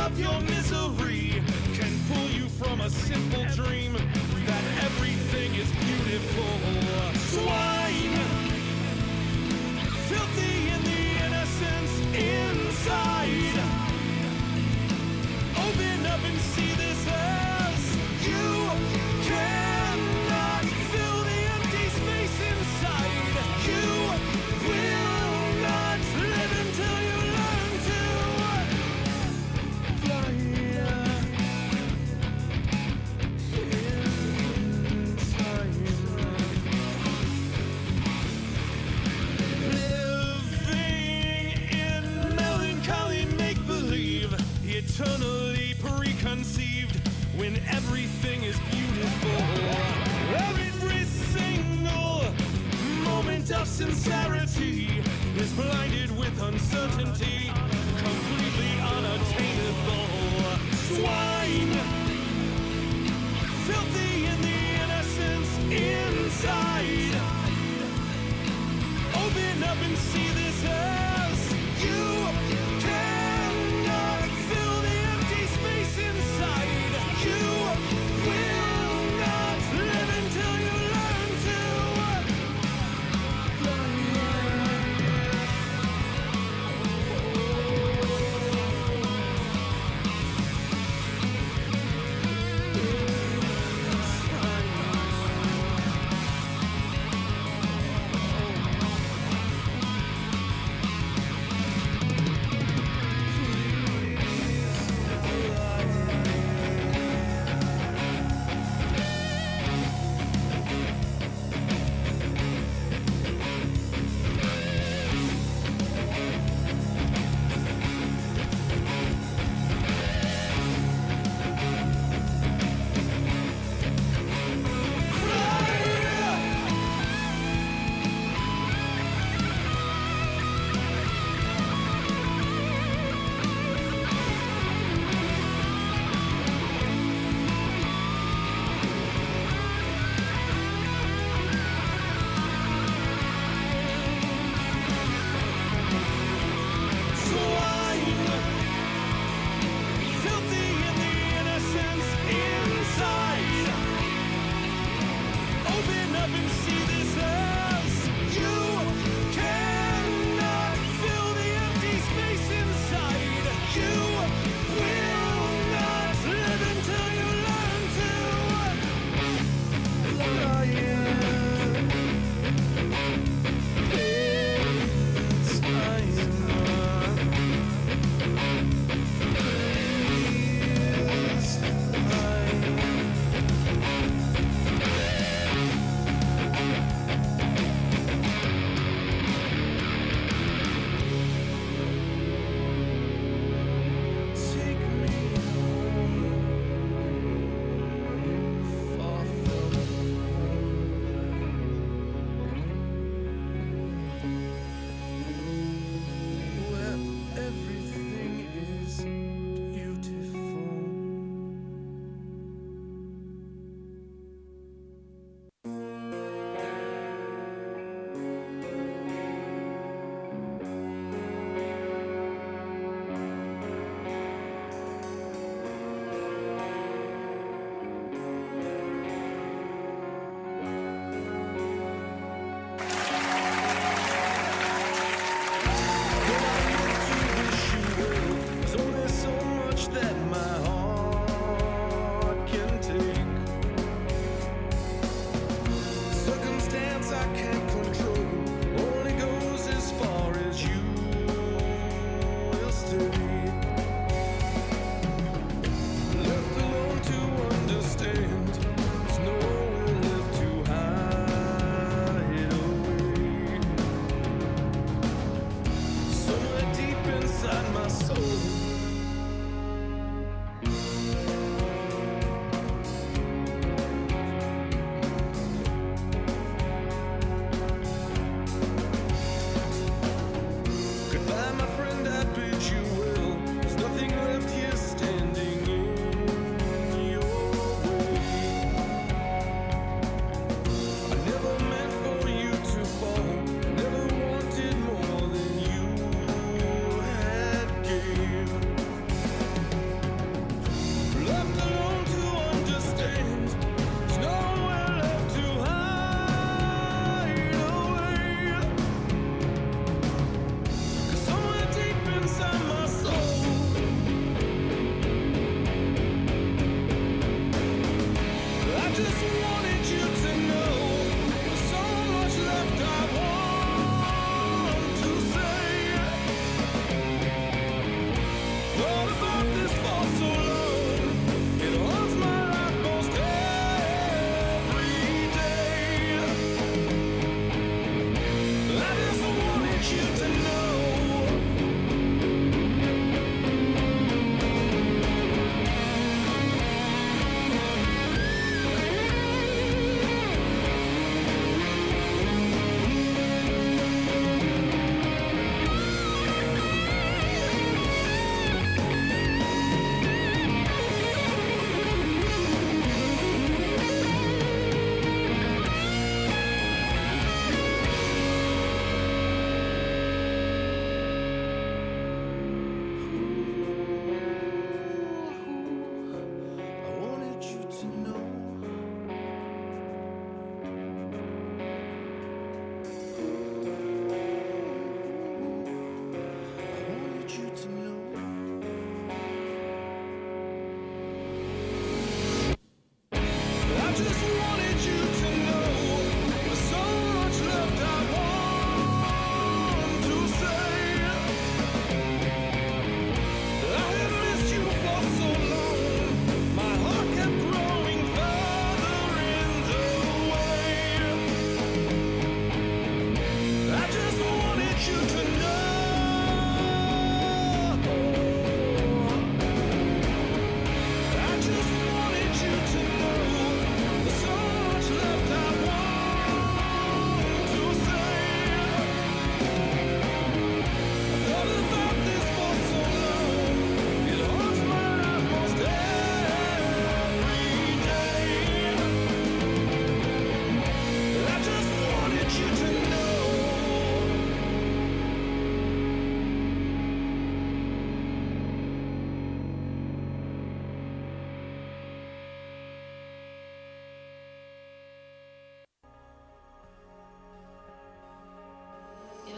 of your misery can pull you from a simple dream that everything is beautiful. Swine, filthy in the innocence inside. Open up and see this as you cannot fill the empty space inside. You will not live until you learn to fly inside. Living in melancholy make-believe, eternally preconceived when everything is beautiful. Every single moment of sincerity is blinded with uncertainty, completely unattainable. Swine, filthy in the innocence inside. Open up and see this as you cannot fill the empty space inside. You will not live until you learn to fly.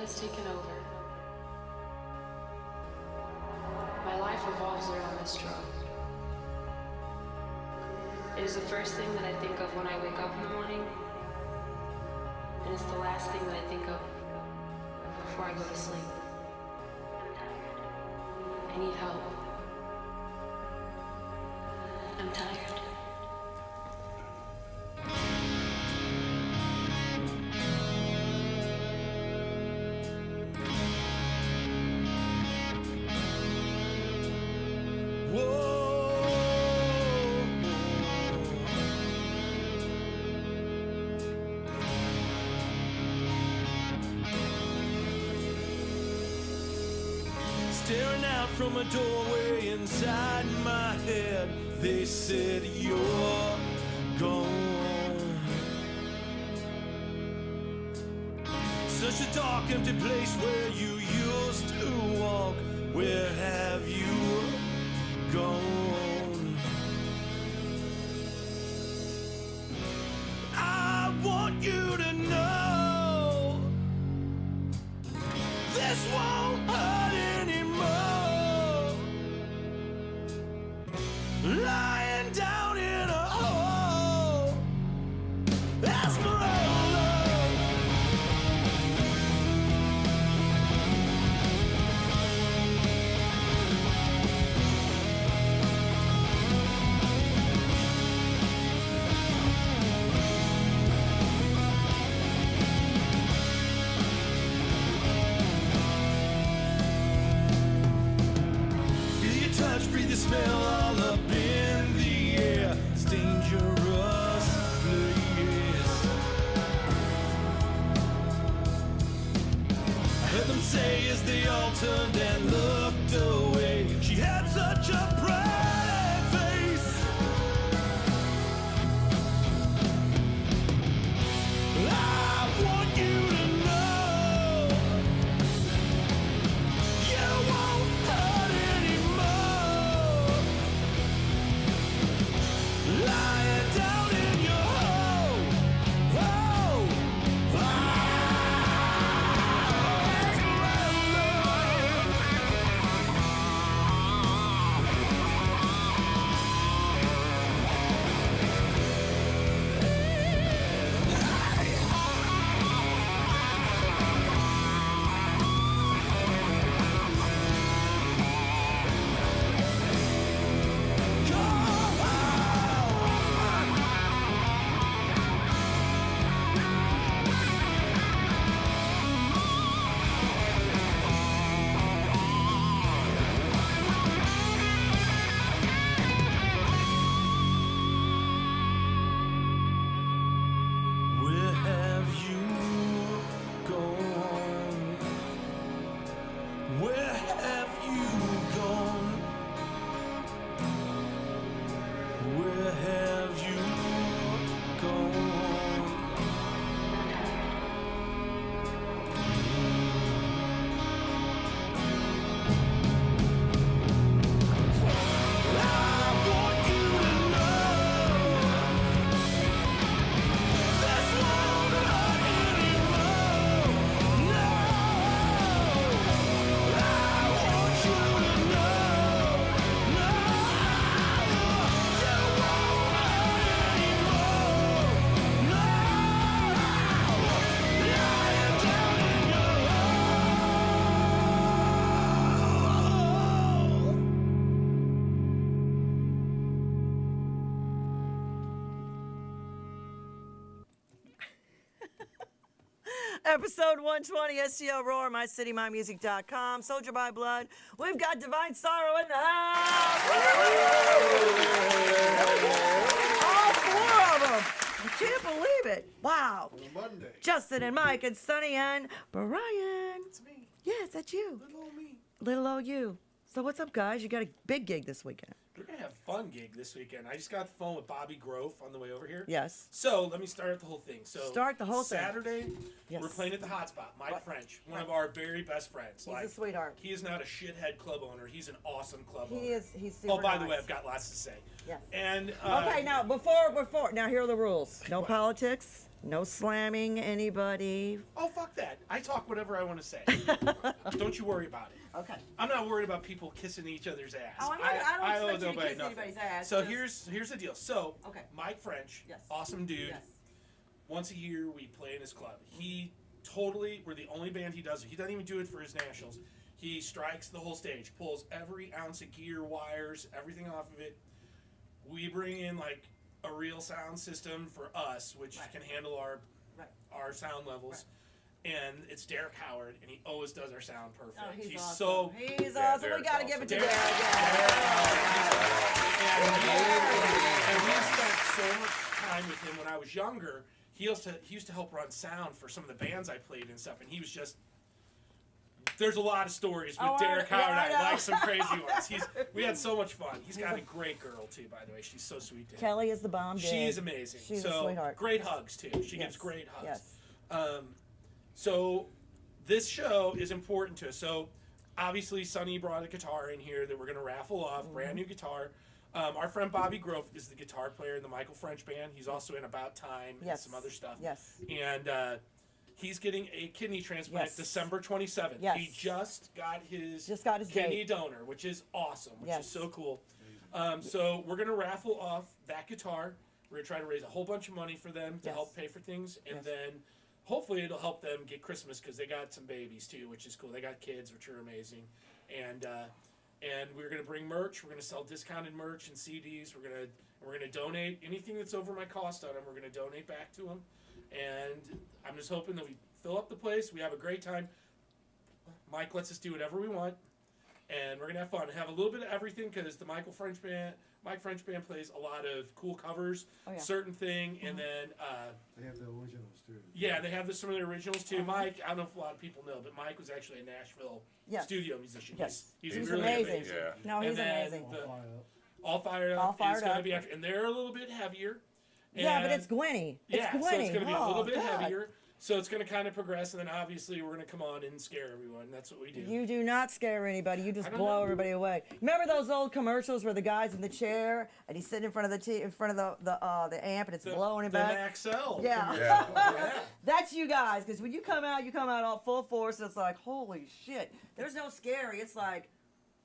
has taken over. My life revolves around this drug. It is the first thing that I think of when I wake up in the morning, and it's the last thing that I think of before I go to sleep. I'm tired. I need help. I'm tired. Staring out from a doorway inside my head, they said you're gone. Such a dark, empty place where you used to walk. Where have you gone? I want you to know this won't hurt anymore. Lying down in a hole, Esmeralda. Breathe the smell all up in the air. It's dangerous place. I heard them say as they all turned and looked away, she had such a bright face. I want you to know you won't hurt anymore. Lying down in your hole. Whoa. Where have you gone? Where have you gone? Where have you gone? I want you to know this won't hurt anymore. No, I want you to know. No, you won't hurt anymore. No, lying down in your hole. Episode 120, Stl Roar, mycitymymusic.com, Soldier by Blood. We've got Divine Sorrow in the house. All four of them. I can't believe it. Wow. Monday. Justin and Mike and Sonny and Brian. It's me. Yes, that's you. Little old me. Little old you. So what's up, guys? You got a big gig this weekend. Yeah, have a fun gig this weekend. I just got the phone with Bobby Grove on the way over here. Yes. So let me start the whole thing. So Start the whole thing. Saturday, Yes. we're playing at the Hotspot. Mike French, one of Right. our very best friends. He's a sweetheart. He is not a shithead club owner. He's an awesome club owner. He is. He's super Oh, by the way, nice. I've got lots to say. Yes. And Okay, now before now here are the rules. No politics. No slamming anybody. Oh, fuck that. I talk whatever I want to say. Don't you worry about it. Okay. I'm not worried about people kissing each other's ass. Oh, I don't expect you to nobody kiss nothing. anybody's ass. So just- here's the deal. So Okay. Mike French, Yes. awesome dude. Yes. Once a year we play in his club. We're the only band he does it. He doesn't even do it for his nationals. He strikes the whole stage, pulls every ounce of gear, wires, everything off of it. We bring in like a real sound system for us, which Right. can handle our Right. sound levels. And it's Derek Howard, and he always does our sound perfect. Oh, he's awesome. so He's Yeah, awesome. We Derek's got to give it to Derek. Derek. And we spent so much time with him when I was younger. He used to help run sound for some of the bands I played and stuff, and he was just. There's a lot of stories with Oh, Derek I Howard. know. I like some crazy ones. We had so much fun. He's got a great girl too, by the way. She's so sweet to him. Kelly is the bomb. Dude. She's amazing. She's so a sweetheart. great hugs too. She Yes. gives great hugs. Yes. So this show is important to us. So obviously Sonny brought a guitar in here that we're going to raffle off, Mm-hmm. brand new guitar. Our friend Bobby Grove is the guitar player in the Michael French band. He's also in About Time and Yes. some other stuff. Yes. And he's getting a kidney transplant Yes. December 27th. Yes. He just got his date. kidney donor, which is awesome, which Yes. is so cool. So we're going to raffle off that guitar. We're going to try to raise a whole bunch of money for them to Yes. help pay for things. And Yes. then hopefully it'll help them get Christmas because they got some babies too, which is cool. They got kids, which are amazing. And we're going to bring merch. We're going to sell discounted merch and CDs. We're going to donate anything that's over my cost on them. We're going to donate back to them. And I'm just hoping that we fill up the place. We have a great time. Mike lets us do whatever we want. And we're going to have fun. Have a little bit of everything because the Mike French Band plays a lot of cool covers, Oh, yeah. certain thing, and then They have the originals too. yeah, they have some of the originals too. Mike, I don't know if a lot of people know, but Mike was actually a Nashville Yes. studio musician. Yes. He's He's really amazing. amazing. Yeah. No, he's And then amazing. All the- fired up. All Fired Up All Fired is going to Up. be after, and they're a little bit heavier. Yeah, but And- it's Gwenny. It's yeah, Gwenny. so it's going to be a little Oh, bit God. heavier. So it's going to kind of progress, and then obviously we're going to come on and scare everyone. That's what we do. You do not scare anybody. You just I don't blow know. everybody away. Remember those old commercials where the guy's in the chair and he's sitting in front of the amp and it's blowing him the back? Maxell. Yeah. Yeah. That's you guys, because when you come out all full force, and it's like, holy shit. There's no scary. It's like,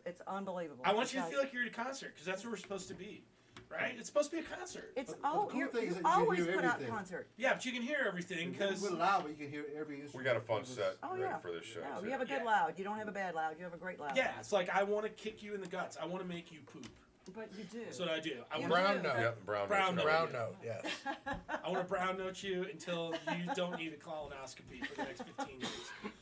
it's unbelievable. I want you to Guys, feel like you're at a concert because that's what we're supposed to be, right? It's supposed to be a concert. It's the all cool you thing is that you can always hear put out everything. concert. Yeah, but you can hear everything because We're loud, but you can hear every instrument. We got a fun set Oh ready yeah. for this show. No, too. you have a good Yeah. loud. You don't have a bad loud. You have a great loud. yeah, it's like I want to kick you in the guts. I want to make you poop. But you do. That's what I do. I You want do. Brown note. Yep, brown Brown notes. note. Brown note, yes. I want to brown note you until you don't need a colonoscopy for the next 15 years.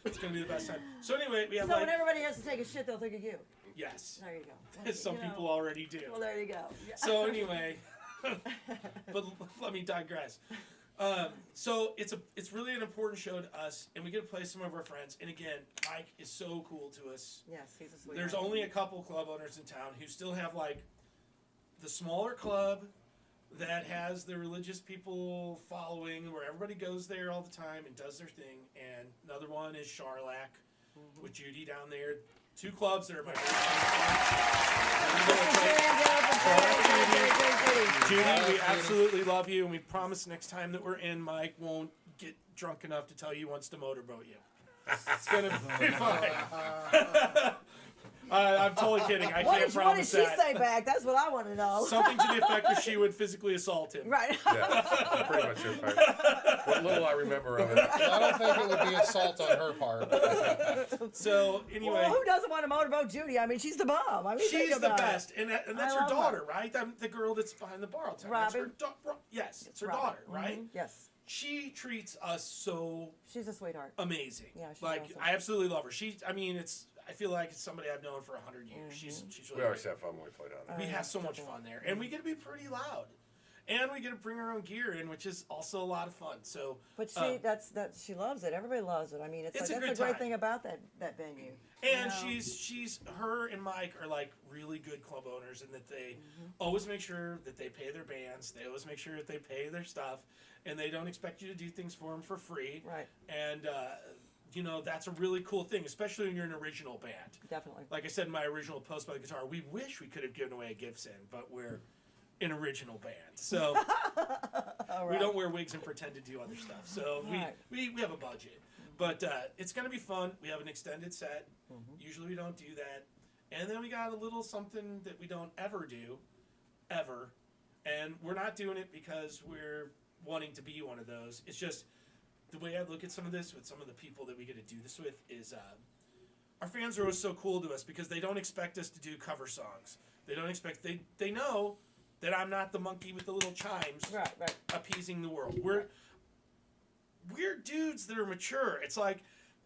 It's gonna be the best time. So anyway, we have So like when everybody has to take a shit, they'll think of you. yes, There you go. some You know. people already do. Well, there you go. Yeah. So anyway, but let me digress. So it's really an important show to us, and we get to play some of our friends. And again, Mike is so cool to us. Yes, he's a sweetheart. There's only a couple club owners in town who still have like the smaller club that has the religious people following, where everybody goes there all the time and does their thing. And another one is Charlac with Judy down there. Two clubs that are my Judy, we absolutely love you, and we promise next time that we're in, Mike won't get drunk enough to tell you he wants to motorboat you. It's gonna be fine. I'm totally kidding. I What can't did she promise that. say back? That's what I want to know. Something to the effect that she would physically assault him. Right. Yeah, pretty much it. Right? What little I remember of it. I don't think it would be assault on her part. So anyway, Well, who doesn't want to motorboat Judy? I mean, she's the bomb. I mean, she's think the about it. best, and that's I her love her. daughter, right? The girl that's behind the bar all the time. That's her Robin? yes, it's her Robin. daughter, right? Mhm. Yes. She treats us so She's a sweetheart. amazing. Yeah, she's like awesome. I absolutely love her. I feel like it's somebody I've known for 100 years. She's Mm-hmm. really We always great. have fun when we play down there. We have so much fun there, and we get to be pretty loud. And we get to bring our own gear in, which is also a lot of fun. So, But she loves it. Everybody loves it. I mean, It's a that's good the great time. thing about that venue. and You know? she's her and Mike are like really good club owners, and that they always make sure that they pay their bands. They always make sure that they pay their stuff, and they don't expect you to do things for them for free. Right. And you know, that's a really cool thing, especially when you're an original band. Definitely. Like I said in my original post about the guitar, we wish we could have given away a Gibson, but we're an original band, so we don't wear wigs and pretend to do other stuff. So Right. we have a budget, but it's gonna be fun. We have an extended set. Usually we don't do that, and then we got a little something that we don't ever do, ever, and we're not doing it because we're wanting to be one of those. It's just the way I look at some of this with some of the people that we get to do this with is our fans are always so cool to us because they don't expect us to do cover songs. They don't expect they know that I'm not the monkey with the little chimes Right. appeasing the world. We're dudes that are mature. It's like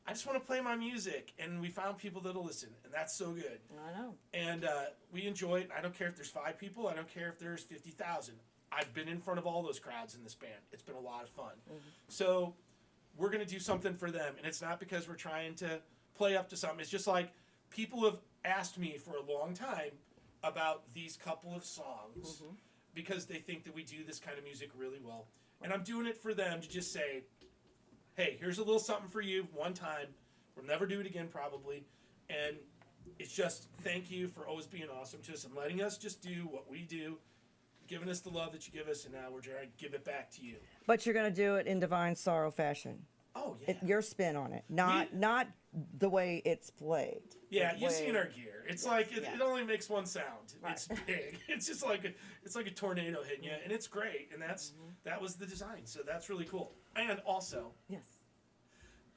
I just want to play my music, and we found people that'll listen, and that's so good. I know. And we enjoy it. I don't care if there's 5 people. I don't care if there's 50,000. I've been in front of all those crowds in this band. It's been a lot of fun. So we're going to do something for them, and it's not because we're trying to play up to something. It's just like people have asked me for a long time about these couple of songs because they think that we do this kind of music really well. And I'm doing it for them to just say, hey, here's a little something for you one time. We'll never do it again probably. And it's just thank you for always being awesome to us and letting us just do what we do, giving us the love that you give us, and now we're trying to give it back to you. But you're going to do it in Divine Sorrow fashion. Oh, yeah. Your spin on it, not the way it's played. Yeah, The you've way- seen our gear. It's like it only makes one sound. Right. It's big. It's just like a tornado hitting you, and it's great. And that was the design. So that's really cool. And also, Yes.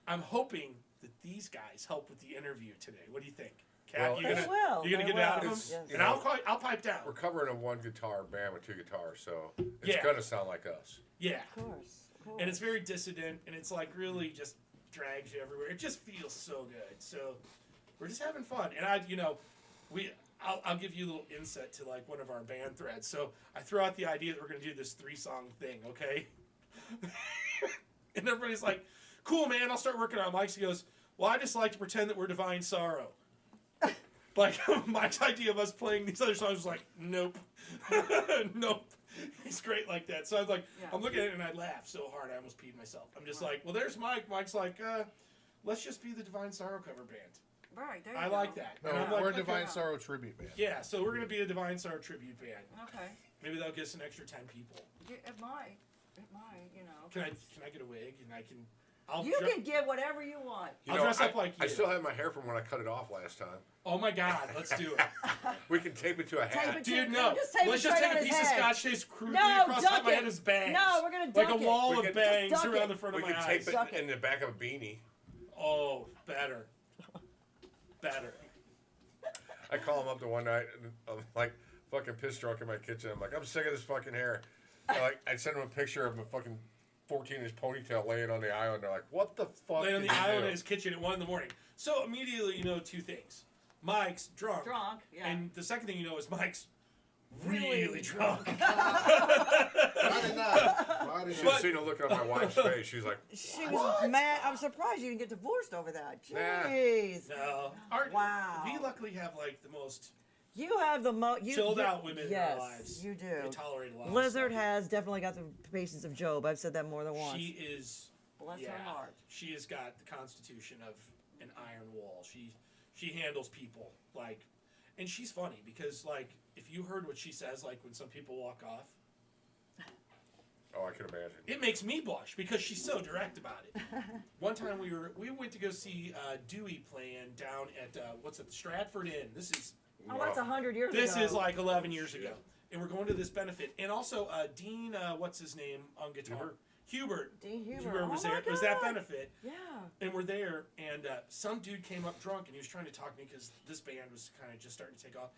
I'm hoping that these guys help with the interview today. What do you think? Kat, Well, you're They gonna will. you're gonna They get it out of will. them, It's- Yes. you and know, I'll pipe down. We're covering a 1 guitar band with 2 guitars, so it's Yeah. gonna sound like us. Yeah, Of course. and it's very dissident, and it's like really just drags you everywhere. It just feels so good. So we're just having fun, and I'll give you a little insight to like one of our band threads. So I throw out the idea that we're gonna do this 3-song thing, okay? And everybody's like, "Cool, man! I'll start working on it." Mike's goes, "Well, I just like to pretend that we're Divine Sorrow." Like Mike's idea of us playing these other songs was like, "Nope, nope." He's great like that. So I was like, I'm looking at it and I laughed so hard I almost peed myself. I'm just like, well, there's Mike. Mike's like, let's just be the Divine Sorrow cover band. Right, there you I go. like that. No, And I'm like, we're a okay. Divine Sorrow tribute band. Yeah, so we're gonna be a Divine Sorrow tribute band. Okay. Maybe that'll get us an extra 10 people. It might, you know. Can I get a wig and I'll You can get whatever you want. You I'll know, dress up like I you. still have my hair from when I cut it off last time. Oh my God, let's do it. We can tape it to a hat. it Dude, to- no. just tape Let's it just straight take a on his piece of head. scotch tape, crudely No, across duck top my it. head as bangs. No, we're gonna like duck a it. wall We of can- bangs Just duck around it. the front We of my can eyes. tape Duck it in the back of a beanie. Oh, better. Better. I call him up the one night and I'm like fucking pissed drunk in my kitchen. I'm like, I'm sick of this fucking hair. I sent him a picture of a fucking 14-inch ponytail laying on the island. They're like, what the fuck? Laying on did the you island do? in his kitchen at 1 in the morning. So immediately you know 2 things. Mike's drunk. Drunk, yeah. And the second thing you know is Mike's really drunk. Friday night. Friday Should night. have seen the look on my wife's face. She's like, She was mad. I'm surprised you didn't get divorced over that. Nah. Jeez. No. Wow. We luckily have like the most You have the most chilled out women yes, in our lives. you do. They tolerate a lot. Lizard of stuff. has definitely got the patience of Job. I've said that more than once. She is. Bless yeah, her heart. She has got the constitution of an iron wall. She handles people like, and she's funny because like if you heard what she says like when some people walk off, oh, I can imagine. it makes me blush because she's so direct about it. One time we went to go see Dewey playing down at what's it, Stratford Inn. This is Oh, that's 100 years ago. this is like 11 years ago, and we're going to this benefit. And also Dean, what's his name on guitar? Hubert. Dean Huber. Hubert was Oh my there. It was that God. benefit. Yeah. And we're there, and some dude came up drunk, and he was trying to talk to me because this band was kind of just starting to take off.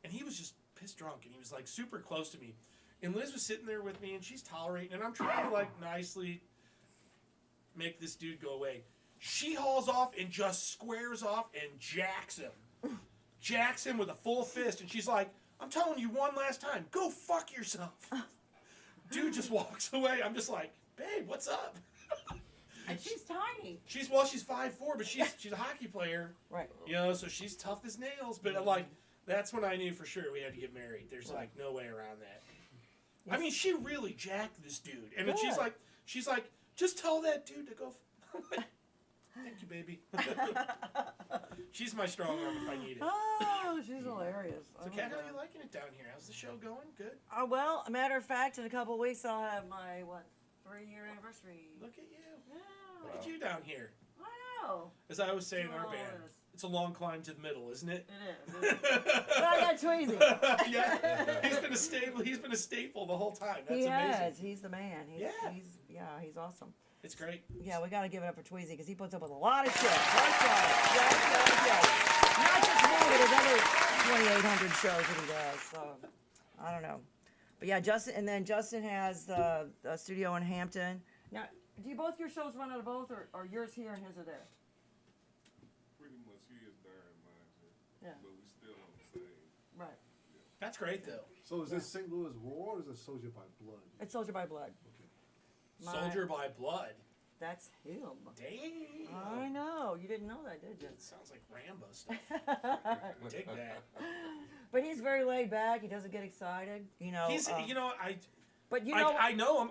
And he was just pissed drunk, and he was like super close to me. And Liz was sitting there with me, and she's tolerating, and I'm trying to like nicely make this dude go away. She hauls off and just squares off and jacks him. Jacks him with a full fist, and she's like, I'm telling you one last time, go fuck yourself. dude just walks away. I'm just like, babe, what's up? And she's tiny. She's 5'4", but she's a hockey player. Right. You know, so she's tough as nails. But like, that's when I knew for sure we had to get married. There's like no way around that. I mean, she really jacked this dude, and then she's like, just tell that dude to go. Thank you, baby. She's my strong arm if I need it. Oh, she's hilarious. So, Kat, how are you liking it down here? How's the show going? Good. Well, a matter of fact, in a couple of weeks, I'll have my 3-year anniversary. Look at you. Yeah. Look at you down here. I know. As I always say in Doing our all band, this. it's a long climb to the middle, isn't it? It is. But I got Tweezy. Yeah. He's been a staple the whole time. That's He amazing. has. He's the man. He's awesome. It's great. Yeah, we got to give it up for Tweezy because he puts up with a lot of shit. Yes. Not just me, but his other 2,800 shows that he does. So, I don't know. But yeah, Justin has the studio in Hampton. Now, do you both your shows run out of both, or yours here and his are there? Pretty much he is there and mine here. Yeah. But we still on the same. Right. That's great, though. So is this St. Louis Roar or is it Soldier by Blood? It's Soldier by Blood. Soldier by Blood. That's him. Damn. I know. You didn't know that, did you? Sounds like Rambo stuff. Dig that. But he's very laid back. He doesn't get excited. You know. He's, But you know. I know him.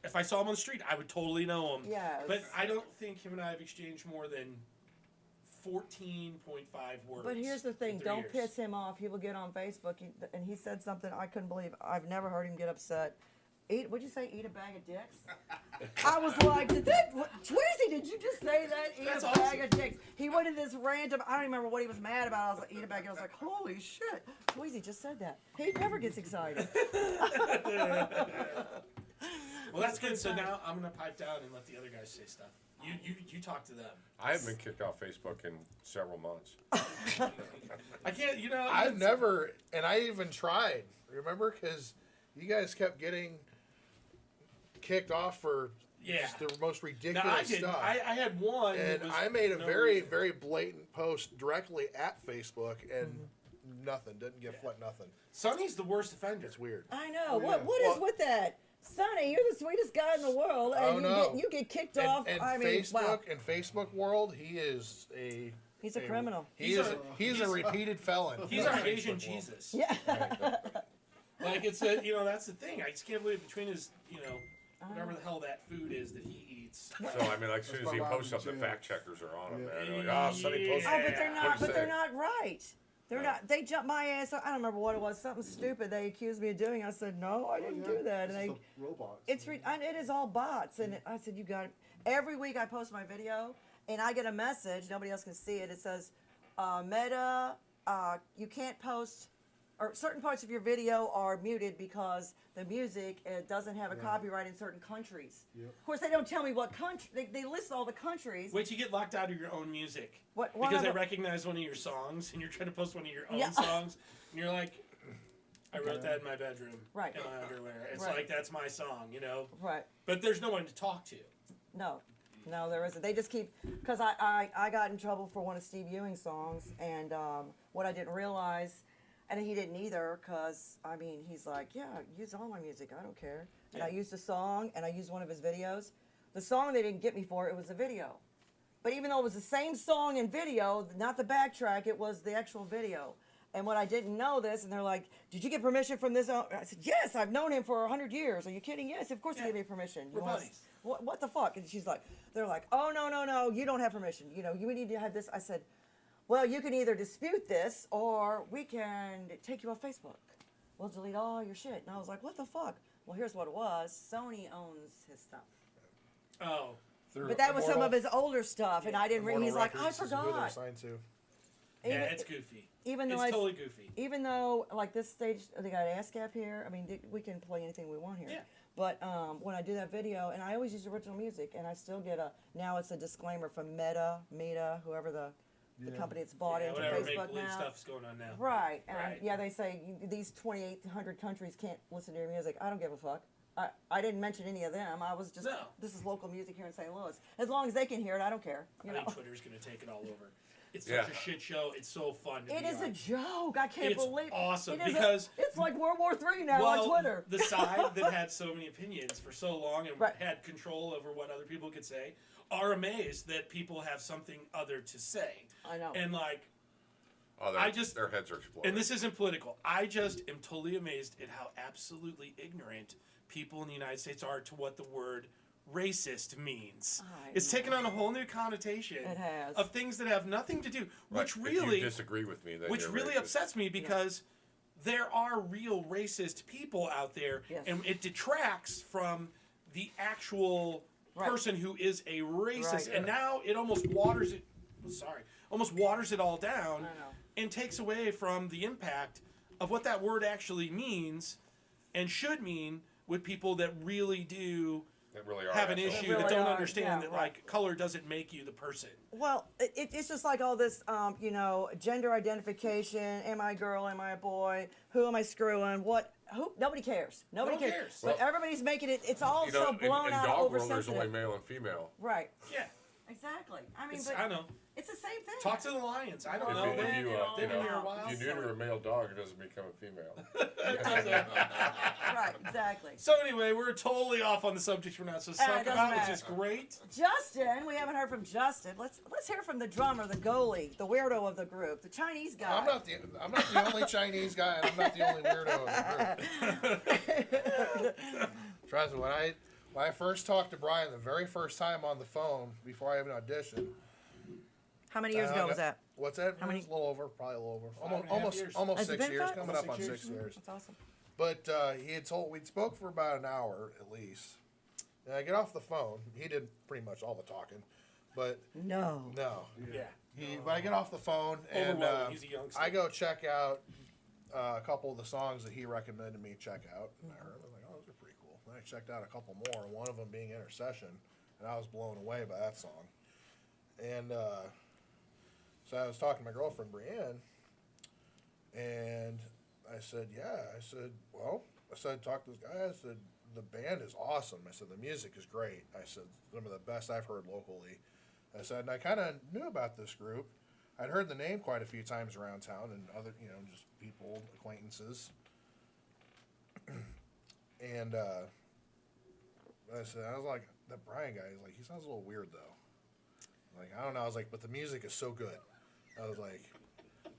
If I saw him on the street, I would totally know him. Yes. But I don't think him and I have exchanged more than 14.5 words. But here's the thing, in 3 don't years. piss him off. He will get on Facebook, and he said something I couldn't believe. I've never heard him get upset. What'd you say, eat a bag of dicks? I was like, Tweezy, did you just say that? Eat That's a awesome. bag of dicks. He went in this random, I don't remember what he was mad about. I was like, eat a bag. I was like, holy shit. Tweezy just said that. He never gets excited. Well, that's good. So now I'm gonna pipe down and let the other guys say stuff. You talk to them. I haven't been kicked off Facebook in several months. I can't. I've never, and I even tried. Remember, because you guys kept getting kicked off for just the most ridiculous No, I didn't. stuff. I had one. And that was I made a no very, reason. very blatant post directly at Facebook, and nothing, didn't get nothing. Sonny's the worst offender. It's weird. I know. yeah. What is with that? Sonny, you're the sweetest guy in the world, and you get kicked off. And I mean, Facebook, wow. in Facebook world, he is He's a criminal. He's a repeated felon. He's our Asian Jesus. Yeah. Like it's that's the thing. I just can't believe between his whatever the hell that food is that he eats. So I mean, like, as soon as he posts something, the fact checkers are on him, man. They're like, oh, Sonny posted. Oh, but they're not. What'd he But say? they're not right. They're not. They jumped my ass. I don't remember what it was. Something stupid. They accused me of doing. I said no, I didn't do that. And It's the robots. it is all bots. And I said you got it. Every week I post my video, and I get a message. Nobody else can see it. It says, Meta, you can't post, or certain parts of your video are muted because the music doesn't have a copyright in certain countries. Yep. Of course, they don't tell me what country. They list all the countries. Wait till you get locked out of your own music. One Because of they them- recognize one of your songs, and you're trying to post one of your own Yeah. songs, and you're like, I wrote that in my bedroom, Right. in my underwear. It's Right. like, that's my song, Right. But there's no one to talk to. No, there isn't. They just keep, because I got in trouble for one of Steve Ewing's songs, and what I didn't realize, and he didn't either, because, I mean, he's like, yeah, use all my music, I don't care. And I used a song, and I used one of his videos. The song they didn't get me for, it was a video. But even though it was the same song and video, not the backtrack, it was the actual video. And when I didn't know this, and they're like, did you get permission from this? I said, yes, I've known him for 100 years. Are you kidding? Yes, of course he gave me permission. We're buddies. What the fuck? And she's like, they're like, oh, no, you don't have permission. You need to have this. I said, well, you can either dispute this or we can take you off Facebook. We'll delete all your shit. And I was like, what the fuck? Well, here's what it was. Sony owns his stuff. Oh. But that was some of his older stuff, and I didn't read. He's like, I forgot. Yeah, it's goofy. Even though it's totally goofy. Even though, like this stage, they got ASCAP here. I mean, we can play anything we want here. Yeah. But when I do that video, and I always use original music, and I still get now it's a disclaimer from Meta, whoever the company that's bought into whatever Facebook make-believe now. stuff's going on now. Right. And Right. yeah, they say these 2,800 countries can't listen to your music. I don't give a fuck. I didn't mention any of them. I was just, this is local music here in St. Louis. As long as they can hear it, I don't care. I think Twitter's going to take it all over. it's such a shit show. It's so fun. To It be is on. a joke. I can't It's believe awesome it is because it's like World War III now on Twitter. the side that had so many opinions for so long and Right. had control over what other people could say are amazed that people have something other to say. I know. And like, Oh, their heads are exploding. and this isn't political. I just am totally amazed at how absolutely ignorant people in the United States are to what the word racist means. It's taken on a whole new connotation It has. of things that have nothing to do, which If really you disagree with me, then which you're really racist. upsets me because there are real racist people out there, Yes. and it detracts from the actual Right. person who is a racist, Right. and now it almost waters it. Almost waters it all down, I know. and takes away from the impact of what that word actually means, and should mean with people that really do That really are have an assholes. issue Really that don't are, understand yeah, that right. like color doesn't make you the person. Well, it's just like all this, gender identification. Am I a girl? Am I a boy? Who am I screwing? What? Who? Nobody cares. Nobody No one cares. cares. But Well, everybody's making it. It's all so in blown out, dog world, there's oversensitive. only male and female. Right. Yeah, Exactly. I mean, I but know. it's the same thing. Talk to the lions. I don't If know. you, if They've you, been here a while. if you neuter a male dog, it doesn't become a female. Right. Exactly. So anyway, we're totally off on the subject we're not supposed to Ah, talk it doesn't about, which matter. is great. Justin, we haven't heard from Justin. Let's hear from the drummer, the goalie, the weirdo of the group, the Chinese guy. I'm not the only Chinese guy, and I'm not the only weirdo in the group. Trust me, when I first talked to Brian the very first time on the phone before I even auditioned. How many years ago was that? What's that? How many- It was a little over, probably a little over. and a half years. Almost Has it 6 been years, 5? coming Almost up on 6 6 years? years. That's awesome. But we'd spoke for about an hour at least. And I get off the phone. He did pretty much all the talking, but No. no. Yeah. But I get off the phone and Overwhelming. He's a youngster. I go check out a couple of the songs that he recommended me check out. And I heard, I was like, oh, those are pretty cool. And I checked out a couple more, one of them being Intercession, and I was blown away by that song. And so I was talking to my girlfriend, Brienne, and I said, talk to this guy. I said, the band is awesome. I said, the music is great. I said, some of the best I've heard locally. I said, and I kind of knew about this group. I'd heard the name quite a few times around town and other, just people, acquaintances. And I said, I was like, that Brian guy, he's like, he sounds a little weird though. Like, I don't know. I was like, but the music is so good. I was like,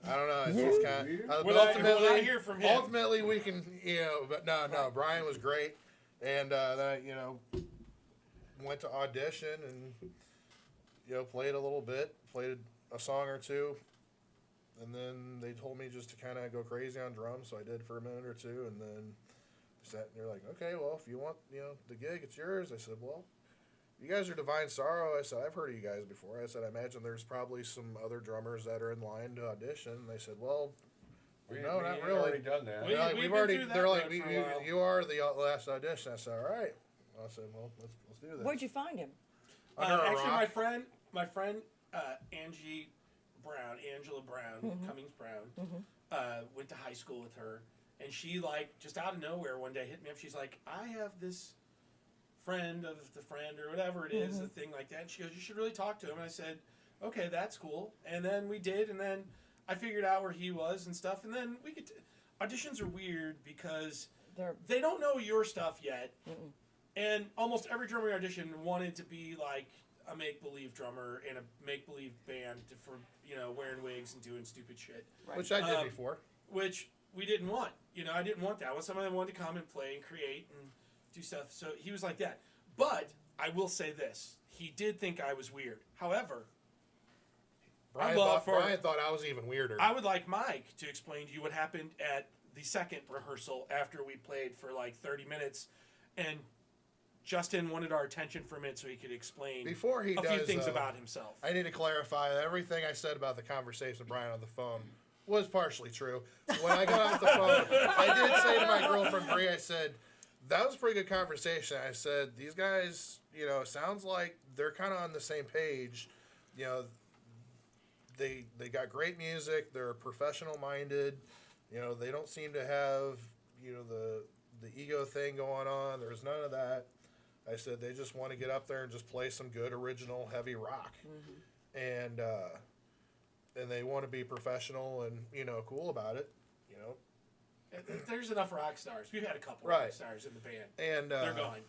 I don't know. It's just kind of. When I hear from him- ultimately we can, but no. Brian was great, and then I, went to audition and played a little bit, played a song or two, and then they told me just to kind of go crazy on drums, so I did for a minute or two, and then they're like, okay, well, if you want, the gig, it's yours. I said, well, you guys are Divine Sorrow. I said, I've heard of you guys before. I said, I imagine there's probably some other drummers that are in line to audition. And they said, well, no, not really. Already done that. We- They're like, we've we've been already. through that They're like, road for a while. you are the last audition. I said, all right. I said, well, let's do this. Where'd you find him? Under a Actually, rock. my friend Angela Brown, Cummings Brown, went to high school with her, and she just out of nowhere one day hit me up. She's like, I have this friend of the friend or whatever it is, a thing like that. And she goes, you should really talk to him. And I said, okay, that's cool. And then we did, and then I figured out where he was and stuff. And then we could auditions are weird because they don't know your stuff yet. And almost every drummer audition wanted to be like a make-believe drummer in a make-believe band for wearing wigs and doing stupid shit. Right. Which I did before. Which we didn't want. I didn't want that. I want somebody that wanted to come and play and create and do stuff. So he was like that. But I will say this. He did think I was weird. However, Brian thought I was even weirder. I would like Mike to explain to you what happened at the second rehearsal after we played for 30 minutes. And Justin wanted our attention for a minute so he could explain Before he a few does, things about himself. I need to clarify that everything I said about the conversation with Brian on the phone was partially true. When I got off the phone, I did say to my girlfriend Brie, I said, that was a pretty good conversation. I said, these guys, sounds like they're kind of on the same page. They got great music. They're professional minded. They don't seem to have, the ego thing going on. There's none of that. I said, they just want to get up there and just play some good original heavy rock. And and they want to be professional and cool about it, There's enough rock stars. We've had a couple Right. rock stars in the band. and They're gone.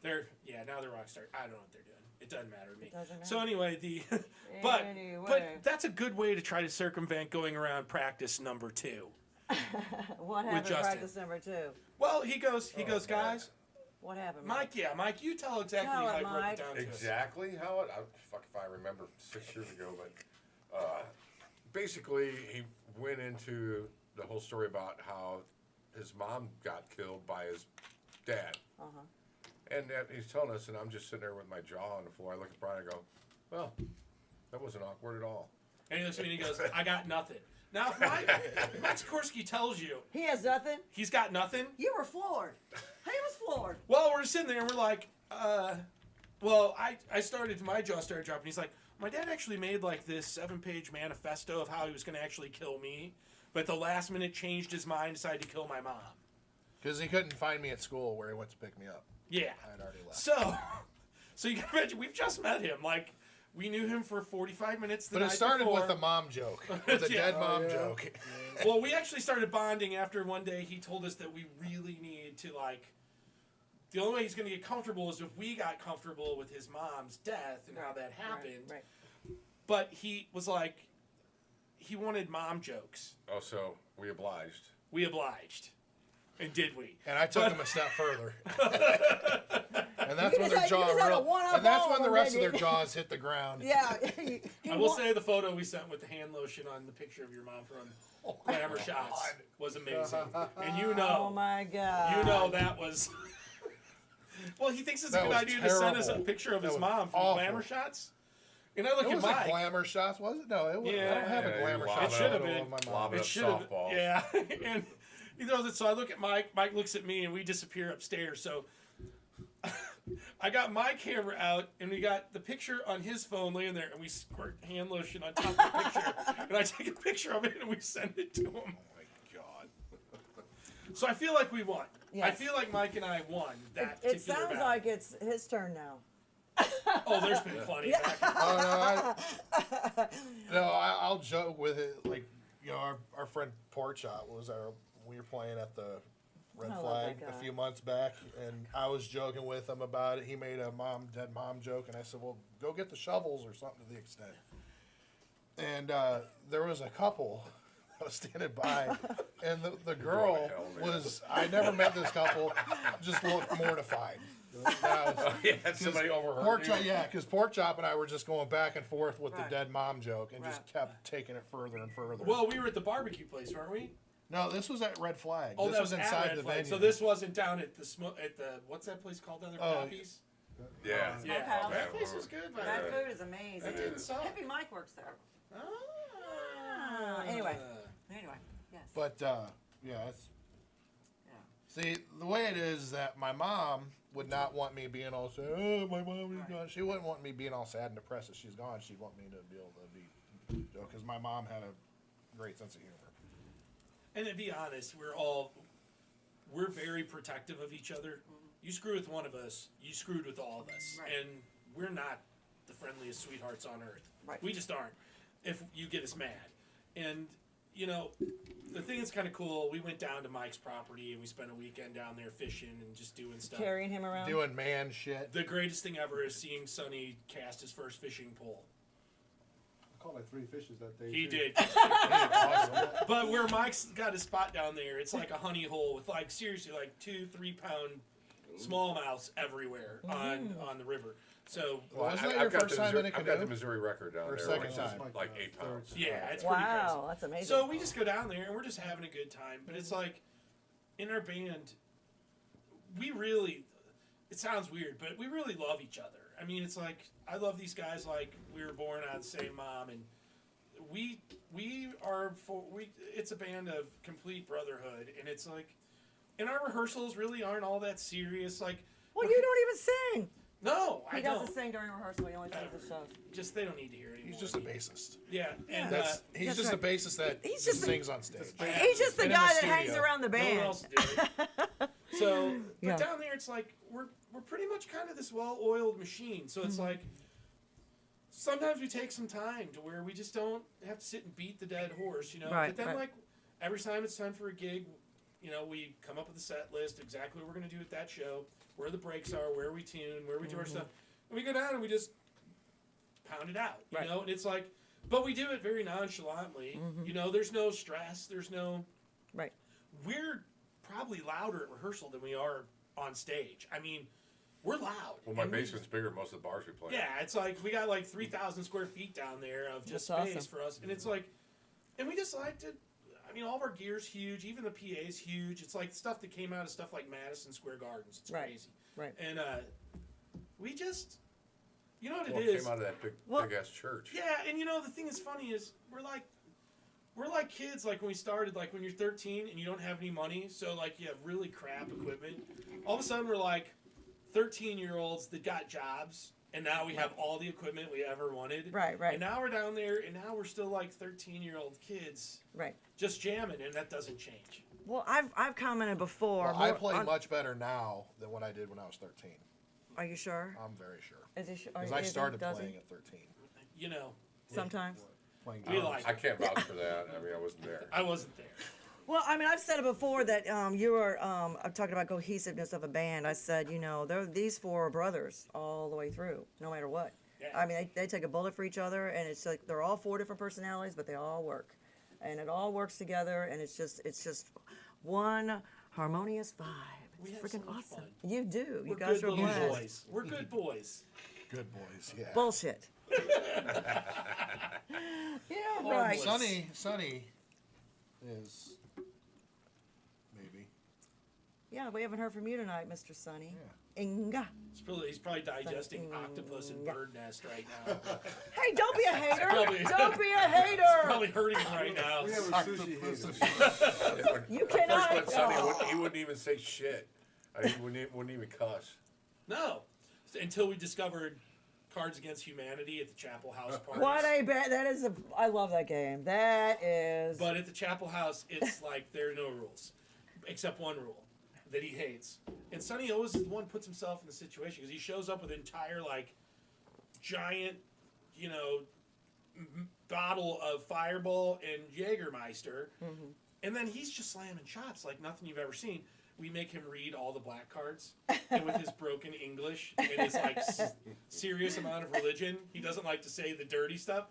Now they're rock stars. I don't know what they're doing. It doesn't matter to me. Doesn't So matter. anyway, but Anyway. that's a good way to try to circumvent going around practice number 2. What happened Justin. practice number 2? Well, he goes, God. guys. What happened, Mike, Mike, you tell exactly Tell how it, I broke Mike. it down to us. Exactly how it. Fuck if I remember 6 years ago, but basically he went into the whole story about how his mom got killed by his dad, Uh-huh. and he's telling us, and I'm just sitting there with my jaw on the floor. I look at Brian and go, "Well, that wasn't awkward at all." And he looks at me and he goes, I got nothing. Now, if Mike Sikorsky tells you He has nothing? he's got nothing, You were floored. He was floored. well, we're sitting there and we're like, well, my jaw started dropping. He's like, my dad actually made like this 7-page manifesto of how he was going to actually kill me, but at the last minute changed his mind, decided to kill my mom. because he couldn't find me at school where he went to pick me up. Yeah. I had already left. So you can imagine, we've just met him. Like, we knew him for 45 minutes the But it night started before. with a mom joke, with a Yeah. dead mom joke. Well, we actually started bonding after one day he told us that we really needed to, like, the only way he's going to get comfortable is if we got comfortable with his mom's death and how that happened. Right. But he was like, he wanted mom jokes. Oh, so we obliged. We obliged. And did we? And I took him a step further. And that's You when just their had- you jaw just had a really, one-up and that's ball when the rest of their maybe. jaws hit the ground. Yeah. I will say the photo we sent with the hand lotion on the picture of your mom from Glamour Shots was amazing. And you know, Oh my God. you know that was. Well, he thinks it's a That good was idea to send us a terrible. picture of That his was mom from awful. Glamour Shots. And I look It at was Mike. a glamour shots, was it? No, it was. I Yeah. don't have Yeah, a you glamour lob shot. It should have photo been. of my mom. Lob it It up should have. softballs. Yeah. And he throws it. So I look at Mike. Mike looks at me, and we disappear upstairs. So I got my camera out, and we got the picture on his phone laying there, and we squirt hand lotion on top of the picture. And I take a picture of it, and we send it to him. Oh my God. So I feel like we won. I Yes. feel like Mike and I won that It particular sounds battle. like it's his turn now. Oh, there's been plenty. Back and Oh, no, I'll joke with it. Like, our friend Porkchop we were playing at the Red I love Flag that a guy. few months back, and I was joking with him about it. He made a dead mom joke, and I said, well, go get the shovels or something to the extent. And there was a couple that was standing by, and the girl hell, man. was, I never met this couple, just looked mortified. Yeah, had somebody overheard Porkchop, you. yeah, because Porkchop and I were just going back and forth with Right. the dead mom joke and just Right. kept taking it further and further. Well, we were at the barbecue place, weren't we? no, this was at Red Flag. Oh, this that was at inside Red the Flag. venue. So this wasn't down at the what's that place called down there? Oh, Poppies? Yeah. Yeah. Smokehouse. That place was good. By That the way. food is amazing. That didn't suck. Hippie Mike works there. Ah. Anyway, yes. But yeah, it's, Yeah. see, the way it is that my mom would not want me being all sad. Oh, my mom is gone. She wouldn't want me being all sad and depressed that she's gone. She'd want me to be able to be, because my mom had a great sense of humor. And to be honest, we're very protective of each other. You screw with one of us, you screwed with all of us. Right. And we're not the friendliest sweethearts on earth. Right. We just aren't. If you get us mad. And, the thing that's kind of cool, we went down to Mike's property and we spent a weekend down there fishing and just doing stuff. Carrying him around. Doing man shit. The greatest thing ever is seeing Sonny cast his first fishing pole. I caught like 3 fishes that day. He too. did. Awesome. But where Mike's got his spot down there, it's like a honey hole with like seriously like 2-3 pound smallmouths everywhere on the river. So Well, wasn't I- that your I've got first the time in a I've got the canoe? Missouri record down Or there. second which is time? like 8 pounds. yeah, it's pretty Wow, crazy. that's amazing. So we just go down there and we're just having a good time. But it's like in our band, it sounds weird, but we really love each other. I mean, it's like I love these guys like we were born out of the same mom, and it's a band of complete brotherhood, and it's like, and our rehearsals really aren't all that serious. Like, well, you don't even sing. no, He I doesn't don't. sing during rehearsal. He only sings at shows. Just they don't need to hear it anymore. He's just a bassist. Yeah, and He's That's just right. a bassist that He's just a- sings on stage. He's just the And in guy the that hangs studio. around the no one band. else did it. So, but Yeah. down there, it's like we're pretty much kind of this well-oiled machine. So it's like sometimes we take some time to where we just don't have to sit and beat the dead horse, you know. Right, But then, right. like, every time it's time for a gig, you know, we come up with a set list, exactly what we're going to do at that show, where the breaks are, where we tune, where we do our stuff. And we go down and we just pound it out, you Right. know. And it's like, but we do it very nonchalantly. You know, there's no stress. There's no. Right. We're probably louder at rehearsal than we are on stage. I mean, we're loud. Well, my And we basement's bigger than most of the bars we play. yeah, it's like we got like 3,000 square feet down there of just That's space awesome. for us, and it's like, and we just like to. I mean, all of our gear's huge. Even the PA is huge. It's like stuff that came out of stuff like Madison Square Gardens. It's Right. crazy. Right. And we just, you know what Well, it it is. came out of that Well- big ass church. Yeah, and you know the thing that's funny is we're like kids. Like when we started, like when you're 13 and you don't have any money, so like you have really crap equipment. All of a sudden we're like 13-year-olds that got jobs, and now we have all the equipment we ever wanted. Right, right. And now we're down there, and now we're still like 13-year-old kids Right. just jamming, and that doesn't change. Well, I've commented before. Well, I more play on- much better now than what I did when I was 13. Are you sure? I'm very sure. Is he sure? Because I started playing at 13. You know, Sometimes. Playing we like. I can't vouch for that. I mean, I wasn't there. I wasn't there. Well, I mean, I've said it before that you were I'm talking about cohesiveness of a band. I said, you know, these four are brothers all the way through, no matter what. Yeah. I mean, they take a bullet for each other, and it's like they're all four different personalities, but they all work, and it all works together, and it's just one harmonious vibe. We It's have so freaking much awesome. fun. You do. You We're guys good are little blessed. boys. We're good boys. Good boys, yeah. Bullshit. Yeah, right. Sonny is maybe. Yeah, we haven't heard from you tonight, Mr. Sonny. Yeah. Inga. He's probably digesting octopus and bird nest right now. Hey, don't be a hater. Probably- Don't be a hater. Probably hurting him right now. We have a sushi here. When You I first cannot. met Sonny, he wouldn't even say shit. He wouldn't even cuss. No, until we discovered Cards Against Humanity at the Chapel House party. What a bad. That is a. I love that game. That is. But at the Chapel House, it's like there are no rules, except one rule that he hates. And Sonny always is the one who puts himself in the situation because he shows up with an entire like giant, you know, bottle of Fireball and Jägermeister, and then he's just slamming shots like nothing you've ever seen. We make him read all the black cards, and with his broken English and his like serious amount of religion, he doesn't like to say the dirty stuff,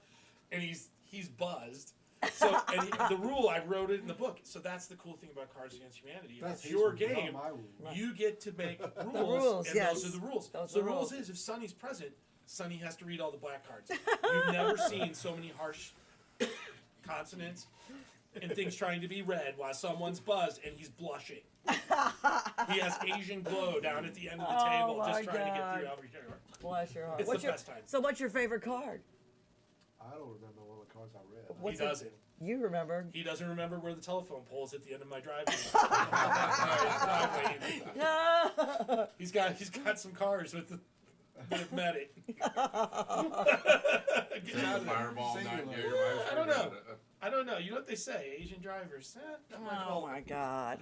and he's buzzed. So and the rule I wrote it in the book. So that's the cool thing about Cards Against Humanity. If That's it's your his rule, not game, my rule. you get to make rules, rules, and yes. those are the rules. Those So are the rules rules. is if Sonny's present, Sonny has to read all the black cards. You've never seen so many harsh consonants and things trying to be read while someone's buzzed and he's blushing. He has Asian glow down at the end of the Oh table my just trying to get God. through every card. Bless your heart. It's What's the your, best time. So, what's your favorite card? I don't remember all the cards I read. What's He it- doesn't. You remember? He doesn't remember where the telephone pole is at the end of my driveway. No. He's got some cars with the that have met it. Getting out of there. Fireball, Singular. not Jägermeister. I don't know. I don't know. You know what they say? Asian drivers. That might Oh fall. my God.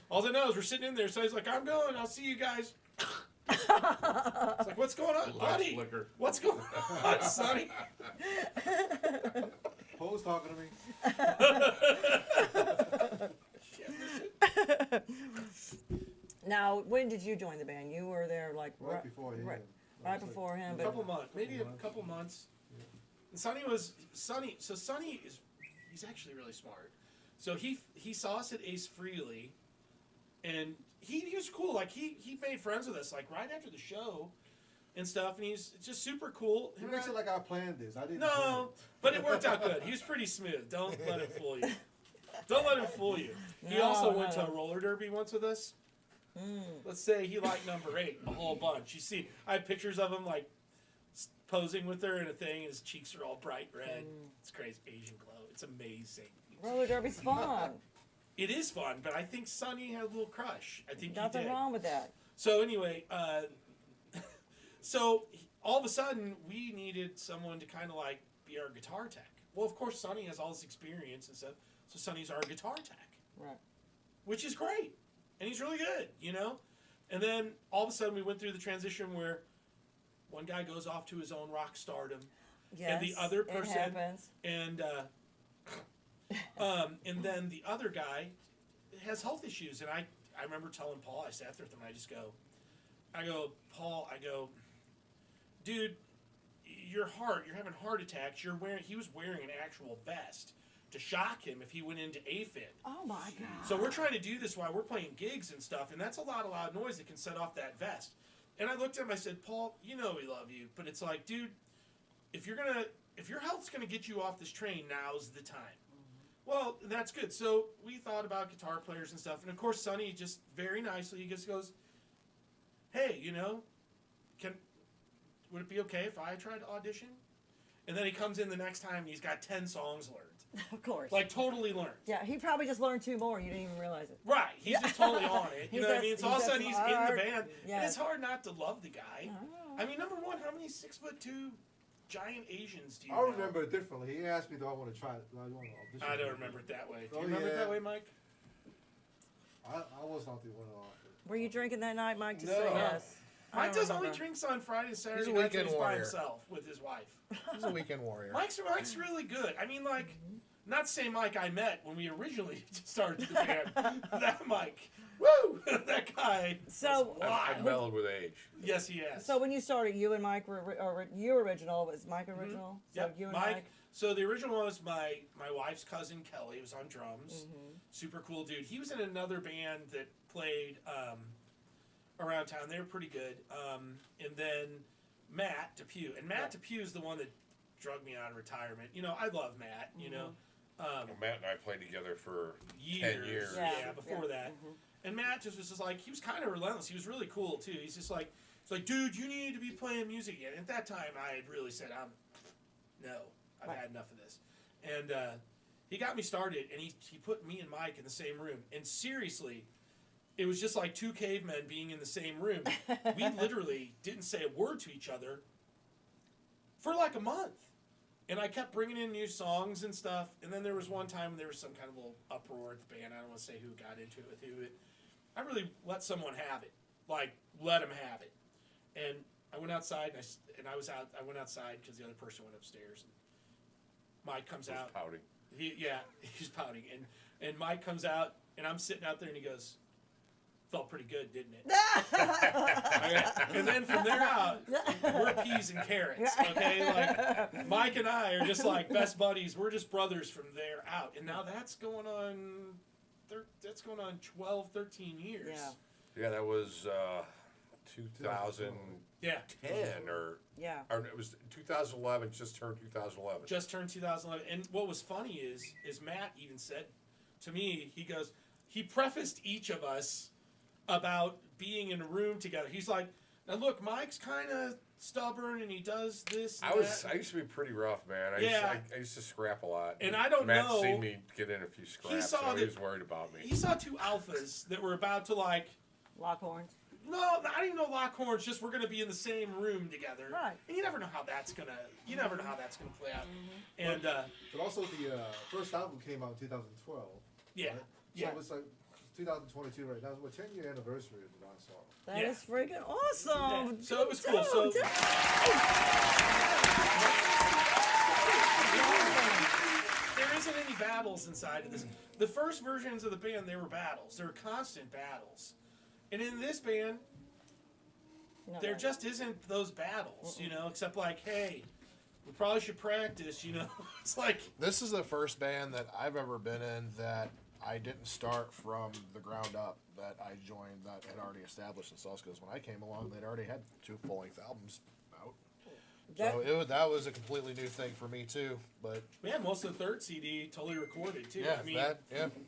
All I know is we're sitting in there. So he's like, "I'm going. I'll see you guys." It's like, "What's going on, Last buddy? flicker. What's going on, Sonny?" Poe's talking to me. Now, when did you join the band? You were there like Right before him. Right, I right was like- before him. A But couple months, maybe a couple months. And Sonny. So Sonny he's actually really smart. So he saw us at Ace Frehley, and he was cool. Like he made friends with us like right after the show, and stuff. And he's just super cool. He Him makes and it like I planned this. I didn't. No, but it worked out good. He was pretty smooth. Don't let him fool you. Don't let him fool you. He No, also no, went to no. a roller derby once with us. Let's say he liked number 8 a whole bunch. You see, I have pictures of him like posing with her in a thing, and his cheeks are all bright red. It's crazy, Asian glow. It's amazing. roller derby's fun. It is fun, but I think Sonny had a little crush. I think he Nothing did. wrong with that. So anyway, all of a sudden we needed someone to kind of like be our guitar tech. Well, of course, Sonny has all this experience and stuff, so Sonny's our guitar tech, Right. which is great, and he's really good, you know. And then all of a sudden we went through the transition where one guy goes off to his own rock stardom, Yes, and the other it person, happens. and then the other guy has health issues, and I remember telling Paul, I sat there with him, and I go, Paul, dude, you're having heart attacks. He was wearing an actual vest to shock him if he went into AFib. Oh my God. So we're trying to do this while we're playing gigs and stuff, and that's a lot of loud noise that can set off that vest. And I looked at him, I said, Paul, you know we love you, but it's like, dude, if your health's gonna get you off this train, now's the time. Well, that's good. So we thought about guitar players and stuff, and of course Sonny just very nicely, he just goes, hey, would it be okay if I tried to audition? And then he comes in the next time and he's got 10 songs learned. Of course. Like totally learned. Yeah, he probably just learned 2 more. You didn't even realize it. Right. He's just totally on it. You He's know what I that- mean? So he's all of a that sudden he's in smart. the band. Yes. And it's hard not to love the guy. Oh. I mean, number one, how many 6'2" giant Asians do you I know? remember it differently. He asked me, "Do I want to try it? Do I want to audition?" I don't remember it that way. Do you Oh, remember it yeah. that way, Mike? I was not the one to offer. Were you drinking that night, Mike, to No. say yes? I Mike don't does only remember. drinks on Friday and Saturday He's a nights when weekend he's by warrior. himself with his wife. He's a weekend warrior. Mike's really good. I mean, like, not the same Mike I met when we originally started the band. That Mike. Woo! That guy. So- was I wild. mellowed with age. Yes, he has. So when you started, you and Mike were you original? Was Mike original? So Yep, you and Mike. Mike. So the original one was my wife's cousin Kelly. Was on drums. Super cool dude. He was in another band that played around town. They were pretty good. And then Matt Depew. And Matt Depew is the one that drug me out of retirement. You know, I love Matt. You know, Matt and I played together for years. 10 years. Yeah, before that. And Matt just was just like, he was kind of relentless. He was really cool too. He's just like, dude, you need to be playing music again. At that time, I had really said, I've had enough of this. And he got me started, and he put me and Mike in the same room. And seriously, it was just like 2 cavemen being in the same room. We literally didn't say a word to each other for like a month. And I kept bringing in new songs and stuff. And then there was one time there was some kind of little uproar at the band. I don't want to say who got into it with who. I really let someone have it. Like, let them have it. And I went outside, I went outside because the other person went upstairs. And Mike comes out. Pouting. He's pouting. And Mike comes out, and I'm sitting out there, and he goes, felt pretty good, didn't it? And then from there out, we're peas and carrots, okay? Like, Mike and I are just like best buddies. We're just brothers from there out. And now that's going on 12, 13 years. Yeah. Yeah, that was 2010 or it was 2011. Just turned 2011. Just turned 2011. And what was funny is Matt even said to me, he prefaced each of us about being in a room together. He's like, now look, Mike's kind of stubborn and he does this and that. I used to be pretty rough, man. I used to scrap a lot. And I don't Matt know. seen me get in a few scraps, so he was worried about me. He saw 2 alphas that were about to like Lock horns. No, I didn't even know lock horns. Just we're gonna be in the same room together. Right. And you never know how that's gonna play out. And But also the first album came out in 2012. yeah, Right? yeah. So it's like 2022 right now. It's what 10-year anniversary of the last song. That Yeah. is freaking awesome. Yeah. So it was cool. So there isn't any battles inside of this. The first versions of the band, they were battles. They were constant battles. And in this band, there just isn't those battles, you know, except like, hey, we probably should practice, you know. It's like This is the first band that I've ever been in that I didn't start from the ground up, that I joined that had already established themselves, because when I came along, they'd already had 2 full-length albums out. So that was a completely new thing for me too, but yeah, most of the third CD totally recorded too. yeah, I mean,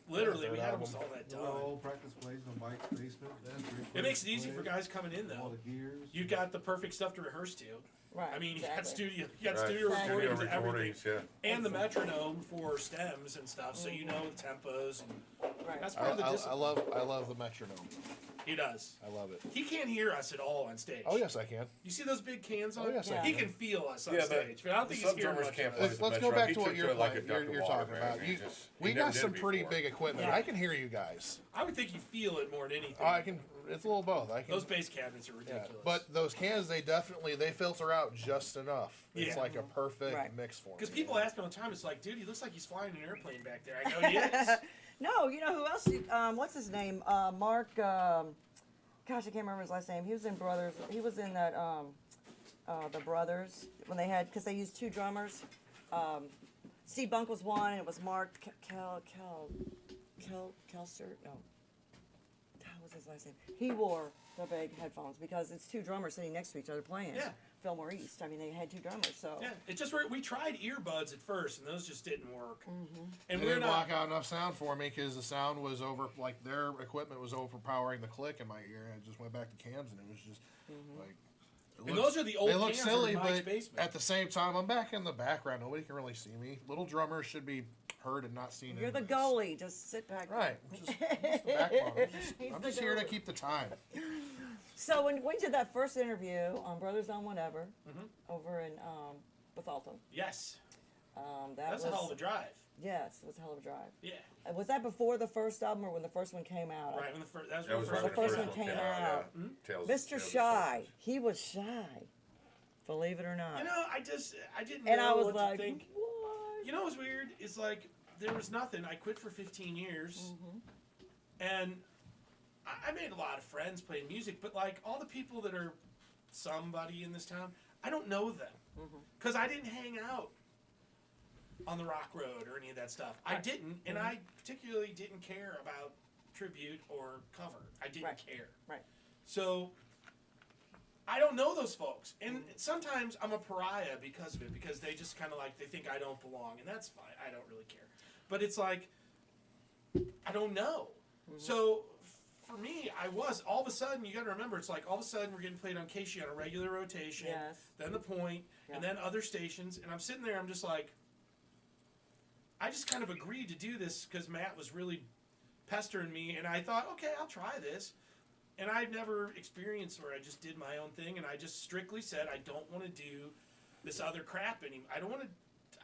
literally, third we had album. almost all that There were done. all practice plays in Mike's basement. It makes it easy for guys coming in All though. the gears. You got the perfect stuff to rehearse to. Right. I mean, you got exactly. studio Exactly. recordings and everything, recordings, yeah. and the metronome for stems and stuff, so you know the tempos. And Right. that's part of the I discipline. love the metronome. He does. I love it. He can't hear us at all on stage. Oh yes, I can. You see those big cans on? Oh, yes, I He can. can feel us on Yeah, stage, but I don't think he's some hearing drummers much can't of play us. Let's the go Metro. back He to what took you're to it like playing. a duck to You're water, talking man. about. He We never got did some it pretty before. big equipment. Yeah. I can hear you guys. I would think you feel it more than anything. I can. It's a little both. I can. Those bass cabinets are Yeah, ridiculous. but those cans, they filter out just enough. It's Yeah. like a perfect Right. mix for me. because people ask me all the time, it's like, dude, he looks like he's flying an airplane back there. I know he is. No, you know who else? What's his name? Mark. Gosh, I can't remember his last name. He was in Brothers. He was in that the Brothers when they had because they used two drummers. Steve Bunk was one, and it was Mark Kelster. No, that was his last name. He wore the big headphones because it's two drummers sitting next to each other playing. Yeah. Fillmore East. I mean, they had two drummers, so. Yeah, it's just we tried earbuds at first, and those just didn't work. And They we're didn't not. block out enough sound for me because the sound was like their equipment was overpowering the click in my ear. And I just went back to cans, and it was just like. it And looks- those are the old They look cans that are silly, in Mike's but basement. at the same time, I'm back in the background. Nobody can really see me. Little drummers should be heard and not seen. You're the anyways. goalie. Just sit back. Right. Just the backbone. He's I'm the just here to goalie. keep the time. So when we did that first interview on Brothers on Whatever over in Bethalto, Yes, that that's was a hell of a drive. yes, it was a hell of a drive. Yeah, Was that before the first album or when the first one came out? right when the first. That was, That when was the right first when the the first first one one came came out. out. Yeah. Tales- Mr. Tales of Shy, Sources. he was shy. Believe it or not. You know, I didn't and know I was what like, to think. what? You know what's weird? It's like there was nothing. I quit for 15 years, and I made a lot of friends playing music. But like all the people that are somebody in this town, I don't know them because I didn't hang out on the Rock Road or any of that stuff. I didn't, and I particularly didn't care about tribute or cover. I didn't Right. care. Right. So I don't know those folks, and sometimes I'm a pariah because of it, because they just kind of like they think I don't belong, and that's fine. I don't really care, but it's like I don't know. So for me, I was all of a sudden. You got to remember, it's like all of a sudden we're getting played on KC on a regular rotation, Yes. then the Point, and then other stations, and I'm sitting there. I'm just like, I just kind of agreed to do this because Matt was really pestering me, and I thought, okay, I'll try this. And I've never experienced where I just did my own thing, and I just strictly said I don't want to do this other crap anymore. I don't want to.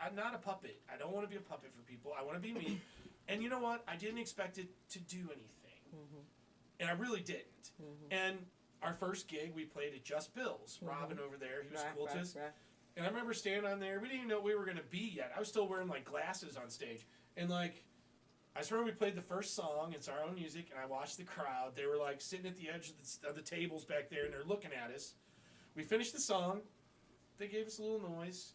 I'm not a puppet. I don't want to be a puppet for people. I want to be me. And you know what? I didn't expect it to do anything, and I really didn't. And our first gig, we played at Just Bill's. Robin over there, he was cool to us. Right. And I remember standing on there. We didn't even know what we were gonna be yet. I was still wearing like glasses on stage, and like. I just remember we played the first song. It's our own music, and I watched the crowd. They were like sitting at the edge of the tables back there, and they're looking at us. We finished the song. They gave us a little noise,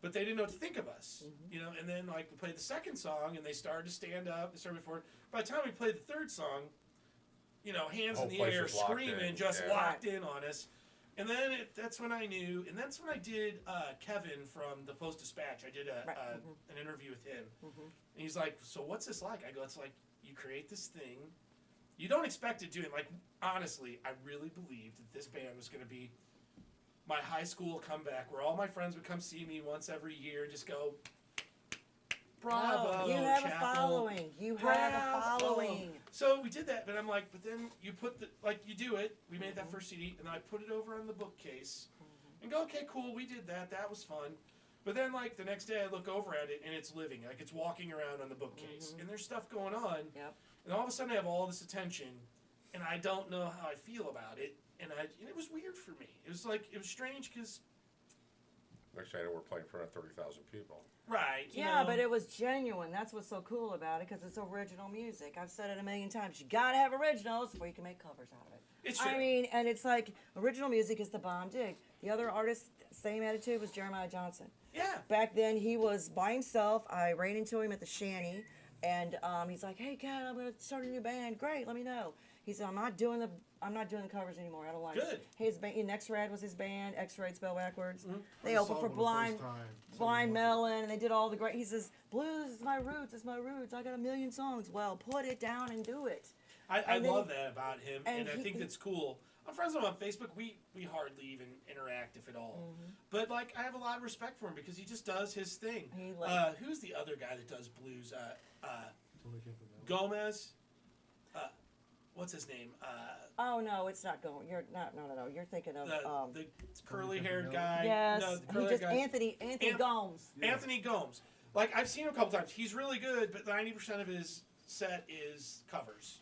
but they didn't know what to think of us, you know. And then like we played the second song, and they started to stand up. They started forward. By the time we played the third song, you know, hands Whole in the place air, was locked screaming, in, just yeah. locked in on us. And then that's when I knew, and that's when I did Kevin from the Post Dispatch. I did an interview with him. And he's like, so what's this like? I go, it's like you create this thing. You don't expect it to. Like, honestly, I really believed that this band was going to be my high school comeback where all my friends would come see me once every year and just go, bravo, You have Chapel. a following. You have a following. So we did that, but I'm like, but then you put you do it. We made that first CD, and I put it over on the bookcase, and go, okay, cool, we did that. That was fun. But then, like the next day, I look over at it, and it's living, like it's walking around on the bookcase, and there's stuff going on. Yep. And all of a sudden, I have all this attention, and I don't know how I feel about it, and it was weird for me. It was like it was strange because. Next thing I know, we're playing in front of 30,000 people. Right. Yeah, know. but it was genuine. That's what's so cool about it because it's original music. I've said it a million times. You gotta have originals before you can make covers out of it. It's true. I mean, and it's like original music is the bomb dig. The other artist, same attitude, was Jeremiah Johnson. Yeah. Back then, he was by himself. I ran into him at the Shanty, and he's like, "Hey, Kat, I'm gonna start a new band. Great, let me know." He said, I'm not doing the covers anymore. I don't like Good. it." His band, X-Rad was his band. X-Rad spelled backwards. They I opened saw for him the first time. Blind Melon, and they did all the great. He says, "Blues is my roots. It's my roots. I got a million songs." Well, put it down and do it. I And then- love that about him, and I he- think that's cool. I'm friends with him on Facebook. We hardly even interact, if at all. But like, I have a lot of respect for him because he just does his thing. He like- Who's the other guy that does blues? Totally can't remember. Gomez. what's his name? Oh no, it's not going. You're not. No. You're thinking of The curly-haired guy. yes. No, the He curly-haired just guy. Anthony Gomes. Anthony Gomes. Like, I've seen him a couple times. He's really good, but 90% of his set is covers.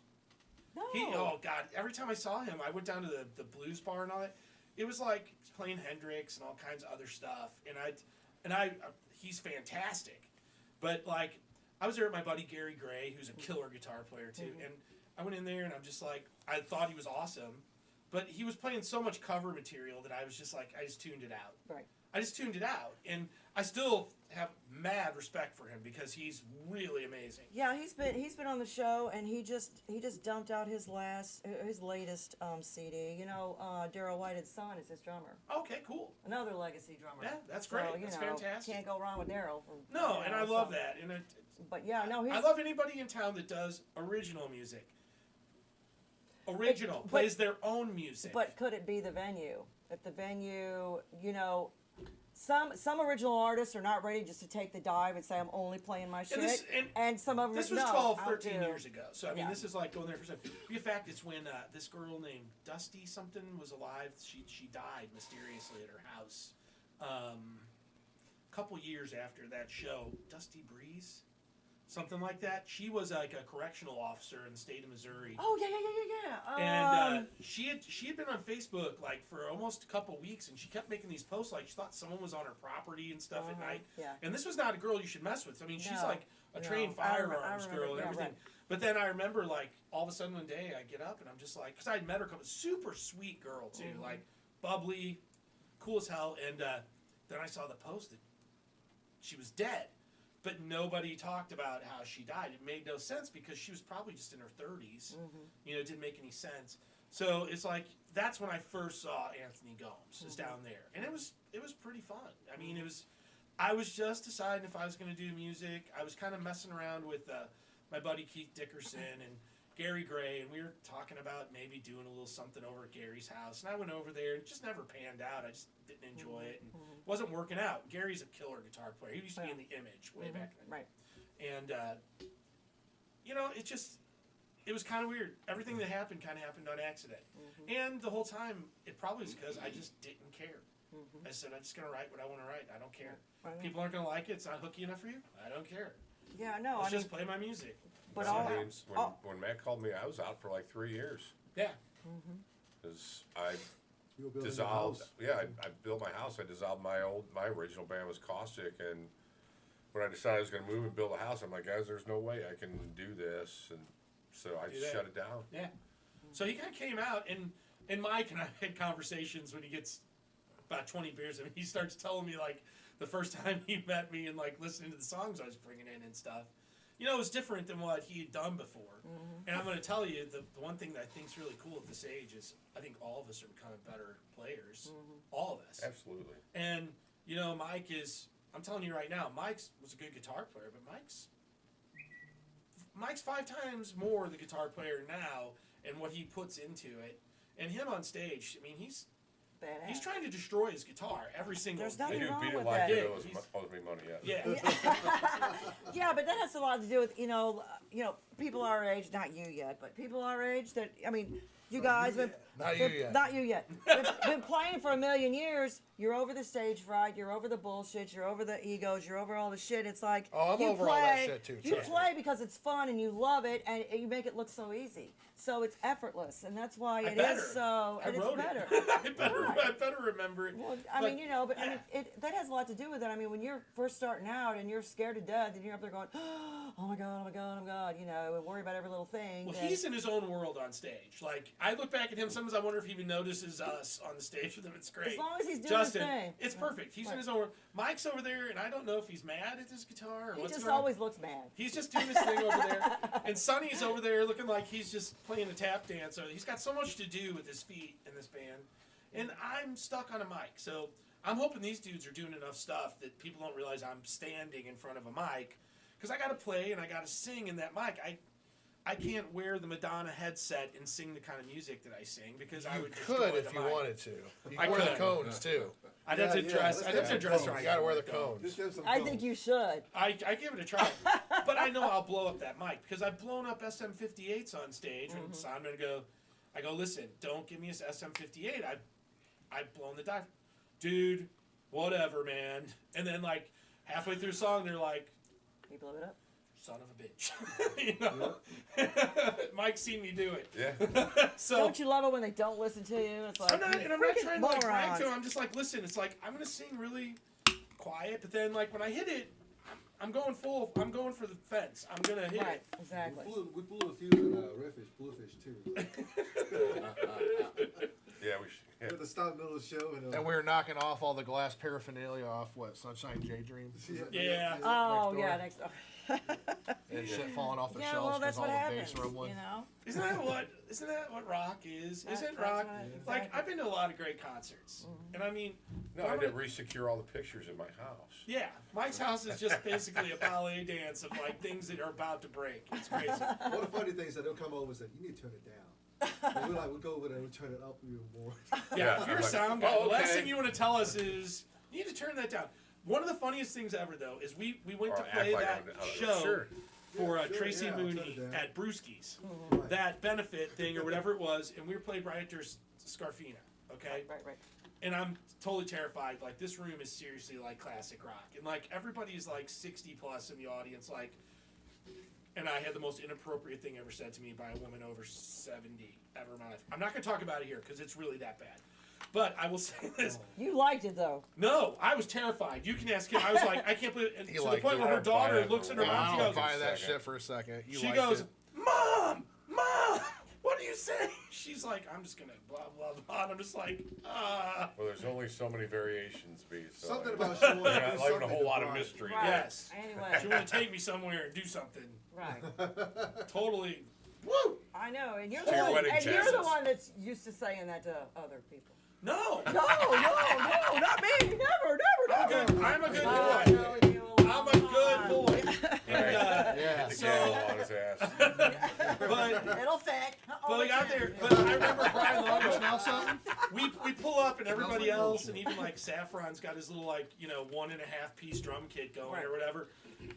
No. Oh God! Every time I saw him, I went down to the blues bar and all that. It was like he's playing Hendrix and all kinds of other stuff, and he's fantastic. But like, I was there with my buddy Gary Gray, who's a killer guitar player too, and I went in there and I'm just like, I thought he was awesome, but he was playing so much cover material that I was just like, I just tuned it out. Right. I just tuned it out, and I still have mad respect for him because he's really amazing. Yeah, he's been on the show, and he just dumped out his latest CD. You know, Daryl Whitehead's son is his drummer. Okay, cool. Another legacy drummer. Yeah, that's great. So, That's fantastic. Can't go wrong with Daryl. No, and I love that. And But yeah, no, I love anybody in town that does original music. Original plays their own music. But could it be the venue? If the venue, you know, some original artists are not ready just to take the dive and say I'm only playing my shit, and some of them this was no, 12, I'll 13 do. years ago. So I mean, Yeah. this is like going there for some. Be a fact, it's when this girl named Dusty something was alive. She died mysteriously at her house. A couple years after that show, Dusty Breeze, something like that. She was like a correctional officer in the state of Missouri. Oh yeah. And she had been on Facebook like for almost a couple weeks, and she kept making these posts like she thought someone was on her property and stuff at night. Yeah. And this was not a girl you should mess with. I mean, she's No, like a no. trained I firearms remember, girl and yeah, everything. right. But then I remember like all of a sudden one day I get up and I'm just like, because I had met her, super sweet girl too, like bubbly, cool as hell. And then I saw the post that she was dead. But nobody talked about how she died. It made no sense because she was probably just in her 30s. You know, it didn't make any sense. So it's like that's when I first saw Anthony Gomes is down there, and it was pretty fun. I mean, I was just deciding if I was going to do music. I was kind of messing around with my buddy Keith Dickerson and Gary Gray, and we were talking about maybe doing a little something over at Gary's house. And I went over there, and it just never panned out. I just didn't enjoy it, and wasn't working out. Gary's a killer guitar player. He used to be in the Image way back then. Right. And, you know, it was kind of weird. Everything that happened kind of happened on accident. And the whole time, it probably was because I just didn't care. I said, I'm just going to write what I want to write. I don't care. Right. People aren't going to like it. It's not hooky enough for you. I don't care. Yeah, no, Let's I mean, just play my music. but I all mean, when Matt called me, I was out for like 3 years. Yeah. Because I You were building your dissolved. house. Yeah, I built my house. I dissolved my original band was Caustic, and when I decided I was going to move and build a house, I'm like, guys, there's no way I can do this, and so I just shut it down. Yeah. So he kind of came out, and Mike and I had conversations when he gets about 20 beers. I mean, he starts telling me, like, the first time he met me and, like, listening to the songs I was bringing in and stuff. You know, it was different than what he had done before. And I'm going to tell you, the one thing that I think is really cool at this age is I think all of us are becoming better players. All of us. Absolutely. And, you know, Mike is, I'm telling you right now, Mike's was a good guitar player, but Mike's 5 times more the guitar player now and what he puts into it. And him on stage, I mean, he's badass. trying to destroy his guitar every single There's day. nothing They do wrong beat it with like that. it Yeah, owes me money, Yeah. Yeah, but that has a lot to do with you know people our age, not you yet, but people our age that I mean, you guys been Not you yet. not you yet. been playing for a million years. You're over the stage fright. You're over the bullshit. You're over the egos. You're over all the shit. It's like Oh, I'm you over play, all that shit too, You trust me. play because it's fun and you love it, and you make it look so easy. So it's effortless, and that's why it better. is so. I And it's wrote better. it. Right. I better remember it. Well, I But, mean, you know, but I yeah. mean, that has a lot to do with it. I mean, when you're first starting out and you're scared to death and you're up there going, oh my God, oh my God, oh my God, you know, and worry about every little thing. Well, then- he's in his own world on stage. Like, I look back at him, sometimes I wonder if he even notices us on the stage with him. It's great. As long as he's doing Justin, his thing. it's perfect. He's in his own world. Mike's over there, and I don't know if he's mad at his guitar or He what's just going on. always looks mad. He's just doing his thing over there. And Sonny's over there looking like he's just playing a tap dance. So he's got so much to do with his feet in this band. And I'm stuck on a mic. So I'm hoping these dudes are doing enough stuff that people don't realize I'm standing in front of a mic. Because I got to play and I got to sing in that mic. I I can't wear the Madonna headset and sing the kind of music that I sing because I You would could destroy if the you mic. wanted to. You I can wear the could. cones too. I'd have to Yeah, dress. let's I'd get have to some dress cones. right. You gotta wear the for it, though. cones. Just have some I cones. think you should. I give it a try, but I know I'll blow up that mic because I've blown up SM58s on stage, and so I'm gonna go. I go, listen, don't give me a SM58. I've blown the dive, dude. Whatever, man. And then like halfway through the song, they're like, You blew it up. son of a bitch. You know? Mike's seen me do it. Yeah. So Don't you love it when they don't listen to you? It's like, I'm not, you and I'm not freaking trying to like brag morons. to him. I'm just like, listen, it's like I'm gonna sing really quiet, but then like when I hit it, I'm going full. I'm going for the fence. I'm gonna hit Right, it. exactly. We blew a fuse in Bluefish too. Yeah, we should. At the start middle of the show. And we were knocking off all the glass paraphernalia off Sunshine J Dream Yeah. Oh, Next door. yeah, next door. and shit falling off the Yeah, shelves well, that's because all what the happens, bass rumbling. you know? Isn't that what rock is? That's Isn't what rock it- like exactly. I've been to a lot of great concerts, and I mean, No, I didn't resecure all the pictures in my house. yeah, Mike's house is just basically a ballet dance of like things that are about to break. It's crazy. One of the funny things that they'll come over and say, you need to turn it down. And we're like, we'll go over there and we'll turn it up even more. Yeah, if you're a I'm like, sound guy, oh, the last okay. thing you want to tell us is you need to turn that down. One of the funniest things ever, though, is we went Or to act play like that I'm- show Sure. for Yeah, sure, Tracy yeah, I'll turn Mooney it down. at Brewski's, Right. that benefit thing or whatever it was, and we were played right after Scarfina, okay? Right. And I'm totally terrified. Like, this room is seriously like classic rock, and like everybody's like 60 plus in the audience, like. And I had the most inappropriate thing ever said to me by a woman over 70 ever in my life. I'm not going to talk about it here because it's really that bad. But I will say this. You liked it, though. No, I was terrified. You can ask him. I was like, I can't believe it. And He to the liked point it. where I her don't buy daughter that looks for at her one mom. I She don't goes, buy that Second. shit for a second. You she liked goes, it. Mom, what do you say? She's like, I'm just going to blah, blah, blah. And I'm just like, Well, there's only so many variations, B. So Something I- about showing You're not up. leaving a whole lot of mystery. Right. yes. Anyway. She want to take me somewhere and do something. Right. Totally. Woo! I know, and you're To the your one, wedding and you're the dresses. one that's used to saying that to other people. No. No, not me. Never. I'm a good I boy. know you a I'm a long good time. boy. And, Yeah. The So- gavel on his ass. but It'll fit. but we got there. But I remember Brian Longo. Smell something? We pull up and everybody else, and even like Saffron's got his little like 1.5 piece drum kit going Right. or whatever.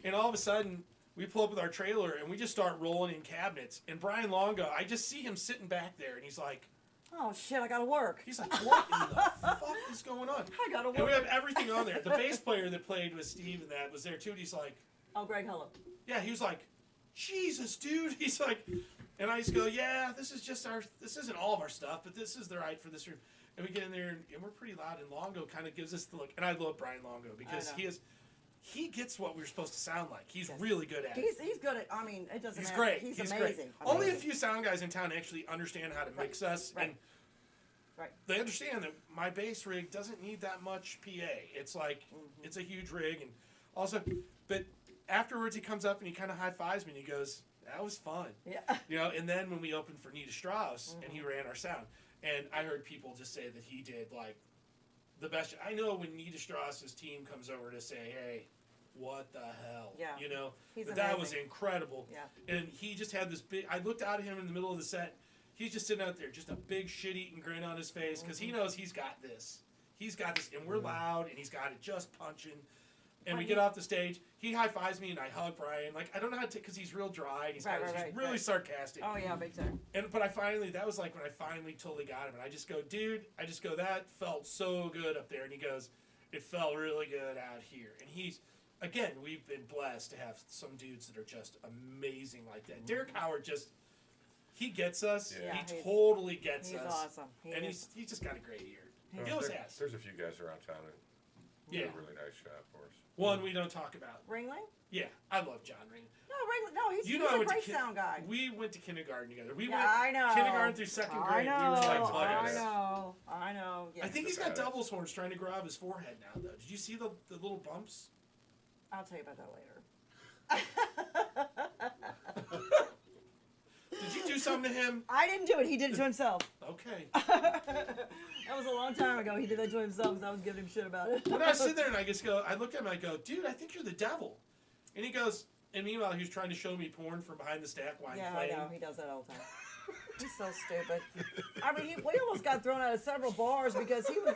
And all of a sudden, we pull up with our trailer and we just start rolling in cabinets. And Brian Longo, I just see him sitting back there, and he's like, Oh shit! I gotta work. what in the fuck is going on? I gotta And we work. have everything on there. The bass player that played with Steve and that was there too. And he's like, Oh, Greg, hello. yeah, he was like, Jesus, dude. He's like, and I just go, yeah, this isn't all of our stuff, but this is the right for this room. And we get in there, and we're pretty loud, and Longo kind of gives us the look. And I love Brian Longo because I know. he gets what we're supposed to sound like. He's really good at it. He's good at. I mean, it doesn't He's matter. great. He's great. amazing. Only a Amazing. few sound guys in town actually understand how to mix us, Right. and Right. they understand that my bass rig doesn't need that much PA. It's like it's a huge rig, and also, but afterwards he comes up and he kind of high fives me and he goes, "That was fun." Yeah. And then when we opened for Nita Strauss and he ran our sound, and I heard people just say that he did like the best. I know when Nita Strauss's team comes over to say, "Hey, what the hell?" Yeah. He's But that was amazing. incredible. Yeah. And he just had this big. I looked out at him in the middle of the set. He's just sitting out there, just a big shit-eating grin on his face, because he knows he's got this. He's got this, and we're loud, and he's got it just punching. And we get off the stage. He high fives me, and I hug Brian. Like I don't know how to, because he's real dry. And he's Right, got, right, he's right, really right. sarcastic. Oh yeah, big time. But I finally, that was like when I finally totally got him, and I just go, dude. I just go, that felt so good up there, and he goes, it felt really good out here. And he's, again, we've been blessed to have some dudes that are just amazing like that. Derek Howard just. He gets us. Yeah. He he's- totally gets He's us. awesome. And is. he's just got a great ear. He's He always There- has. There's a few guys around town that Yeah. do a really nice job for us. One we don't talk about. Ringling? Yeah, I love John Ring. No, Ringling. No, he's, You know, he's I a went great to sound guy. We went to kindergarten together. We Yeah, went I know. kindergarten through second grade. I know. We were like Like I buds. know. I know. Yeah. I think he's The got best. devil's horns trying to grow out of his forehead now, though. Did you see the little bumps? I'll tell you about that later. Did you do something to him? I didn't do it. He did it to himself. Okay. That was a long time ago. He did that to himself because I was giving him shit about it. When I sit there and I look at him and I go, dude, I think you're the devil. And he goes, And meanwhile, he was trying to show me porn from behind the stack while I'm Yeah, playing. I know. He does that all the time. He's so stupid. I mean, we almost got thrown out of several bars because he was.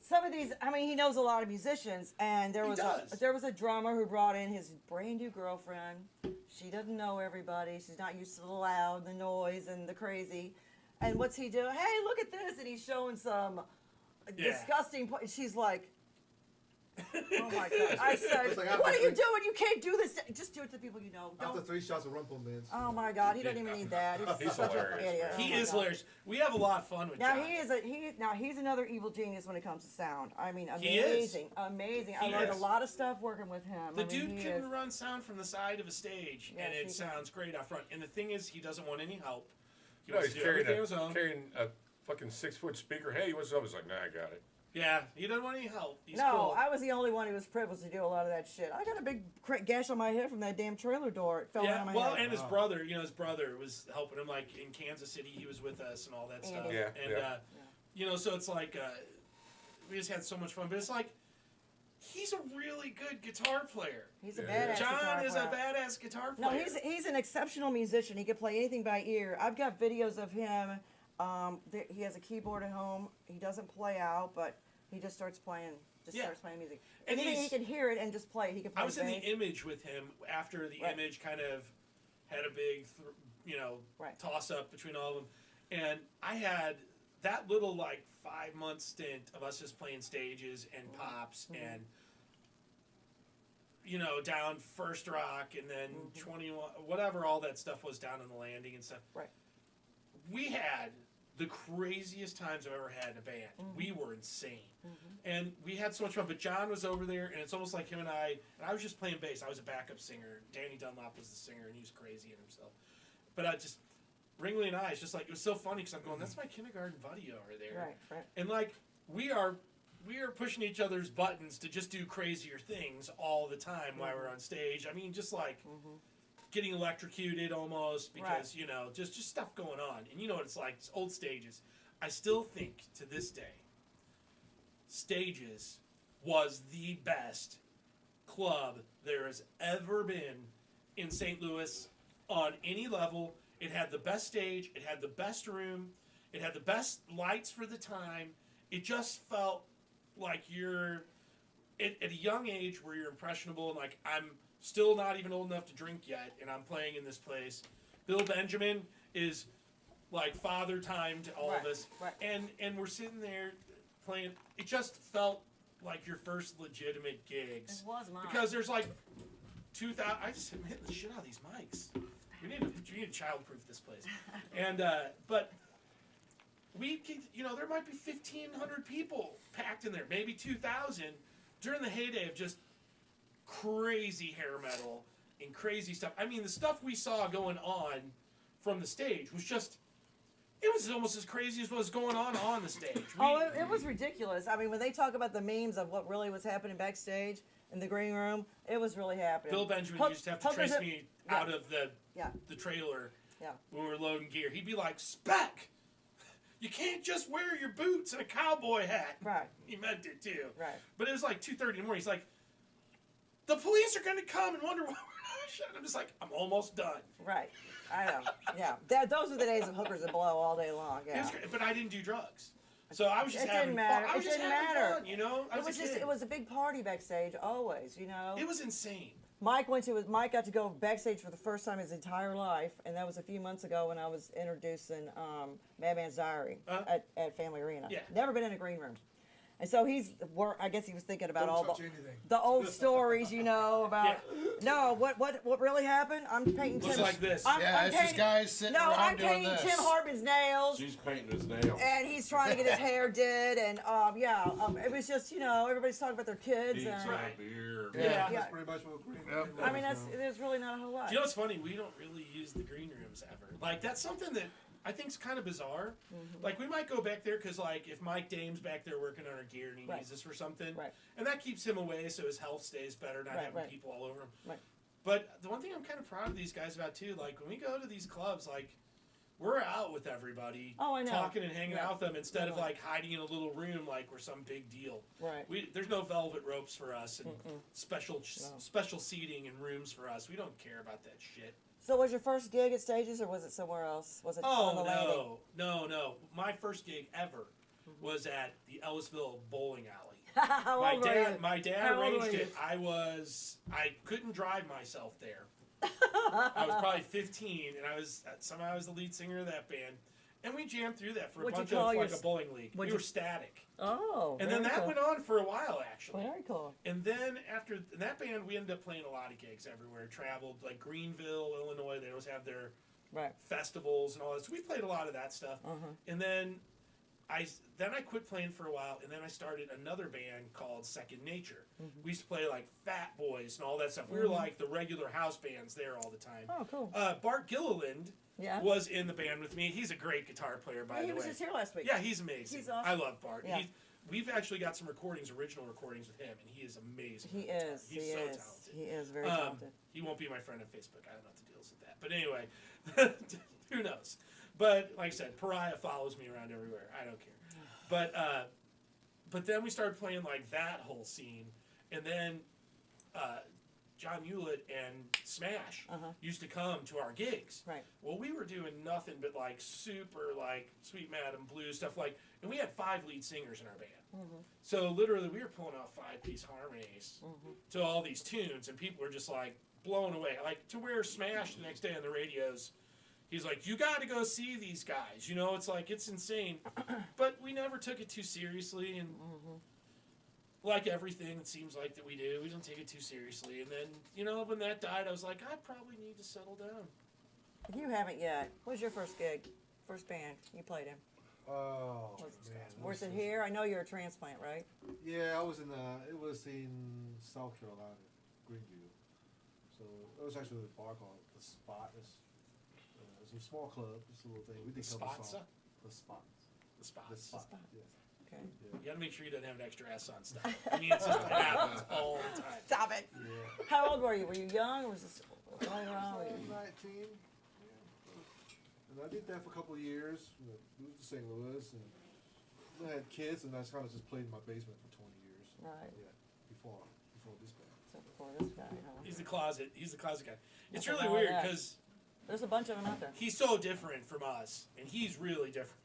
Some of these, I mean, he knows a lot of musicians, and there was a drummer who brought in his brand new girlfriend. She doesn't know everybody. She's not used to the loud, the noise, and the crazy. And what's he do? Hey, look at this! And he's showing some disgusting. She's like, oh my god! I said, It's like what are you after doing? You can't do this. Just do it to people you know. After Don't. 3 shots of Rumple Mints. Oh my god! He doesn't even need that. He's such hilarious, an idiot. man. He Oh my is God. hilarious. We have a lot of fun with Now John. he's another evil genius when it comes to sound. I mean, He is. amazing. He I learned is. a lot of stuff working with him. The I mean, dude he can is- run sound from the side of a stage, Yes, and he it can. sounds great out front. And the thing is, he doesn't want any help. He You know, wants he's to do everything on his own. carrying a fucking 6-foot speaker. Hey, what's up? He's like, nah, I got it. Yeah, he doesn't want any help. He's No, cool. I was the only one who was privileged to do a lot of that shit. I got a big gash on my head from that damn trailer door. It fell out Yeah, of my well, head. and his brother, his brother was helping him. Like in Kansas City, he was with us and all that stuff. Andy. Yeah, And yeah. so it's like we just had so much fun. But it's like he's a really good guitar player. He's a Yeah. badass. John guitar is a player. badass guitar No, player. he's an exceptional musician. He can play anything by ear. I've got videos of him. He has a keyboard at home. He doesn't play out, but he just starts playing. Yeah. Starts playing music. And Anything he he's- can hear it and just play. He can play I was in the bass. Image with him after the Right. Image kind of had a big, Right. toss up between all of them, and I had that little like 5-month stint of us just playing stages and Mm-hmm. pops and down First Rock and then 21 whatever all that stuff was down on the landing and stuff. Right. We had the craziest times I've ever had in a band. We were insane. And we had so much fun. But John was over there, and it's almost like him and I was just playing bass. I was a backup singer. Danny Dunlop was the singer, and he was crazy in himself. But Ringley and I, it's just like, it was so funny because I'm going, that's my kindergarten buddy over there. Right. And like, we are pushing each other's buttons to just do crazier things all the time while we're on stage. I mean, just like getting electrocuted almost because, just stuff going on. And you know what it's like, it's old stages. I still think to this day, Stages was the best club there has ever been in St. Louis on any level. It had the best stage, it had the best room, it had the best lights for the time. It just felt like you're at a young age where you're impressionable and like I'm still not even old enough to drink yet and I'm playing in this place. Bill Benjamin is like father time to all of us. Right. And we're sitting there playing. It just felt like your first legitimate gigs. It was mine. Because there's like 2,000. I just hit the shit out of these mics. We need to childproof this place. And but we could, there might be 1,500 people packed in there, maybe 2,000 during the heyday of just crazy hair metal and crazy stuff. I mean, the stuff we saw going on from the stage was just. It was almost as crazy as what was going on the stage. It was ridiculous. I mean, when they talk about the memes of what really was happening backstage in the green room, it was really happening. Bill Benjamin used to have to trace me out of the trailer when we were loading gear. He'd be like, Spec, you can't just wear your boots and a cowboy hat. Right. He meant it too. Right. But it was like 2:30 in the morning. He's like, the police are going to come and wonder why we're not shut. I'm just like, I'm almost done. Right. I know. Yeah. Those were the days of hookers and blow all day long. It Yeah. was great, but I didn't do drugs. So I was just It having didn't matter. fun. I was It just didn't having matter. fun, I was a kid. It was a big party backstage always, It was insane. Mike got to go backstage for the first time in his entire life, and that was a few months ago when I was introducing Madman's Diary at Family Arena. Yeah. Never been in a green room. And so I guess he was thinking about Don't all touch anything. the old stories, about. No, what really happened? I'm painting Looks Tim. like this. I'm It's painting, just guys sitting no, around I'm doing painting this. Tim Harbin's nails. She's painting his nails. And he's trying to get his hair did, and it was just everybody's talking about their kids, and Right. beer. Yeah. Yeah. That's pretty much what green Yep. I mean there's really not a whole lot. Do you know what's funny? We don't really use the green rooms ever. Like, that's something that I think is kind of bizarre. Mm-hmm. Like, we might go back there because, like, if Mike Dame's back there working on our gear and he Right. needs us for something, Right. and that keeps him away so his health stays better, not Right, having right. people all over him. Right. But the one thing I'm kind of proud of these guys about, too, like, when we go to these clubs, like, we're out with everybody, Oh, I know. talking and hanging Yeah. out with them instead of Right. like hiding in a little room like we're some big deal. Right. There's no velvet ropes for us and Mm-mm. special No. special seating and rooms for us. We don't care about that shit. So was your first gig at Stages, or was it somewhere else? Was it on the landing? no. My first gig ever was at the Ellisville bowling alley. How old were you? My dad How old arranged were you? it. I couldn't drive myself there. I was probably 15, and somehow I was the lead singer of that band, and we jammed through that for a What'd you bunch of call like your- a bowling league. what'd We you- were Static, Oh, and then very that cool. went on for a while actually. Very cool. And then after that band, we ended up playing a lot of gigs everywhere. Traveled like Greenville, Illinois. They always have their Right. festivals and all that. So we played a lot of that stuff. Uh-huh. And then I quit playing for a while, and then I started another band called Second Nature. Mm-hmm. We used to play like Fat Boys and all that stuff. We were like the regular house bands there all the time. Oh, cool. Bart Gilliland Yeah. was in the band with me. He's a great guitar player, by He the was way. just here last week. Yeah, he's amazing. He's awesome. I love Bart. Yeah. We've actually got some original recordings with him, and he is amazing. He on guitar. is. He's He so is. talented. He is very talented. He won't be my friend on Facebook. I don't know what the deal is with that. But anyway, who knows? But like I said, Pariah follows me around everywhere. I don't care. But then we started playing like that whole scene, and then John Hewlett and Smash used to come to our gigs. Right. Well, we were doing nothing but like super like Sweet Madam Blues stuff like, and we had 5 lead singers in our band. So literally, we were pulling off 5-piece harmonies to all these tunes, and people were just like blown away. Like to where Smash the next day on the radios, he's like, "You got to go see these guys." You know, it's like it's insane. But we never took it too seriously, and like everything, it seems like that we do, we don't take it too seriously. And then, you know, when that died, I was like, I probably need to settle down. You haven't yet. What was your first gig? First band you played in? Oh man. Was it here? I know you're a transplant, right? Yeah, I was in. It was in South Carolina, Greenville. So it was actually a bar called The Spot. It's a small club. It's a little thing. We did cover Spots? songs. The Spot. The spots. The Spot. Spot. Yes. Okay. You gotta make sure you don't have an extra S on stuff. I mean, it's just, it happens all the time. Stop it. Yeah. How old were you? Were you young, or was this right around? I was 19. Yeah. And I did that for a couple of years. Moved to St. Louis, and I had kids, and I kind of just played in my basement for 20 years. Right. Yeah. Before this band. Except for this guy, huh? He's the closet guy. It's Nothing really wrong with weird that. because There's a bunch of them out there. he's so different from us, and he's really different.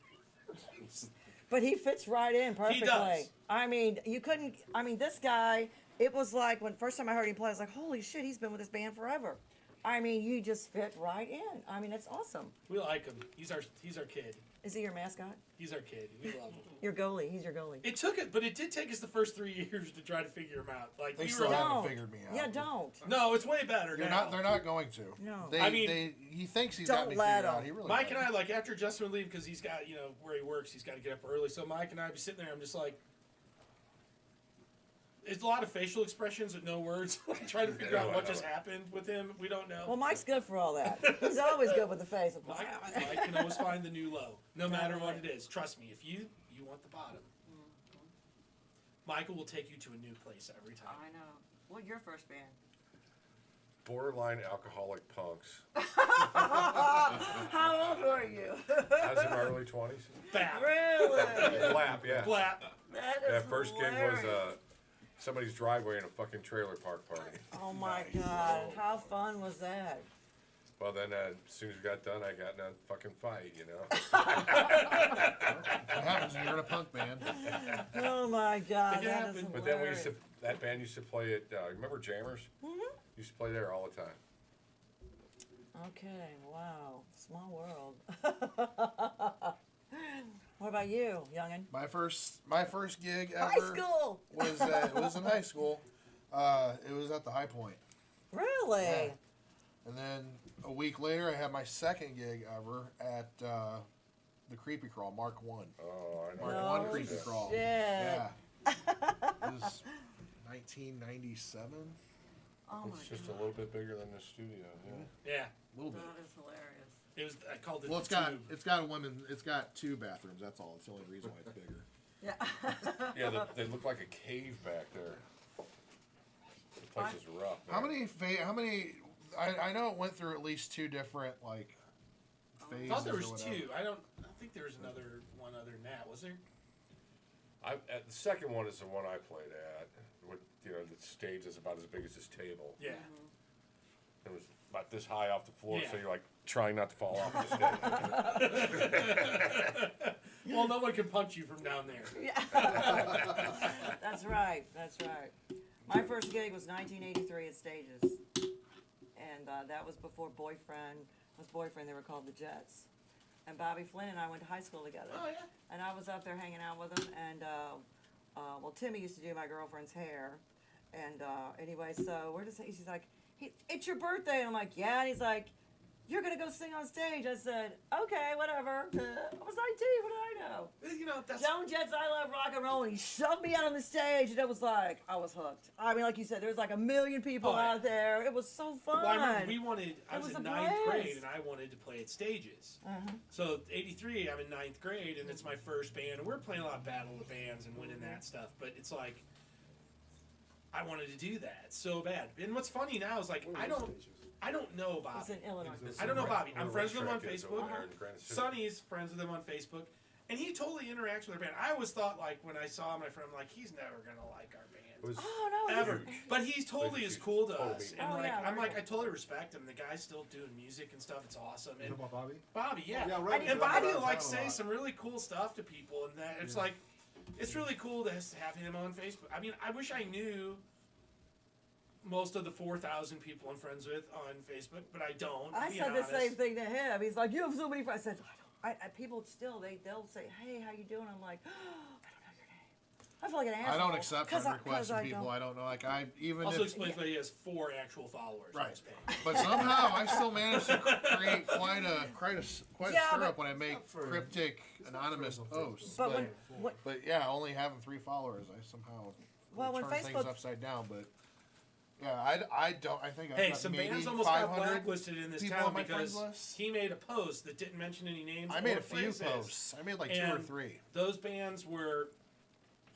But he fits right in perfectly. does. I mean, you couldn't. I mean, this guy. It was like when first time I heard him play, I was like, "Holy shit, he's been with this band forever." I mean, you just fit right in. I mean, it's awesome. We like him. He's our kid. Is he your mascot? He's our kid. We love him. Your goalie. He's your goalie. It took it, but it did take us the first 3 years to try to figure him out. Like They we still were. haven't Don't. figured me out. Yeah, don't. No, it's way better now. They're not going to. No. I mean, he thinks he's don't got me let figured out. him. He really Mike does. and I, like, after Justin would leave, because he's got, you know, where he works, he's got to get up early. So Mike and I would be sitting there, I'm just like, it's a lot of facial expressions with no words. Trying to figure out what just happened with him. We don't know. Well, Mike's good for all that. He's always good with the face. Mike can always find the new low, no matter what it is. Trust me, if you want the bottom, Michael will take you to a new place every time. I know. What your first band? Borderline alcoholic punks. How old were you? I was in my early 20s. Bap. Really? Blap, yeah. Blap. That Yeah, is first gig hilarious. was somebody's driveway in a fucking trailer park party. Oh my God! How fun was that? Well, then as soon as we got done, I got in a fucking fight, you know. What happens when you're in a punk band? Oh my God! It That is happened. But then hilarious. that band used to play at, remember Jammers? Mm-hmm. Used to play there all the time. Okay. Wow. Small world. What about you, youngin? My first gig ever High school. was in high school. It was at the High Point. Really? Yeah. And then a week later, I had my second gig ever at the Creepy Crawl, Mark 1. Oh, I know. Mark No 1 Creepy Crawl. shit. Yeah. It was 1997. Oh my It's just a God. little bit bigger than the studio. Yeah. Yeah. A little bit. That is hilarious. It was. I called it. Well, the it's got a women. It's got 2 bathrooms. That's all. It's the only reason why it's bigger. Yeah. Yeah, they look like a cave back there. The place is rough. How man. many? I know it went through at least 2 different like I phases. thought there was or whatever. two. I don't think there was another one other than that, was there? The second one is the one I played at. With, the stage is about as big as this table. Yeah. It was about this high off the floor, Yeah. so you're like trying not to fall off the stage. Well, no one can punch you from down there. Yeah. That's right. That's right. My first gig was 1983 at Stages, and that was before Boyfriend was Boyfriend. They were called the Jets, and Bobby Flynn and I went to high school together. Oh yeah. And I was up there hanging out with him, and well, Timmy used to do my girlfriend's hair, and anyway, so we're just he's like, it's your birthday, and I'm like, yeah, and he's like, you're gonna go sing on stage. I said, okay, whatever. I was 19. What did I know? That's Joan Jett's I Love Rock and Roll, and he shoved me out on the stage, and it was like, I was hooked. I mean, like you said, there was like 1 million people Oh, yeah. out there. It was so fun. Well, I remember I was was in a ninth blast. grade and I wanted to play at Stages. So 83, I'm in ninth grade and it's my first band. And we're playing a lot of battle of bands and winning that stuff. But it's like, I wanted to do that so bad. And what's funny now is like, I don't know It's Bobby. in Illinois. I don't know Bobby. I'm Where friends with him on racetrack is Facebook. over there in Granite City. Sonny's friends with him on Facebook. And he totally interacts with our band. I always thought, like, when I saw my friend, I'm like, he's never going to like our band. It was, Oh no. Ever. But he's totally as cool to Total us. beat. And Oh, like yeah, I'm very like, I cool. totally respect him. The guy's still doing music and stuff. It's awesome. You And know about Bobby? Bobby, yeah. Yeah, right. And Bobby will like Town a say lot. some really cool stuff to people, and that it's Yeah. like, it's really cool to have him on Facebook. I mean, I wish I knew most of the 4,000 people I'm friends with on Facebook, but I don't. I being said the honest. same thing to him. He's like, you have so many friends. I said, people still, they'll say, hey, how you doing? I'm like, I don't know your name. I feel like an asshole. I don't accept 'cause friend I- requests 'cause from I people don't- I don't know. Like I even Also if, explains why he has 4 actual followers on Right. his page. but somehow I still manage to create quite a Yeah, stir but- up when I make for- cryptic anonymous on Facebook. posts. But But, when yeah, only having 3 followers, I somehow Well, when turn things Facebook- upside down. But yeah, I don't. I think I've Hey, got some maybe bands almost got 500 blacklisted in this people town on my because friends list. he made a post that didn't mention any names. I made or a few phrases. posts. I made like 2 or And 3. Those bands were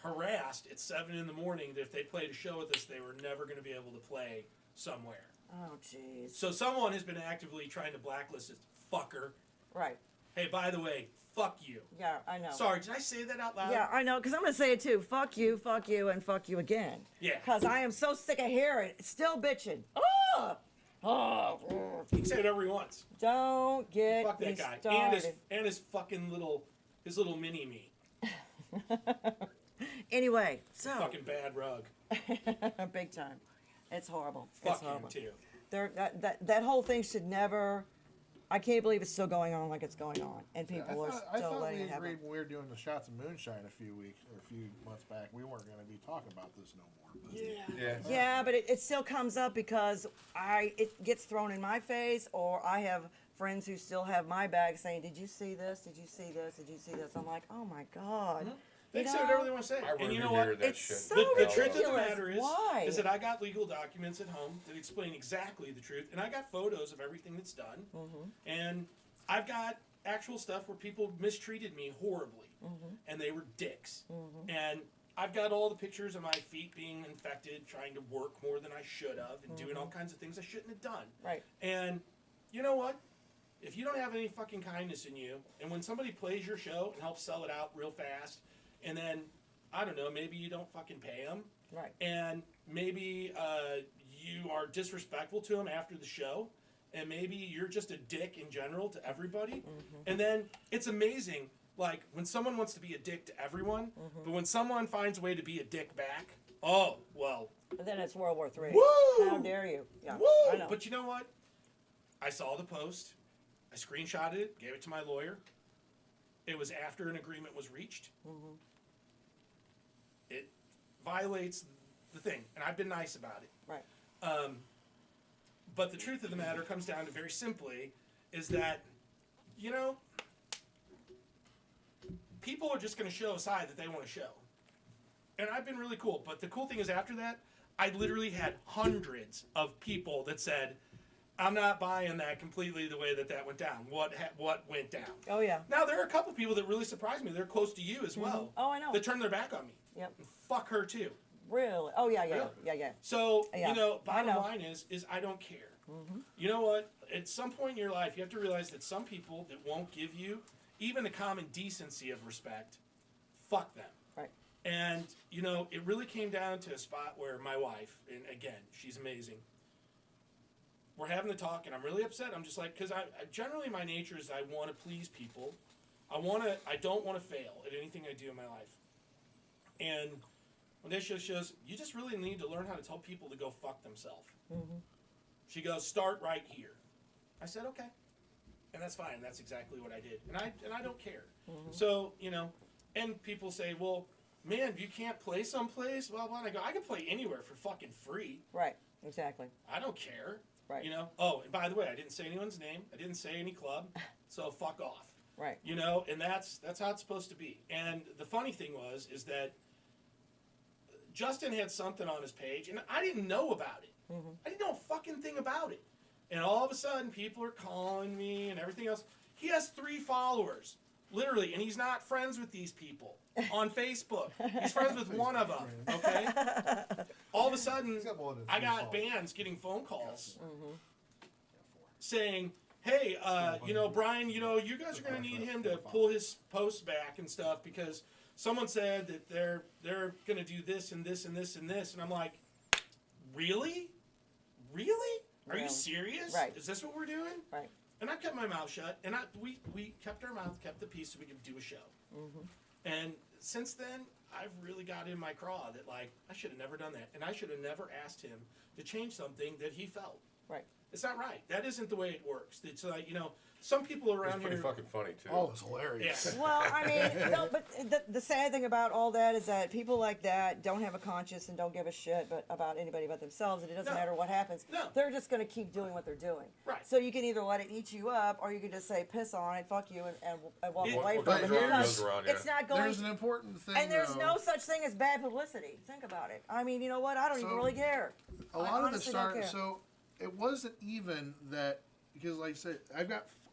harassed at 7 in the morning that if they played a show with us, they were never going to be able to play somewhere. Oh, jeez. So someone has been actively trying to blacklist this fucker. Right. Hey, by the way, fuck you. Yeah, I know. Sorry, did I say that out loud? Yeah, I know, because I'm going to say it too. Fuck you, and fuck you again. Yeah. Because I am so sick of hearing it. Still bitching. Oh! Oh! He can say whatever he wants. Don't get Fuck me that guy. started. And his fucking little mini me. Anyway, so Fucking bad rug. big time. It's horrible. Fuck it's him horrible. too. That whole thing should never. I can't believe it's still going on like it's going on, and I people are thought, still letting we it happen. agreed when we were doing the shots of moonshine a few months back. We weren't going to be talking about this no more. But yeah. Yeah, but it still comes up because it gets thrown in my face, or I have friends who still have my bag saying, "Did you see this? Did you see this? Did you see this?" I'm like, "Oh my god." They You can say know? whatever they want to say. I And wouldn't you know even what? hear that It's shit. so The truth of the ridiculous. matter is, Why? is that I got legal documents at home that explain exactly the truth, and I got photos of everything that's done, and I've got actual stuff where people mistreated me horribly, and they were dicks, and I've got all the pictures of my feet being infected, trying to work more than I should have, and doing all kinds of things I shouldn't have done. Right. And you know what? If you don't have any fucking kindness in you, and when somebody plays your show and helps sell it out real fast, and then, I don't know, maybe you don't fucking pay them, Right. and maybe you are disrespectful to them after the show, and maybe you're just a dick in general to everybody, and then it's amazing, like, when someone wants to be a dick to everyone, but when someone finds a way to be a dick back, oh, well, And then it's World War III. Woo! How dare you? Yeah. woo! I know. But you know what? I saw the post. I screenshotted it, gave it to my lawyer. It was after an agreement was reached. It violates the thing, and I've been nice about it. Right. But the truth of the matter comes down to very simply is that, you know, people are just going to show a side that they want to show. And I've been really cool. But the cool thing is after that, I literally had hundreds of people that said, I'm not buying that completely the way that went down. What went down? Oh yeah. Now, there are a couple people that really surprised me. They're close to you as well. Oh, I know. That turned their back on me. Yep. And fuck her too. Really? Oh yeah, yeah, Really? yeah, yeah. So, Yeah, you know, I bottom know. line is I don't care. You know what? At some point in your life, you have to realize that some people that won't give you even the common decency of respect, fuck them. Right. And, you know, it really came down to a spot where my wife, and again, she's amazing, we're having the talk, and I'm really upset. I'm just like, because I generally my nature is I want to please people. I don't want to fail at anything I do in my life. And one day she goes, you just really need to learn how to tell people to go fuck themselves. She goes, start right here. I said, okay. And that's fine. That's exactly what I did. And I don't care. So, you know, and people say, well, man, you can't play someplace, blah, blah. And I go, I can play anywhere for fucking free. Right. Exactly. I don't care. Right. You know? Oh, and by the way, I didn't say anyone's name. I didn't say any club. So fuck off. Right. You know, and that's how it's supposed to be. And the funny thing is that Justin had something on his page, and I didn't know about it. I didn't know a fucking thing about it. And all of a sudden, people are calling me and everything else. He has 3 followers, literally, and he's not friends with these people on Facebook. He's friends with one of them, okay? All of a sudden, He's got more than I 3 got followers. bands getting phone calls saying, hey, you know, Brian, you know, you guys are going to need him to pull his posts back and stuff because someone said that they're going to do this and this and this and this. And I'm like, really? Really? Are Yeah. you serious? Right. Is this what we're doing? Right. And I kept my mouth shut, and we kept our mouth, kept the peace so we could do a show. And since then, I've really got in my craw that, like, I should have never done that. And I should have never asked him to change something that he felt. Right. It's not right. That isn't the way it works. It's like, you know, some people It's around pretty here. fucking funny too. Oh, it's hilarious. Yeah. Well, I mean, no, but the sad thing about all that is that people like that don't have a conscience and don't give a shit about anybody but themselves, and it doesn't No. matter what happens. No. They're just going to keep doing what they're doing. Right. So you can either let it eat you up, or you can just say, piss on it, fuck you, and walk It- away What from goes it. around Because goes around, it's yeah. not going There's to. an important thing, And there's though. no such thing as bad publicity. Think about it. I mean, you know what? I don't even So, really care. A I lot of the honestly don't start. care. So it wasn't even that because, like I said,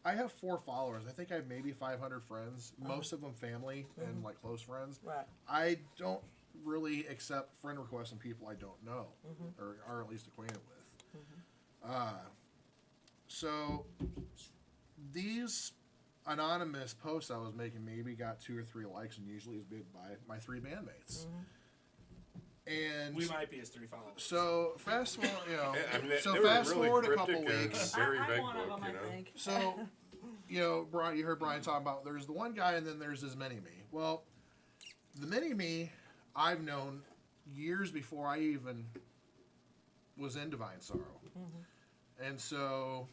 I have 4 followers. I think I have maybe 500 friends. Most of them family and like close friends. Right. I don't really accept friend requests from people I don't know or are at least acquainted with. So these anonymous posts I was making maybe got 2 or 3 likes, and usually it's been by my 3 bandmates. And We might be his 3 followers. so fast forward, you know. I mean, so they were fast really forward a cryptic couple and weeks. very vague one of book, them, you know? I think. So, you know, Brian, you heard Brian talking about there's the one guy and then there's this mini me. Well, the mini me I've known years before I even was in Divine Sorrow, and so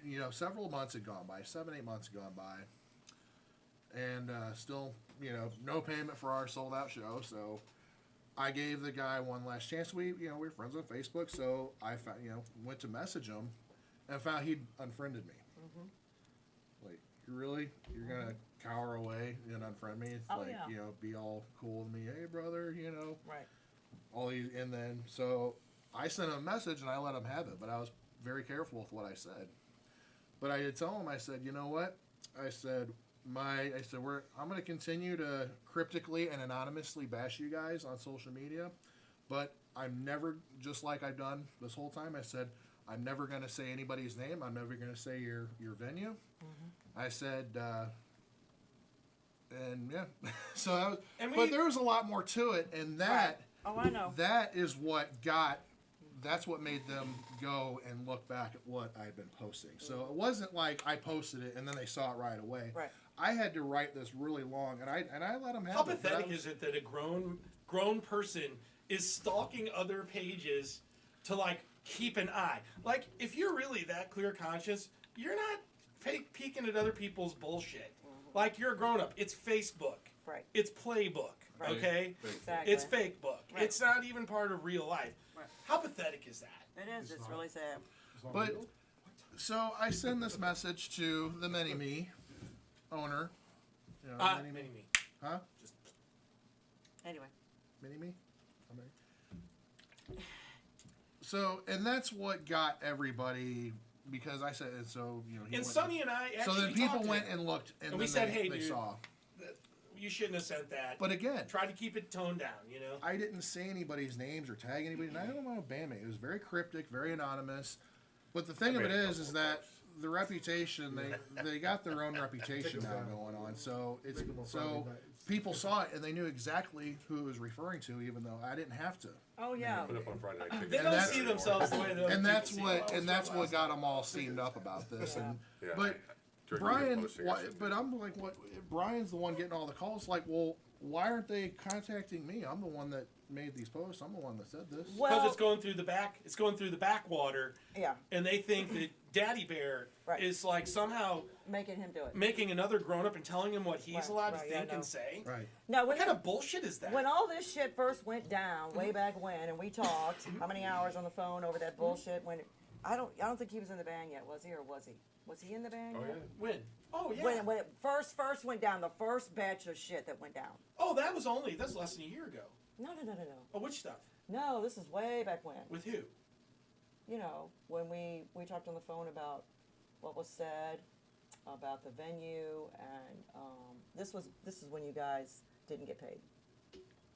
you know, several months had gone by, 7-8 months had gone by, and still, you know, no payment for our sold out show. So I gave the guy one last chance. We were friends on Facebook, so I found, went to message him and found he'd unfriended me. Like, you're gonna cower away and unfriend me? It's Oh, like, yeah. be all cool with me. Hey, brother, Right. all these, and then so I sent him a message and I let him have it, but I was very careful with what I said. But I did tell him, I said, you know what? I said, I'm going to continue to cryptically and anonymously bash you guys on social media, but I'm never, just like I've done this whole time, I said, I'm never going to say anybody's name. I'm never going to say your venue. I said, and yeah, so that was, but there was a lot more to it, and that, Oh, I know. that is what that's what made them go and look back at what I'd been posting. So it wasn't like I posted it and then they saw it right away. Right. I had to write this really long, and I let them have How it. but I pathetic was- is it that a grown person is stalking other pages to, like, keep an eye? Like, if you're really that clear conscious, you're not peeking at other people's bullshit. Like, you're a grown up. It's Facebook. Right. It's Playbook. Right. Okay. Exactly. It's fake book. Right. It's not even part of real life. Right. How pathetic is that? It is. It's really sad. But so I send this message to the Mini-Me owner. Mini-Me. Mini-Me. Huh? Just Anyway. Mini-Me? So, and that's what got everybody, because I said, so, he and went- Sonny and I so actually then people talked to went him. and looked, and we then said, they, "Hey, they dude, saw. you shouldn't have sent that. But again, Try to keep it toned down, you know? I didn't say anybody's names or tag anybody, and I don't know a bandmate. It was very cryptic, very anonymous. But the thing of it is that the reputation, they got their own reputation now going on. So it's so people saw it and they knew exactly who it was referring to, even though I didn't have to. Oh yeah. Put up on Friday night. They Tickets. don't that's- see themselves the way that And that's what themselves. what got them all steamed up about this. And Yeah. but Drinking Brian, and posting why, shit. but I'm like, what? Brian's the one getting all the calls. Like, well, why aren't they contacting me? I'm the one that made these posts. I'm the one that said this. Because Well, it's going through the back. It's going through the backwater, yeah, and they think that Daddy Bear Right. is like somehow making him do it. making another grown up and telling him what he's Right, allowed to right, yeah, think I and know. say. Right. No, What when kind of bullshit is that? when all this shit first went down, way back when, and we talked, how many hours on the phone over that bullshit? When I don't think he was in the band yet, was he, or was he? Was he in the band Oh, yet? yeah. When? Oh yeah. When it first went down, the first batch of shit that went down. Oh, that's less than a year ago. No. Oh, which stuff? No, this is way back when. With who? You know, when we talked on the phone about what was said about the venue, and this is when you guys didn't get paid.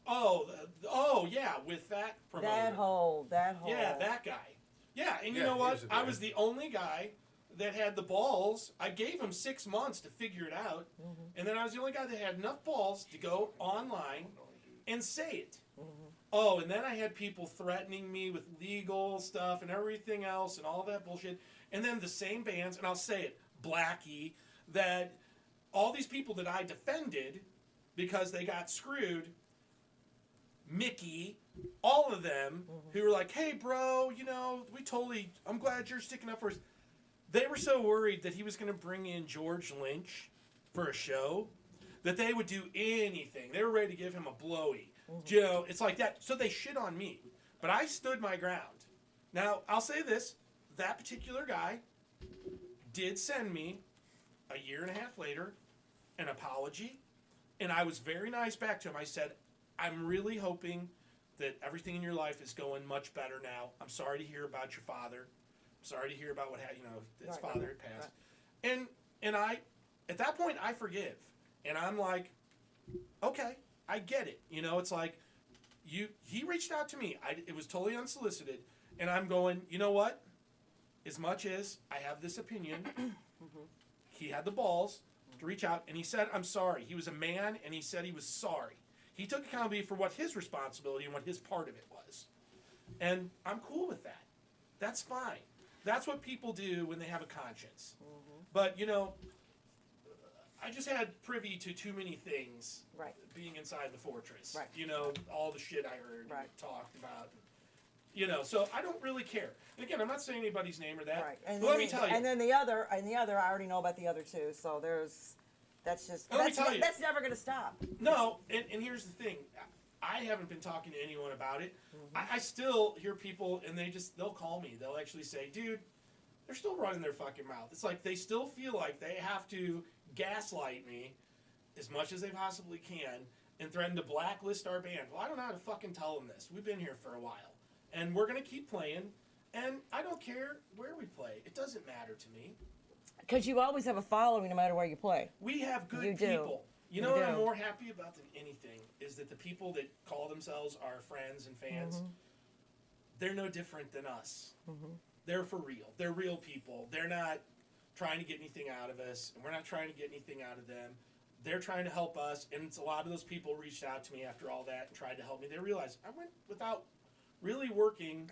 Oh yeah, with that promoter. That whole. Yeah, that guy. Yeah, and you Yeah, know he what? was a I dick. was the only guy that had the balls. I gave him 6 months to figure it out, and then I was the only guy that had enough balls to go online and say it. Oh, and then I had people threatening me with legal stuff and everything else and all that bullshit. And then the same bands, and I'll say it, Blackie, that all these people that I defended because they got screwed, Mickey, all of them who were like, hey, bro, you know, I'm glad you're sticking up for us. They were so worried that he was going to bring in George Lynch for a show that they would do anything. They were ready to give him a blowy. You know, it's like that. So they shit on me. But I stood my ground. Now, I'll say this. That particular guy did send me, a year and a half later, an apology. And I was very nice back to him. I said, I'm really hoping that everything in your life is going much better now. I'm sorry to hear about your father. I'm sorry to hear about what his Right, father had passed. And I, at that point, I forgive. And I'm like, okay, I get it. You know, it's like, he reached out to me. It was totally unsolicited. And I'm going, you know what? As much as I have this opinion, he had the balls to reach out, and he said, I'm sorry. He was a man, and he said he was sorry. He took accountability for what his responsibility and what his part of it was. And I'm cool with that. That's fine. That's what people do when they have a conscience. But, you know, I just had privy to too many things Right. being inside the fortress. Right. You know, all the shit I heard Right. and talked about. You know, so I don't really care. And again, I'm not saying anybody's name or that. Right. And But let then me tell you. And then the other, I already know about the other two. So that's just Let me tell you. that's never gonna stop. No, and here's the thing. I haven't been talking to anyone about it. I still hear people, and they'll call me. They'll actually say, dude, they're still running their fucking mouth. It's like they still feel like they have to gaslight me as much as they possibly can and threaten to blacklist our band. Well, I don't know how to fucking tell them this. We've been here for a while. And we're going to keep playing. And I don't care where we play. It doesn't matter to me. Because you always have a following no matter where you play. We have good You do. people. You know You what I'm do. more happy about than anything is that the people that call themselves our friends and fans, they're no different than us. They're for real. They're real people. They're not trying to get anything out of us, and we're not trying to get anything out of them. They're trying to help us, and it's a lot of those people reached out to me after all that and tried to help me. They realized I went without really working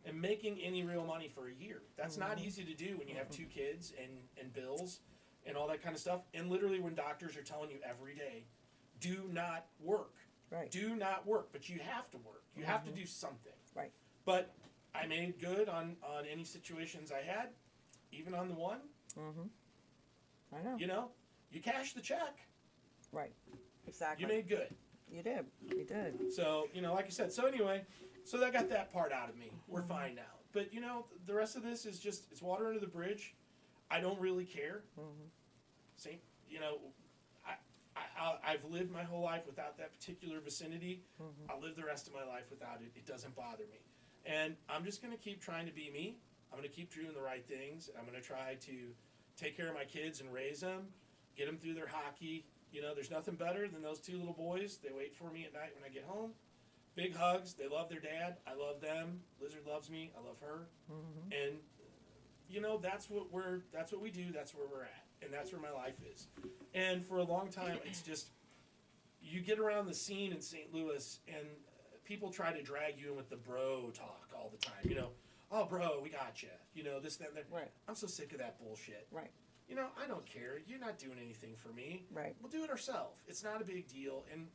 and making any real money for a year. That's not easy to do when you have 2 kids and bills and all that kind of stuff. And literally when doctors are telling you every day, do not work. Right. Do not work, but you have to work. You have to do something. Right. But I made good on any situations I had, even on the one. I know. You know, you cashed the check. Right. Exactly. You made good. You did. You did. So, you know, like I said, so anyway, so that got that part out of me. We're fine now. But, you know, the rest of this is just, it's water under the bridge. I don't really care. Same, you know, I've lived my whole life without that particular vicinity. I'll live the rest of my life without it. It doesn't bother me. And I'm just going to keep trying to be me. I'm going to keep doing the right things. I'm going to try to take care of my kids and raise them, get them through their hockey, You know, there's nothing better than those two little boys. They wait for me at night when I get home. Big hugs. They love their dad. I love them. Lizard loves me. I love her. And you know, that's what we do. That's where we're at, and that's where my life is. And for a long time, it's just you get around the scene in St. Louis, and people try to drag you in with the bro talk all the time. You know, oh bro, we got you. You know, this, that, and that. Right. I'm so sick of that bullshit. Right. You know, I don't care. You're not doing anything for me. Right. We'll do it ourselves. It's not a big deal. And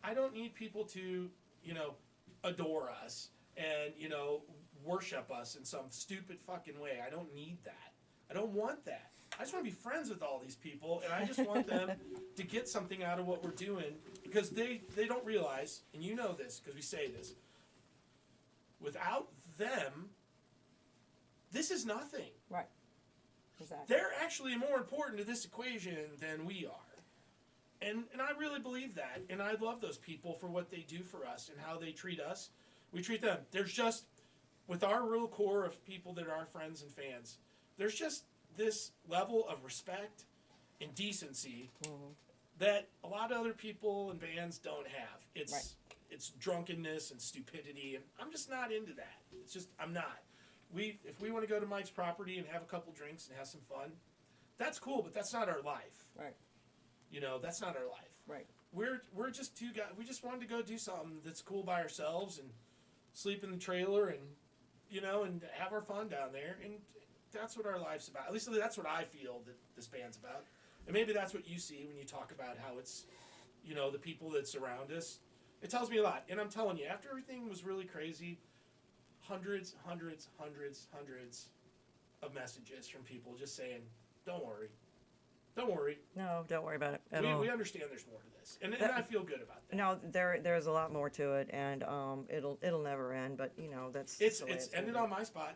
I don't need people to, you know, adore us and, you know, worship us in some stupid fucking way. I don't need that. I don't want that. I just want to be friends with all these people, and I just want them to get something out of what we're doing, because they don't realize, and you know this because we say this, without them, this is nothing. Right. Exactly. They're actually more important to this equation than we are. And I really believe that. And I love those people for what they do for us and how they treat us. We treat them. There's just, with our real core of people that are our friends and fans, there's just this level of respect and decency that a lot of other people and bands don't have. It's drunkenness and stupidity, and I'm just not into that. It's just, I'm not. If we want to go to Mike's property and have a couple drinks and have some fun, that's cool, but that's not our life. Right. You know, that's not our life. Right. We're just two guys. We just wanted to go do something that's cool by ourselves and sleep in the trailer and, you know, and have our fun down there. And that's what our life's about. At least that's what I feel that this band's about. And maybe that's what you see when you talk about how it's, you know, the people that surround us. It tells me a lot. And I'm telling you, after everything was really crazy, hundreds of messages from people just saying, don't worry. Don't worry. No, don't worry about it at all. We understand there's more to this. And I feel good about that. No, there's a lot more to it, and it'll never end. But you know, that's It's the way it's ended gonna on my spot.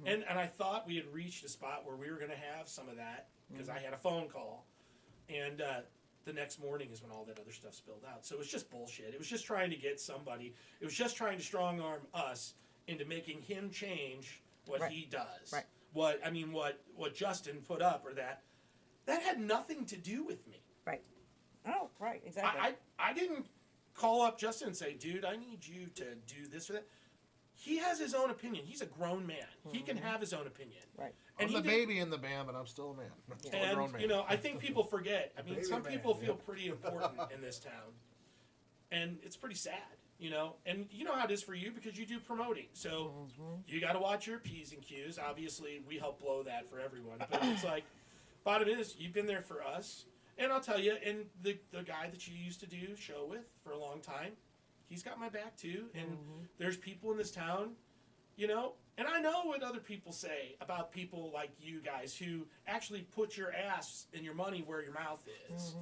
And I thought we had reached a spot where we were going to have some of that, because I had a phone call. And the next morning is when all that other stuff spilled out. So it was just bullshit. It was just trying to get somebody. It was just trying to strong arm us into making him change what Right. he does. Right. What Justin put up, or that had nothing to do with me. Right. Oh, right, exactly. I didn't call up Justin and say, dude, I need you to do this or that. He has his own opinion. He's a grown man. He can have his own opinion. Right. And I'm the he did- baby in the band, but I'm still a man. I'm still a grown And, man. you know, I think people forget. I mean, Baby some man, people feel yeah. pretty important in this town. And it's pretty sad, you know. And you know how it is for you because you do promoting. So you got to watch your P's and Q's. Obviously, we help blow that for everyone. But it's like, bottom is, you've been there for us. And I'll tell you, and the guy that you used to do show with for a long time, he's got my back too. And there's people in this town, you know, and I know what other people say about people like you guys who actually put your ass and your money where your mouth is.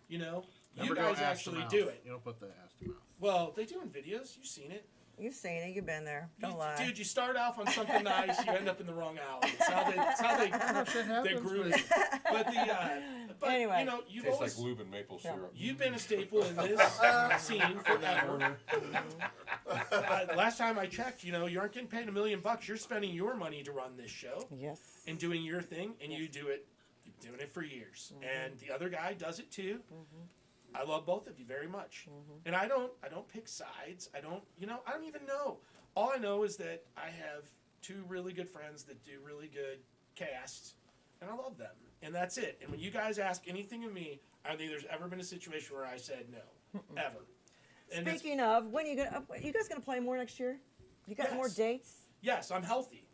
You know, Never you go guys ass to actually mouth. do it. You don't put the ass to mouth. Well, they do in videos. You've seen it. You've seen it. You've been there. Don't lie. Dude, you start off on something nice, you end up in the wrong alley. It's how they grew it. But Anyway. you know, you've Tastes always like lube and maple syrup. you've been a staple in this scene forever. Last time I checked, you know, you aren't getting paid $1 million. You're spending your money to run this show Yes. and doing your thing, and you do it. You've been doing it for years, and the other guy does it too. I love both of you very much, and I don't pick sides. I don't even know. All I know is that I have two really good friends that do really good casts, and I love them, and that's it. And when you guys ask anything of me, I don't think there's ever been a situation where I said no, ever. And it's- Speaking of, when are you guys gonna play more next year? You got more Yes. dates? yes, I'm healthy.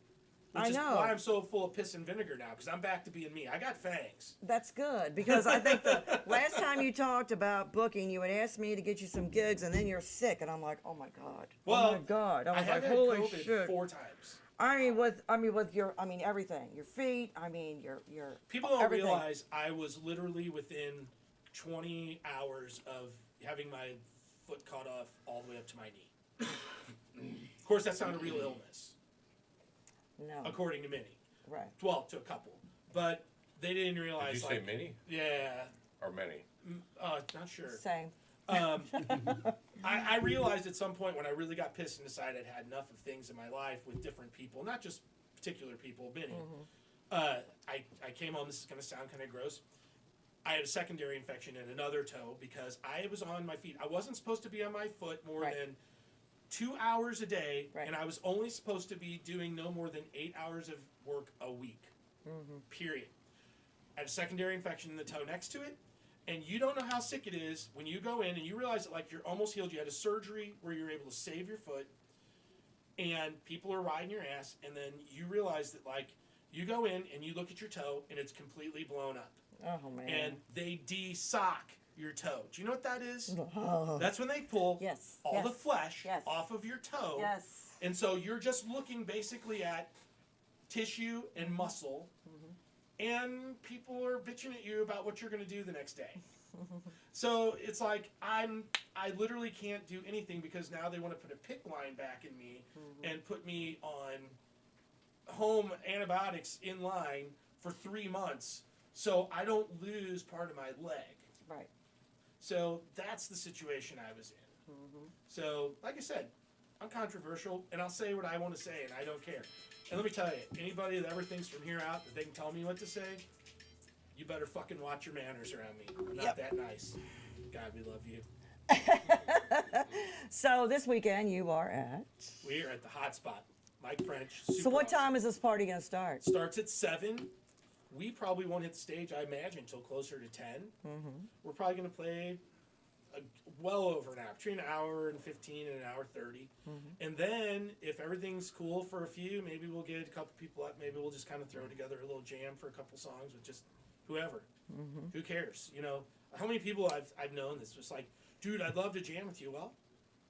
Which I is know. why I'm so full of piss and vinegar now, because I'm back to being me. I got fangs. That's good, because I think the last time you talked about booking, you had asked me to get you some gigs, and then you're sick, and I'm like, oh my god, Well, oh my god, I I was have like, had holy COVID shit. 4 times. I mean with your, everything, your feet, your People don't everything. realize I was literally within 20 hours of having my foot cut off all the way up to my knee. Of course, that's not a real illness, No, according to many. right. Well, to a couple, but they didn't Did realize. you say many Yeah, or many? not sure. Same. I realized at some point when I really got pissed and decided I'd had enough of things in my life with different people, not just particular people, many. I came home. This is going to sound kind of gross. I had a secondary infection in another toe because I was on my feet. I wasn't supposed to be on my foot more Right. than 2 hours a day, Right. and I was only supposed to be doing no more than 8 hours of work a week. Period. I had a secondary infection in the toe next to it, and you don't know how sick it is when you go in and you realize that like you're almost healed. You had a surgery where you're able to save your foot, and people are riding your ass, and then you realize that like you go in and you look at your toe and it's completely blown up, Oh man. and they de-sock your toe. Do you know what that is? Oh. That's when they pull Yes, all yes, the flesh yes. off of your toe. Yes. And so you're just looking basically at tissue and muscle, and people are bitching at you about what you're going to do the next day. So it's like I literally can't do anything because now they want to put a PICC line back in me and put me on home antibiotics in line for 3 months so I don't lose part of my leg. Right. So that's the situation I was in. So, like I said, I'm controversial, and I'll say what I want to say, and I don't care. And let me tell you, anybody that ever thinks from here out that they can tell me what to say, you better fucking watch your manners around me. I'm not that nice. God, we love you. So this weekend you are at. We are at the hot spot. Mike French. Super So what awesome. time is this party gonna start? Starts at 7. We probably won't hit the stage, I imagine, until closer to 10. We're probably going to play well over an hour, between an hour and 15 and an hour 30. And then, if everything's cool for a few, maybe we'll get a couple people up. Maybe we'll just kind of throw together a little jam for a couple songs with just whoever. Who cares? You know, how many people I've known that's just like, dude, I'd love to jam with you. Well,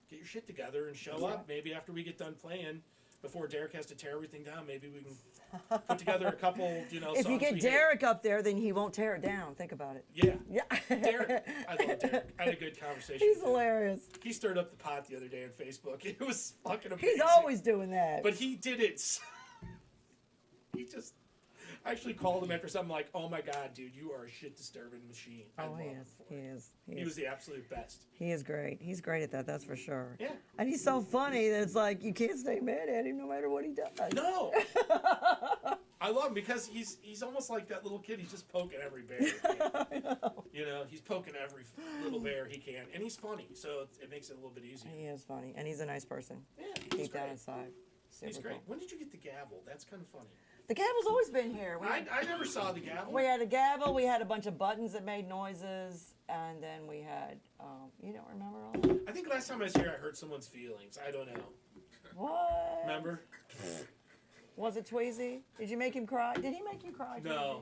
get your shit together and show up. Maybe after we get done playing, before Derek has to tear everything down, maybe we can put together a couple, you know, If songs you get we Derek up there, then he won't tear it down. Think about it. hate. Yeah. Yeah. Derek, I love Derek. I had a good conversation. He's with him. hilarious. He stirred up the pot the other day on Facebook. It was fucking amazing. He's always doing that. But he did it. He just. I actually called him after something like, "Oh my god, dude, you are a shit disturbing machine." I Oh, love he him is. for He it. is. He was the absolute best. He is great. He's great at that. That's for sure. Yeah. And he's so funny that it's like you can't stay mad at him no matter what he does. No. I love him because he's almost like that little kid. He's just poking every bear. He can. I know. You know, he's poking every little bear he can, and he's funny, so it makes it a little bit easier. He is funny, and he's a nice person. Yeah, he's Deep down great. inside. Super He's great. cool. When did you get the gavel? That's kind of funny. The gavel's always been here. I never saw the gavel. We had a gavel. We had a bunch of buttons that made noises, and then we had. You don't remember all that? I think last time I was here, I hurt someone's feelings. I don't know. What? Remember? Was it Tweezy? Did you make him cry? Did he make you cry? No.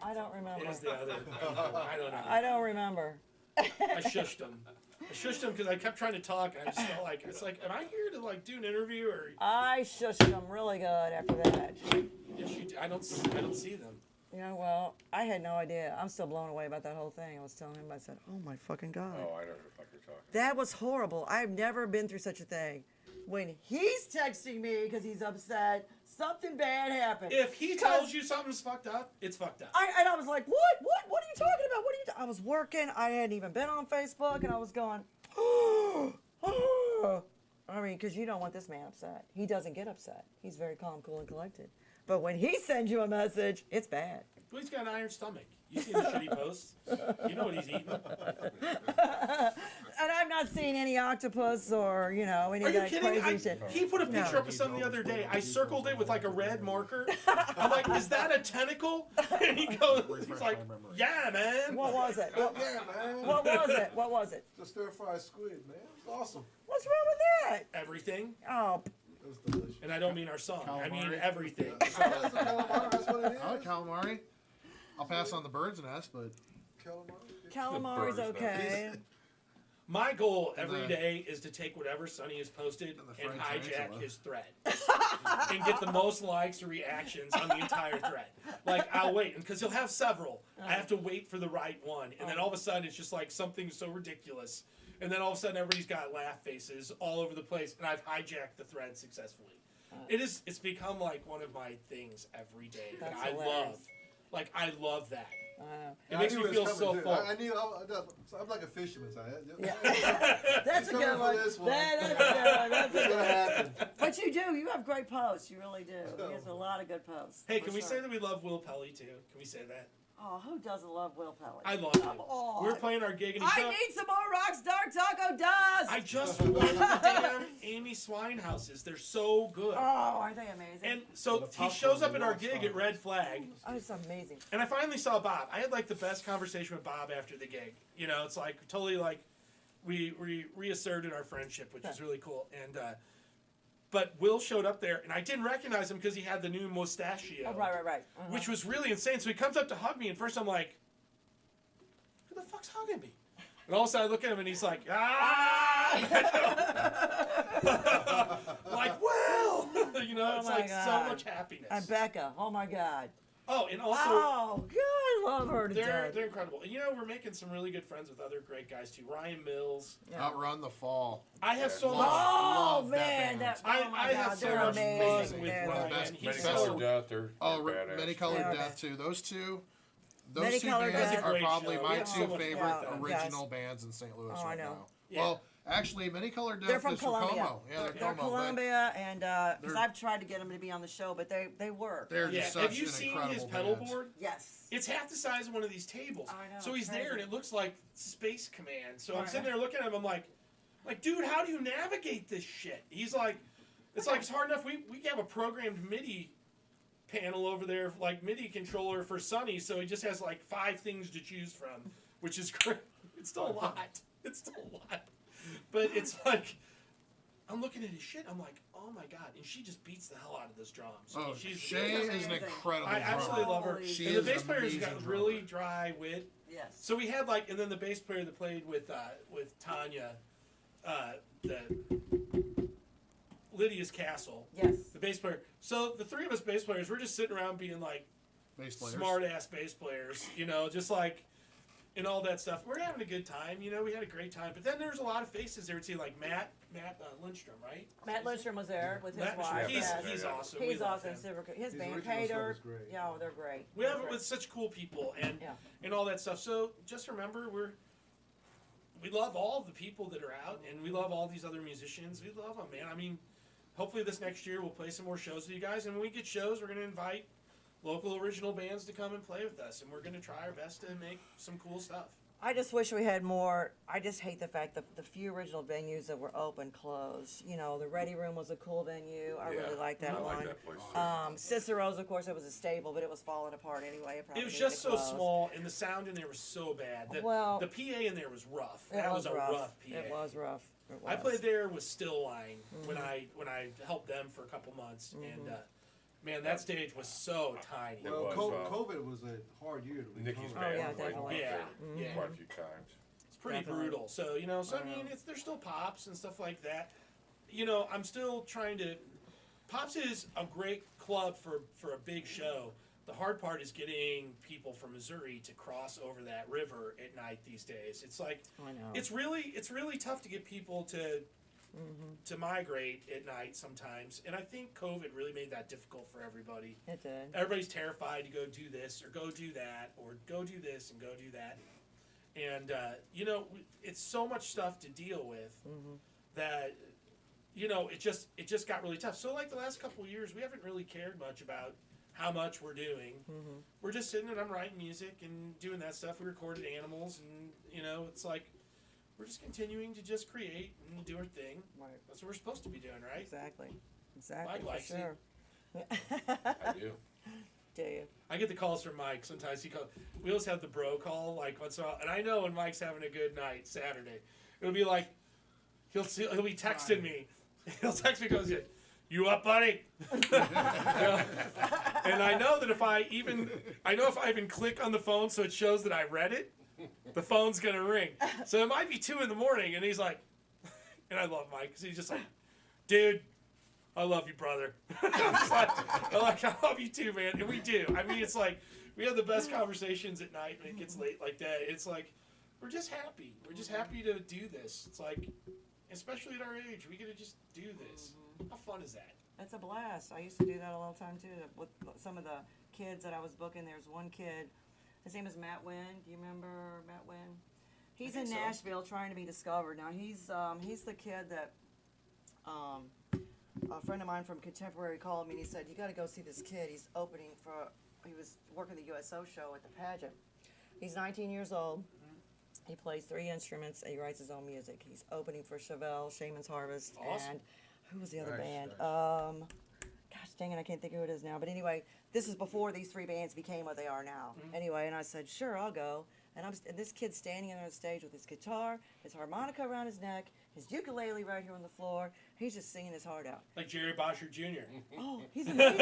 I don't remember. It was the other. I don't know. I don't remember. I shushed him. I shushed him because I kept trying to talk. And I just felt like it's like, am I here to like do an interview or? I shushed him really good after that. Yes, you do. I don't see them. Yeah, well, I had no idea. I'm still blown away about that whole thing. I was telling him, I said, oh my fucking God. Oh, I know who the fuck you're talking. That was horrible. I've never been through such a thing. When he's texting me because he's upset, something bad happened. If he tells you something's fucked up, it's fucked up. And I was like, what? What are you talking about? What are you I was working. I hadn't even been on Facebook, and I was going, I mean, because you don't want this man upset. He doesn't get upset. He's very calm, cool, and collected. But when he sends you a message, it's bad. Well, he's got an iron stomach. You see the shitty posts. You know what he's eating. And I've not seen any octopus or, any Are of you that kidding? crazy shit. He put a picture up of something the other day. I circled it with like a red marker. I'm like, is that a tentacle? And he goes, he's like, yeah, man. What was it? Yeah, man. What was it? What was it? The stir-fried squid, man. It was awesome. What's wrong with that? Everything. Oh, It was delicious. And I don't mean our song. I mean Calamari. everything. That's a calamari, that's what it is. I like calamari. I'll pass on the bird's nest, but Calamari. calamari's Birds, okay. My goal every The- day is to take whatever Sonny has posted the and fried hijack tarantula. his thread and get the most likes or reactions on the entire thread. Like, I'll wait, because he'll have several. I have to wait for the right one. And then all of a sudden, it's just like something so ridiculous. And then all of a sudden, everybody's got laugh faces all over the place, and I've hijacked the thread successfully. It's become like one of my things every day that That's I hilarious. love. Like, I love that. It I makes knew me it was feel coming, so too. full. I'm like a fisherman. So Yeah. That's a coming good for one. this one. That's a good one. That's a It's good gonna one. happen. But you do. You have great posts. You really do. He has a lot of good posts. Hey, for can we sure. say that we love Will Pelly, too? Can we say that? Oh, who doesn't love Will Pelly? I love Come him. on. We were playing our gig and he I showed up. need some more Rocks Dark Taco Dust. I just want the damn Amy Swine houses. They're so good. Oh, aren't they amazing? And Well, so the he popcorn, shows up the at our rock gig star. at Red Flag. Oh, it's amazing. And I finally saw Bob. I had like the best conversation with Bob after the gig. You know, it's like totally like we reasserted our friendship, which was really cool. And but Will showed up there, and I didn't recognize him because he had the new mustachio, Oh, right. which was really insane. So he comes up to hug me, and first I'm like, "Who the fuck's hugging me?" And all of a sudden I look at him, and he's like, "Ah!" Like, Will, you know, Oh it's my like so God. much happiness. And Becca. Oh my God. Oh, and also. Oh, God, I love her to They're death. incredible. And you know, we're making some really good friends with other great guys too. Ryan Mills. Yeah. Outrun the Fall. I have so much. Oh Love that man, band. oh my I have God, so they're much amazing. fun with They're Ryan. best- He's Many best- Colored so, Death, they're Oh, badass. Many Colored Yeah. Death too. Those two Many Colored bands Death. are Great probably show. my We have so two much favorite fun with them. original bands in St. Louis Oh, I right know. now. Yeah. Well, actually, Many Colored Death They're from is from Columbia. Como. Yeah, they're They're Como. but Columbia, and because they're- I've tried to get them to be on the show, but they work. They're yeah. just Have such you an seen incredible his pedal band. board? Yes. It's half the size of one of these tables. I know, So he's it's there, and crazy. it looks like Space Command. So I'm I sitting know. there looking at him. I'm like, dude, how do you navigate this shit? He's like, it's hard enough. We have a programmed MIDI panel over there, like MIDI controller for Sonny. So he just has like 5 things to choose from, which is great. It's still a lot. It's still a lot. But it's like, I'm looking at his shit. I'm like, oh my God. And she just beats the hell out of those drums. I Oh, mean, she's Shay is an amazing. incredible I drummer. absolutely love her. Holy She And the is bass an player's amazing got drummer. really dry wit. Yes. So we had like, and then the bass player that played with Tanya, the Lydia's Castle, Yes. the bass player. So the 3 of us bass players, we're just sitting around being like Bass players. smart ass bass players, you know, just like, and all that stuff. We're having a good time, you know. We had a great time. But then there's a lot of faces there too, like Matt Lindstrom, right? Matt Lindstrom was there with his Matt, wife. he's yes. he's Yeah. awesome. We He's love awesome. him. Super good. His His band, original Pater. stuff is great. Yeah, oh, they're great. We have They're it with such cool people and Yeah. all that stuff. So just remember, we love all the people that are out, and we love all these other musicians. We love them, man. I mean, hopefully this next year we'll play some more shows with you guys, and when we get shows, we're gonna invite local original bands to come and play with us, and we're gonna try our best to make some cool stuff. I just wish we had more. I just hate the fact that the few original venues that were open closed. You know, the Ready Room was a cool venue. I really liked that I one. like that place too. Cicero's, of course, it was a stable, but it was falling apart anyway. It, probably It was needed just to so close. small, and the sound in there was so bad. Well- the PA in there was rough. It That was a rough. rough PA. It was rough. It was. I played there with Still Line when I helped them for a couple months, and man, that stage was so tiny. It Well, was, COVID was a hard year to Nikki's recover. band yeah, played definitely. Yeah, yeah. quite a few times. It's pretty Definitely. brutal. So, you know, I I mean, know. there's still Pops and stuff like that. You know, I'm still trying to. Pops is a great club for a big show. The hard part is getting people from Missouri to cross over that river at night these days. It's like I know. it's really tough to get people to migrate at night sometimes. And I think COVID really made that difficult for everybody. It did. Everybody's terrified to go do this or go do that or go do this and go do that. And, you know, it's so much stuff to deal with that, you know, it just got really tough. So, like, the last couple of years, we haven't really cared much about how much we're doing. We're just sitting and I'm writing music and doing that stuff. We recorded Animals, and, you know, it's like we're just continuing to just create and do our thing. Right. That's what we're supposed to be doing, right? Exactly. Exactly. Mike for likes it. sure. I do. Do you? I get the calls from Mike sometimes. We always have the bro call like once in a while, and I know when Mike's having a good night Saturday, it'll be like he'll be texting me. He'll text me, goes, "You up, buddy?" You know? And I know that if I even click on the phone so it shows that I read it, the phone's gonna ring. So it might be 2 a.m, and he's like, and I love Mike because he's just like, "Dude, I love you, brother." I'm like, I love you too, man. And we do. I mean, it's like, we have the best conversations at night when it gets late like that. It's like, we're just happy. We're just happy to do this. It's like, especially at our age, we get to just do this. How fun is that? It's a blast. I used to do that all the time too. With some of the kids that I was booking, there's one kid. His name is Matt Wynn. Do you remember Matt Wynn? He's in think so. Nashville trying to be discovered. Now he's the kid that a friend of mine from Contemporary called me and he said, "You got to go see this kid. He's opening for he was working the USO show at the pageant. He's 19 years old. He plays 3 instruments and he writes his own music. He's opening for Chevelle, Shaman's Harvest, Awesome. and who was the other Nice, band? nice. Gosh dang it, I can't think of who it is now. But anyway, this is before these 3 bands became what they are now. Anyway, and I said, sure, I'll go. And and this kid's standing there on stage with his guitar, his harmonica around his neck, his ukulele right here on the floor. He's just singing his heart out. Like Jerry Bosher Jr. Oh, he's amazing.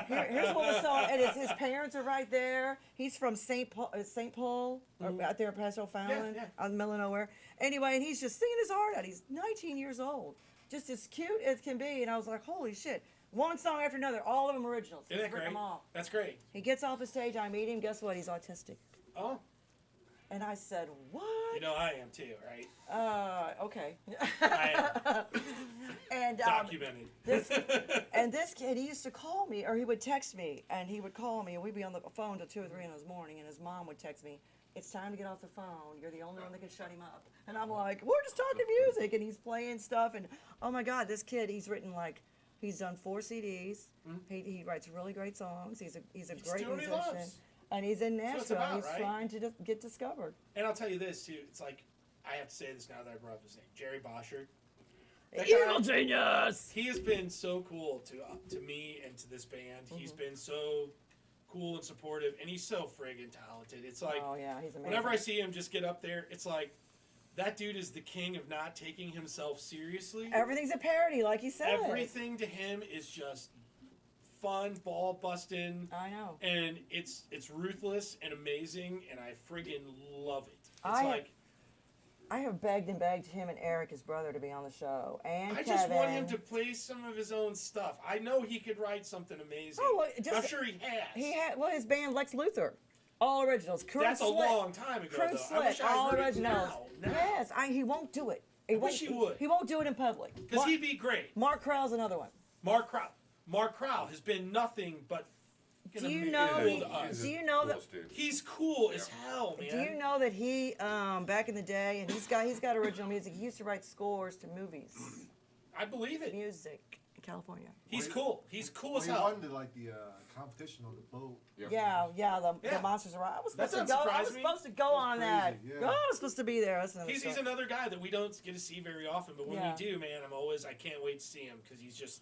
Here's what the song, and his parents are right there. He's from St. Paul, out there in Paso Fallon, yeah. out in the middle of nowhere. Anyway, and he's just singing his heart out. He's 19 years old. Just as cute as can be. And I was like, holy shit. One song after another, all of them originals. Isn't He's that written great? them all. That's great. He gets off the stage, I meet him, guess what? He's autistic. Oh, And I said, what? you know I am too, right? Okay. I am And documented. this kid, he used to call me, or he would text me, and he would call me, and we'd be on the phone till 2 or 3 in the morning, and his mom would text me, it's time to get off the phone, you're the only one that can shut him up. And I'm like, we're just talking music, and he's playing stuff, and oh my God, this kid, he's written he's done 4 CDs, he writes really great songs, he's a great doing what he musician, loves. and he's in That's what it's Nashville, about, he's right? trying to get discovered. And I'll tell you this too. It's like I have to say this now that I brought up his name, Jerry Bosher. That Evil guy, genius! he has been so cool to me and to this band. He's been so cool and supportive, and he's so friggin' talented. It's like Oh yeah, he's amazing. whenever I see him just get up there, it's like that dude is the king of not taking himself seriously. Everything's a parody, like he said. Everything to him is just fun, ball busting, I know. and it's ruthless and amazing, and I friggin' love it. It's I have begged and begged him and Eric, his brother, to be on the show, and I Kevin. just want him to play some of his own stuff. I know he could write something amazing. Oh, well, just- I'm sure he has. He had his band Lex Luthor, all originals. Crude That's a Slick, long time ago, Crude though. Slick, I wish I all heard it originals. now. Yes, he won't do it. I wish he would. He won't do it in public. Because he'd be great. Mark Krell's another one. Mark Crowell has been nothing but Do you amazing know? cool to us. Do you know that? Coolest dude. He's cool as hell, man. Do you know that he back in the day, and he's got original music. He used to write scores to movies, I believe it. music in California. He's cool. He's cool Well, as he hell. won the competition on the boat. Yep. Yeah, Yeah. the Monsters Arrive. I was That supposed to doesn't go. I surprise was me. supposed to go on that. crazy, yeah. Oh, I was supposed to be there. That's another He's story. another guy that we don't get to see very often, but when Yeah. we do, man, I can't wait to see him because he's just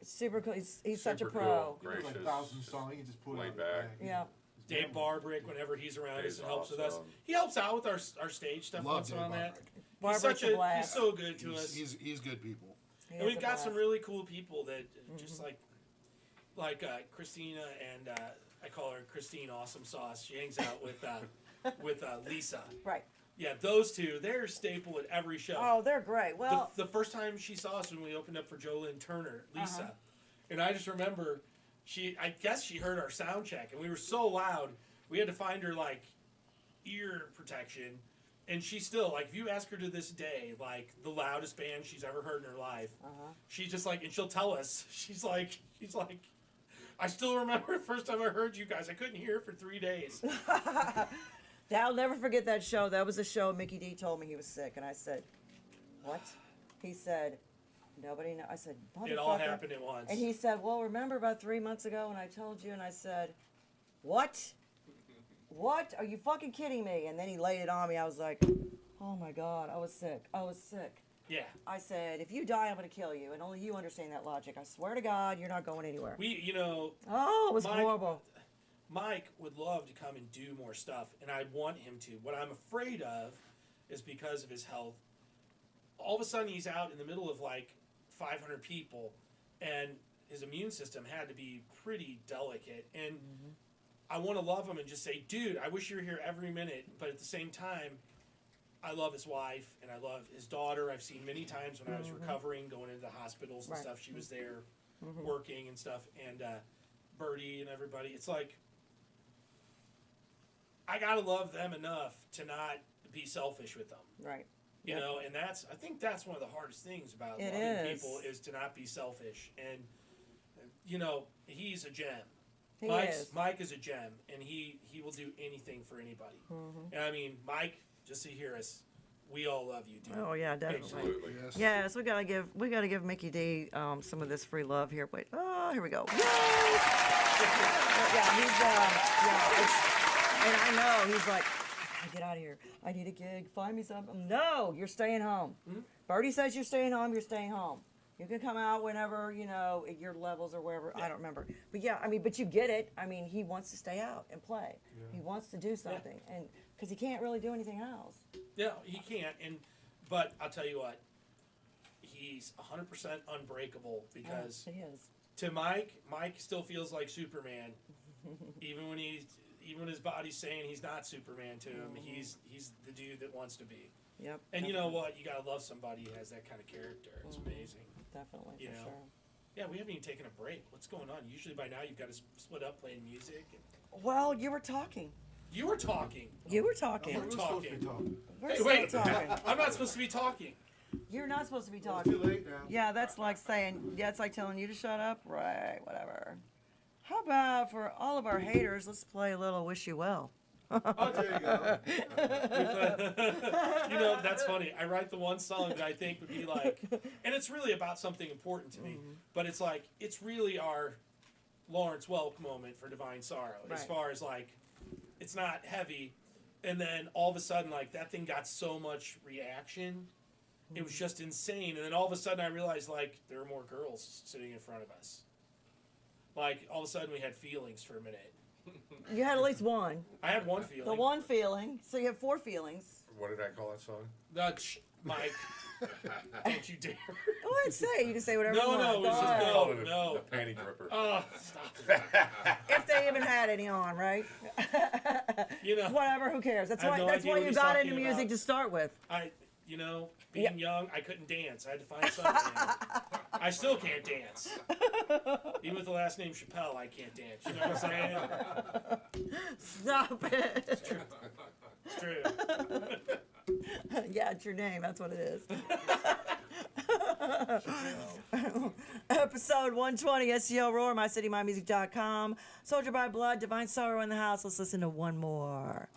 Super cool. He's such a Super pro. cool. He was like Gracious, 1,000 songs. He can just put it laid on the back. bag. Yeah. He's Dave damn Barbrick whenever he's around us Dave's and helps with us. awesome. He helps out with our stage stuff Love once Dave on that. Barbrick. He's Barbrick's such a he's blast. so good to us. He's good people. He And is we've a got some blast. really cool people that just like Christina and I call her Christine Awesome Sauce. She hangs out with Lisa. Right. Yeah, those two, they're a staple at every show. Oh, they're great. Well, the first time she saw us when we opened up for Jolynn Turner, Lisa, Uh-huh. and I just remember I guess she heard our sound check, and we were so loud we had to find her like ear protection, and she still like if you ask her to this day like the loudest band she's ever heard in her life, she's just like, and she'll tell us she's like I still remember the first time I heard you guys. I couldn't hear for 3 days. I'll never forget that show. That was a show Mickey D told me he was sick, and I said, "What?" He said, "Nobody knows." I said, "Motherfucker." It all happened at once. And he said, "Well, remember about 3 months ago when I told you?" And I said, "What? What? Are you fucking kidding me?" And then he laid it on me. I was like, "Oh my God, I was sick. I was sick." Yeah. I said, "If you die, I'm gonna kill you, and only you understand that logic. I swear to God, you're not going anywhere." Oh, it was Mike- horrible. Mike would love to come and do more stuff, and I want him to. What I'm afraid of is because of his health. All of a sudden, he's out in the middle of like 500 people, and his immune system had to be pretty delicate. And I want to love him and just say, dude, I wish you were here every minute. But at the same time, I love his wife, and I love his daughter. I've seen many times when I was recovering, going into the hospitals and Right. stuff. She was there working and stuff. And Birdie and everybody. It's like, I gotta love them enough to not be selfish with them, Right. you Yep. know. And I think that's one of the hardest things about It loving is. people is to not be selfish. And you know, he's a gem. He Mike is. is a gem, and he will do anything for anybody. Mm-hmm. And I mean, Mike, just to hear us, we all love you, dude. Oh yeah, definitely. Absolutely. Yes. Yes, we gotta give Mickey D some of this free love here. Wait, here we go. Yes! Yeah, and I know he's like, I gotta get out of here. I need a gig. Find me something. No, you're staying home. Birdie says you're staying home. You're staying home. You can come out whenever, at your levels or wherever. I don't remember. But yeah, but you get it. He wants to stay out and play. Yeah. He wants to do something, and because he can't really do anything else. Yeah, he can't. But I'll tell you what, he's 100% unbreakable because he is. To Mike still feels like Superman, even when his body's saying he's not Superman to him. He's the dude that wants to be. Yep. And definitely. You know what? You gotta love somebody who has that kind of character. It's amazing. Definitely, you know? Sure. Yeah, we haven't even taken a break. What's going on? Usually by now you've got to split up playing music. Well, you were talking. You were talking. You were talking. We're talking. We're hey, still wait. talking. I'm not supposed to be talking. You're not supposed to be talking. Too late now. Yeah, that's like saying, it's like telling you to shut up. Right, whatever. How about for all of our haters, let's play a little Wish You Well. Oh, there you go. That's funny. I write the one song that I think would be like, and it's really about something important to me, but it's like, it's really our Lawrence Welk moment for Divine Sorrow. As far as like, it's not heavy, and then all of a sudden, like, that thing got so much reaction. It was just insane. And then all of a sudden I realized, like, there were more girls sitting in front of us. Like, all of a sudden we had feelings for a minute. You had at least one. I had one feeling. The one feeling. So you have 4 feelings. What did I call that song? Mike, don't you dare. I wouldn't say. You can say whatever you want. No, it's just no. The panty gripper. Oh, stop it. If they even had any on, right? Whatever, who cares? That's why you got into music to start with. Being young, I couldn't dance. I had to find something. I still can't dance. Even with the last name Chappelle, I can't dance. You know what I'm saying? Stop it. It's true. It's true. Yeah, it's your name. That's what it is. Episode 120, Stl Roar, mycitymymusic.com. Soldier by Blood, Divine Sorrow in the house. Let's listen to one more.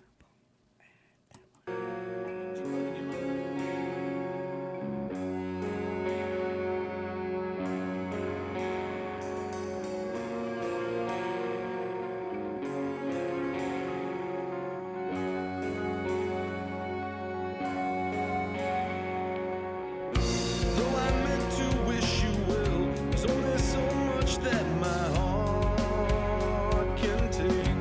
Though I meant to wish you well, there's only so much that my heart can take.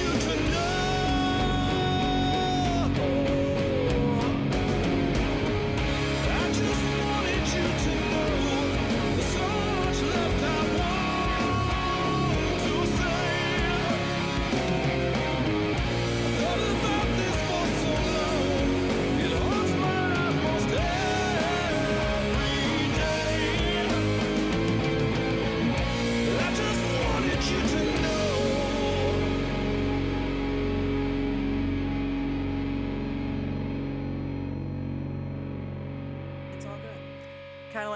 you to know. I just wanted you to know there's so much left I want to say. I thought about this for so long, it haunts my life most every day. I just wanted you to know. It's all good. Kind of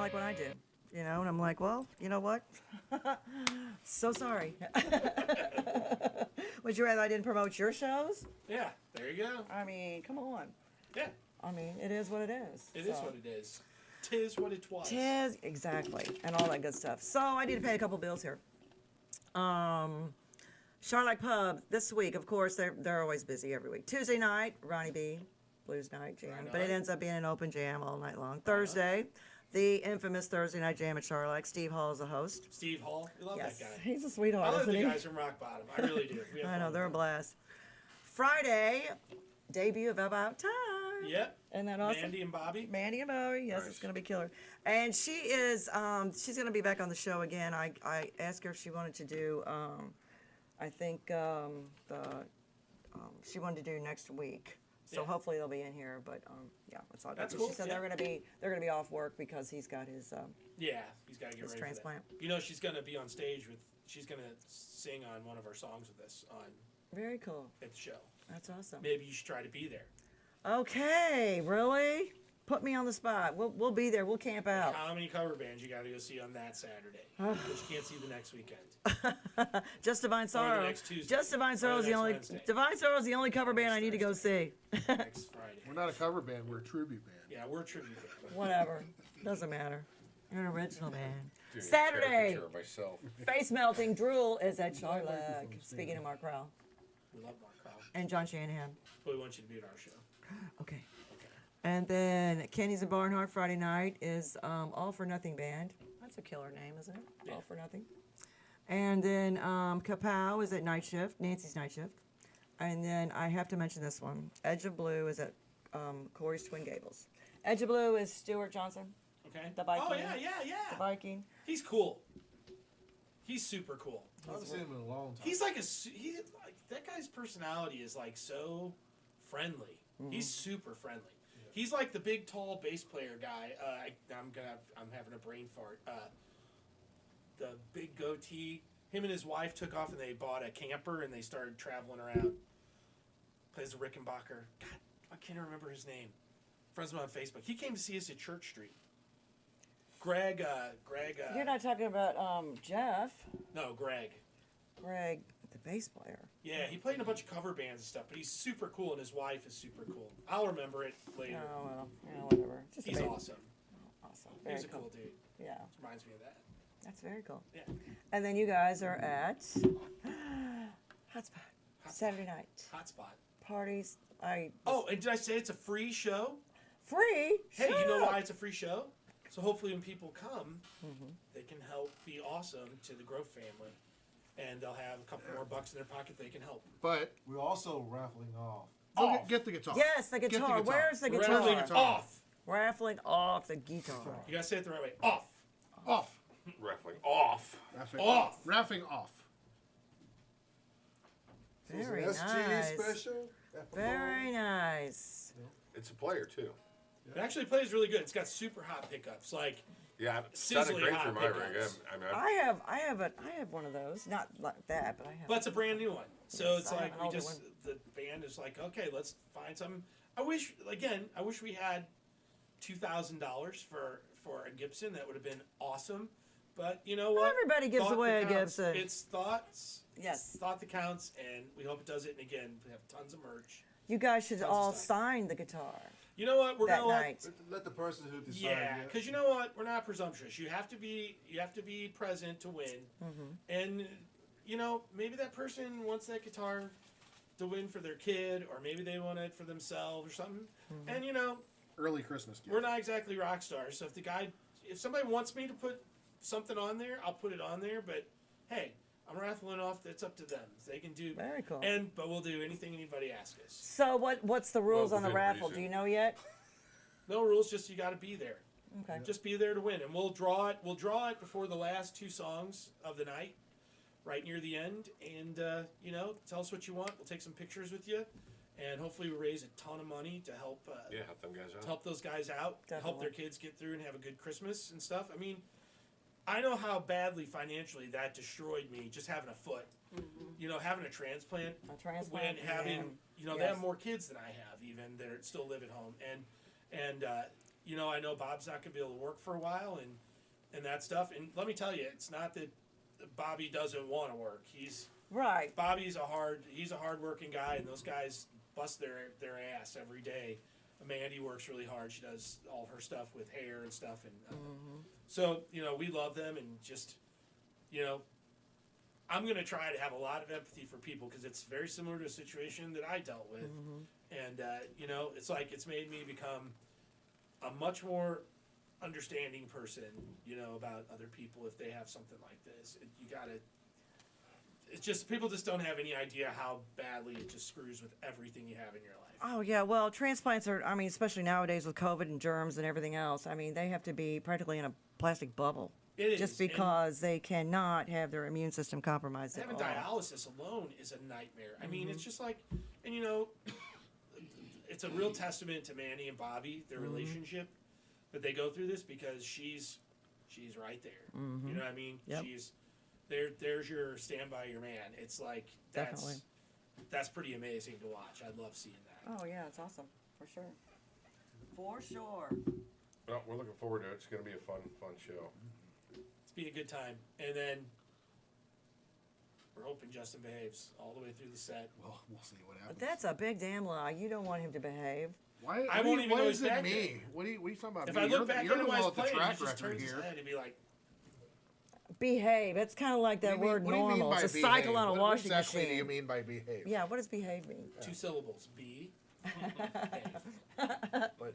like when I do, you know. And I'm like, well, you know what? So sorry. Would you rather I didn't promote your shows? Yeah, there you go. I mean, come on. Yeah, I mean, it is what it is. it is what it is. Tis what it was. Tis, exactly, and all that good stuff. So I need to pay a couple bills here. Charlotte Pub this week, of course, they're always busy every week. Tuesday night, Ronnie B, Blues Night Jam, Right but it on. ends up being an open jam all night long. Thursday, the infamous Thursday Night Jam at Charlotte. Steve Hall is the host. Steve Hall, we love Yes, that guy. he's a sweetheart, I love isn't the he? guys from Rock Bottom. I really do. We have I know, fun they're a with them. blast. Friday, debut of About Time. Yep. Isn't that awesome? Mandy and Bobby. Mandy and Bowie, yes, Nice. it's gonna be killer. And she is, she's gonna be back on the show again. I asked her if she wanted to do, I think she wanted to do next week. So Yeah. hopefully they'll be in here. But yeah, it's all good. That's But cool, She said yeah. they're gonna be off work because he's got his Yeah, he's got to get His ready transplant. for that. You know, she's going to be on stage with. She's going to sing on one of our songs with us on very cool. at the show. That's awesome. Maybe you should try to be there. Okay, really? Put me on the spot. We'll be there. We'll camp out. How many cover bands you got to go see on that Saturday? But you can't see the next weekend. Just Divine Sorrow. next Tuesday. Just Divine Sorrow is the next only Wednesday. Divine Sorrow is the only cover band I need to go see. Next Friday. We're not a cover band. We're a tribute band. Yeah, we're a tribute band. Whatever. Doesn't matter. You're an original band. Doing a Saturday. caricature of myself. Face Melting Drool is at Charlotte. Speaking of Mark Crowell We love Mark Crowell. and John Shanahan. But we want you to be at our show. Okay. And then Kenny's and Barnhart Friday night is All for Nothing Band. That's a killer name, isn't it? Yeah. All for Nothing. And then Kapow is at Night Shift, Nancy's Night Shift. And then I have to mention this one. Edge of Blue is at Corey's Twin Gables. Edge of Blue is Stuart Johnson, Okay? The Viking. Oh, yeah, yeah, the yeah. Viking. He's cool. He's super cool. I haven't seen him in a long time. He's like that guy's personality is like so friendly. He's super friendly. He's like the big, tall bass player guy. I'm having a brain fart. The big goatee. Him and his wife took off and they bought a camper and they started traveling around. Plays the Rickenbacker. God, I can't remember his name. Friends of mine on Facebook. He came to see us at Church Street. Greg. You're not talking about Jeff. No, Greg. Greg, the bass player. Yeah, he played in a bunch of cover bands and stuff, but he's super cool and his wife is super cool. I'll remember it later. Oh, well, yeah, whatever. Just a He's bass- awesome. Awesome. Very He's a cool. cool dude. Yeah, Reminds me of that. that's very cool. Yeah. And then you guys are at Hotspot Saturday night Hotspot. parties. Oh, and did I say it's a free show? Free. Hey, Shut you know up. why it's a free show? So hopefully when people come, they can help be awesome to the Grove family. And they'll have a couple more bucks in their pocket they can help. But We're also raffling off. get the guitar. Yes, the Get the guitar. Where's the We're guitar? raffling guitar. off. Raffling off the guitar. You gotta say it the right way. Off. Off. Raffling off. Raffing Off. Raffing off. So it's an Very SG nice. special. Very nice. It's a player too. It actually plays really good. It's got super hot pickups. Like, Yeah, it sounded Sizzling great hot for my rig. pickups. I mean, I have one of those. Not like that, but I have. but it's a brand new one. So Yes, it's I have like an we older just, the band is like, okay, let's find some. I wish we had $2,000 for a Gibson. That would have been awesome. But you know what? Everybody gives Thought away that a counts. Gibson. It's thoughts. Yes. Thought that counts, and we hope it does it. And again, we have tons of merch. You guys should Tons of all stuff. sign the guitar You know what? We're that gonna let- night. Let the person who decides. Yeah, because you know what? We're not presumptuous. You have to be present to win. And you know, maybe that person wants that guitar to win for their kid, or maybe they want it for themselves or something. And you know, Early Christmas gift. we're not exactly rock stars. So if somebody wants me to put something on there, I'll put it on there. But hey, I'm raffling off. That's up to them. They can do. Very cool. But we'll do anything anybody asks us. So what's the rules Well, on the within raffle? reason. Do you know yet? No rules. Just you got to be there. Okay. Just be there to win, and we'll draw it. We'll draw it before the last 2 songs of the night, right near the end. And tell us what you want. We'll take some pictures with you, and hopefully we raise a ton of money to help. Help them guys out. To help those guys out, help Definitely. their kids get through and have a good Christmas and stuff. I mean, I know how badly financially that destroyed me just having a foot. Having a transplant. A transplant. When having, yeah. they have more kids than I have, even that still live at home, and I know Bob's not gonna be able to work for a while, and that stuff. And let me tell you, it's not that Bobby doesn't want to work. Right. Bobby's he's a hard-working guy, and those guys bust their ass every day. Mandy works really hard. She does all of her stuff with hair and stuff, and so we love them, and just I'm gonna try to have a lot of empathy for people because it's very similar to a situation that I dealt with, and it's like it's made me become a much more understanding person, about other people if they have something like this. It's just people just don't have any idea how badly it just screws with everything you have in your life. Oh yeah, well, transplants are. I mean, especially nowadays with COVID and germs and everything else. I mean, they have to be practically in a plastic bubble. It is, Just and because they cannot have their immune system compromised at having all. dialysis alone is a nightmare. I mean, it's just like, and it's a real testament to Manny and Bobby, their relationship, that they go through this because she's right there. You know what I mean? Yep. She's there's your stand by your man. It's like Definitely. that's pretty amazing to watch. I love seeing that. Oh yeah, it's awesome for sure. For sure. Well, we're looking forward to it. It's going to be a fun show. It's be a good time, and then we're hoping Justin behaves all the way through the set. Well, we'll see what happens. But that's a big damn lie. You don't want him to behave. Why? I won't even know is he's it back me? there. What are you talking about? If me? I look back you're at him the while one he's with the playing, he track just record turns his here. head and be like, Behave. It's kind of like that word What do you mean normal. by It's a behave? cycle on a What washing exactly machine. do you mean by behave? Yeah, what does behave mean? 2 syllables. Be. But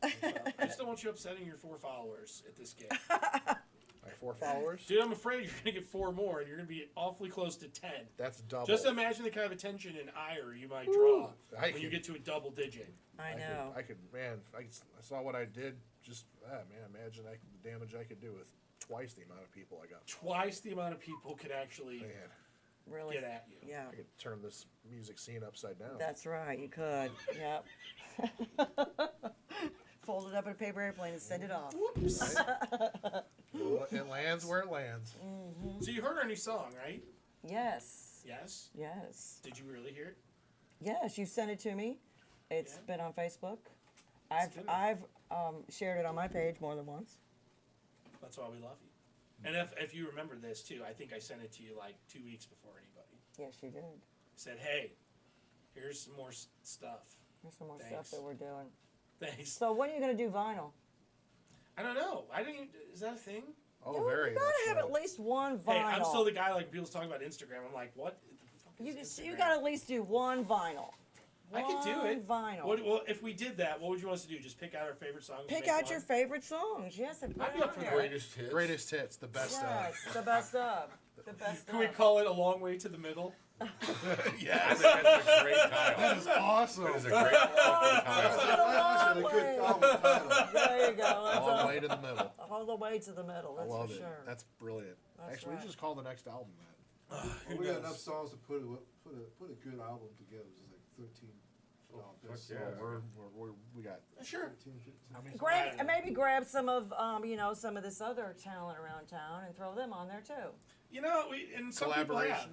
I just don't want you upsetting your 4 followers at this game. my 4 followers. Dude, I'm afraid you're going to get 4 more, and you're going to be awfully close to 10. That's double. Just imagine the kind of attention and ire you might draw I when you could- get to a double digit. I know. I could, man. I saw what I did. Just man, imagine the damage I could do with twice the amount of people I got. Twice the amount of people could actually Man, Really. get at you. Yeah. I could turn this music scene upside down. That's right. You could. Yep. Fold it up in a paper airplane and send it off. Whoops. Well, it lands where it lands. So you heard our new song, right? Yes. Yes. Yes. Did you really hear it? Yes. You sent it to me. It's Yeah. been on Facebook. good. I've shared it on my page more than once. That's why we love you. And if you remember this too, I think I sent it to you like 2 weeks before anybody. Yes, you did. I said, hey, here's some more stuff. There's some more Thanks. stuff that we're doing. Thanks. So when are you going to do vinyl? I don't know. I didn't. Is that a thing? Oh, You very gotta much have so. at least one vinyl. Hey, I'm still the guy like people's talking about Instagram. I'm like, what? You is you Instagram? got to at least do one vinyl. I could do it. Vinyl. Well, if we did that, what would you want us to do? Just pick out our favorite songs. and Pick make out one? your favorite sons. Yes, and put I'd be it up on for there. Greatest hits. Greatest hits, the best Yes, the best of. The best Can we of. call it A Long Way to the Middle? Yes. That's a great title. That is awesome. That is a great fucking title. That's a good album title. There you go. That's All the way to the middle. all the way to the middle. I That's love for it. sure. That's brilliant. That's Actually, right. we just call the next album that. Well, we got enough songs to put a good album together. It's like 13 best yeah. songs. We got. Sure. 13, 15. How many? Grab and maybe grab some of some of this other talent around town and throw them on there too. You know, and some people have. Collaboration.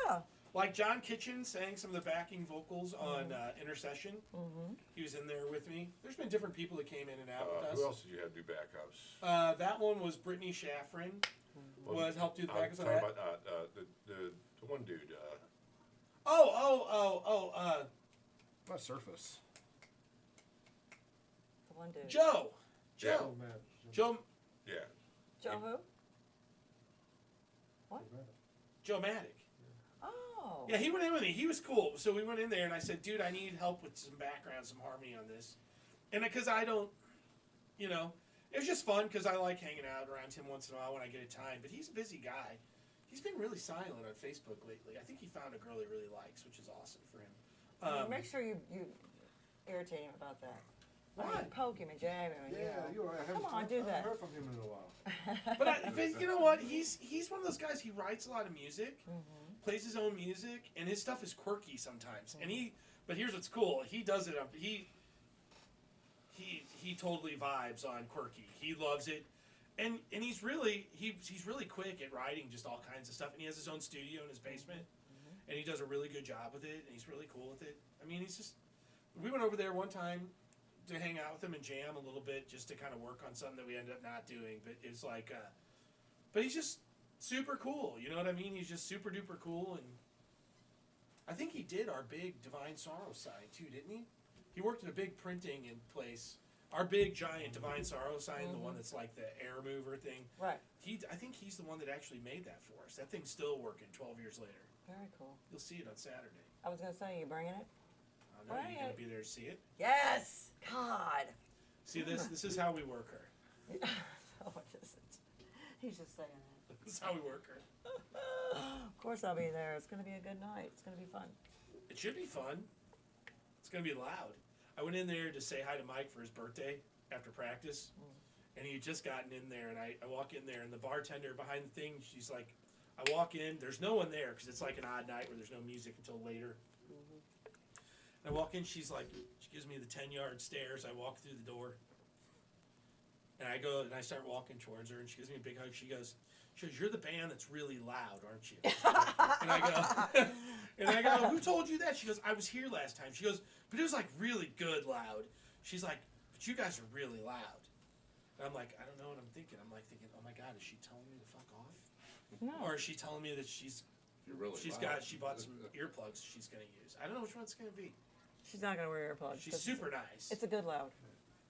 Yeah. Like John Kitchen sang some of the backing vocals on Intercession. Mm-hmm. He was in there with me. There's been different people that came in and out with us. Who else did you have do backups? That one was Brittany Shaffrin. Was helped do the I'm backups on talking that. about the one dude. Not Surface. The one dude. Joe. Yeah. Joe. Joe. Yeah. Joe who? Joe Maddock. Oh. Yeah, he went in with me. He was cool. So we went in there, and I said, dude, I need help with some background, some harmony on this. And because I don't, it was just fun because I like hanging out around him once in a while when I get a time. But he's a busy guy. He's been really silent on Facebook lately. I think he found a girl he really likes, which is awesome for him. Make sure you irritate him about that. I Why? mean, poke him and jab him. And, Yeah, you know. you're right. Come on, do I that. haven't heard from him in a while. But you know what? He's one of those guys. He writes a lot of music, plays his own music, and his stuff is quirky sometimes. And but here's what's cool. He does it. He totally vibes on quirky. He loves it, and he's really quick at writing just all kinds of stuff. And he has his own studio in his basement, and he does a really good job with it. And he's really cool with it. I mean, he's just. We went over there one time to hang out with him and jam a little bit, just to kind of work on something that we ended up not doing. But it's like, but he's just super cool. You know what I mean? He's just super duper cool, and I think he did our big Divine Sorrow sign too, didn't he? He worked at a big printing in place. Our big giant Divine Sorrow sign, the one that's like the air mover thing. Right. I think he's the one that actually made that for us. That thing's still working 12 years later. Very cool. You'll see it on Saturday. I was gonna say, you bringing it? I know you're gonna be there to see it. Yes. God. See this? This is how we work her. Oh, it isn't. He's just saying that. This is how we work her. Of course I'll be there. It's gonna be a good night. It's gonna be fun. It should be fun. It's gonna be loud. I went in there to say hi to Mike for his birthday after practice, and he had just gotten in there, and I walk in there, and the bartender behind the thing, she's like, I walk in, there's no one there, because it's like an odd night where there's no music until later. I walk in, she gives me the 10-yard stairs. I walk through the door, and I go and I start walking towards her, and she gives me a big hug. She goes, "You're the band that's really loud, aren't you?" and I go, "Who told you that?" She goes, "I was here last time." She goes, "But it was like really good loud." She's like, "But you guys are really loud." And I'm like, I don't know what I'm thinking. I'm like thinking, oh my God, is she telling me to fuck off? No. Or is she telling me that she bought some earplugs she's gonna use? I don't know which one it's gonna be. She's not gonna wear earplugs. She's super nice. It's a good loud.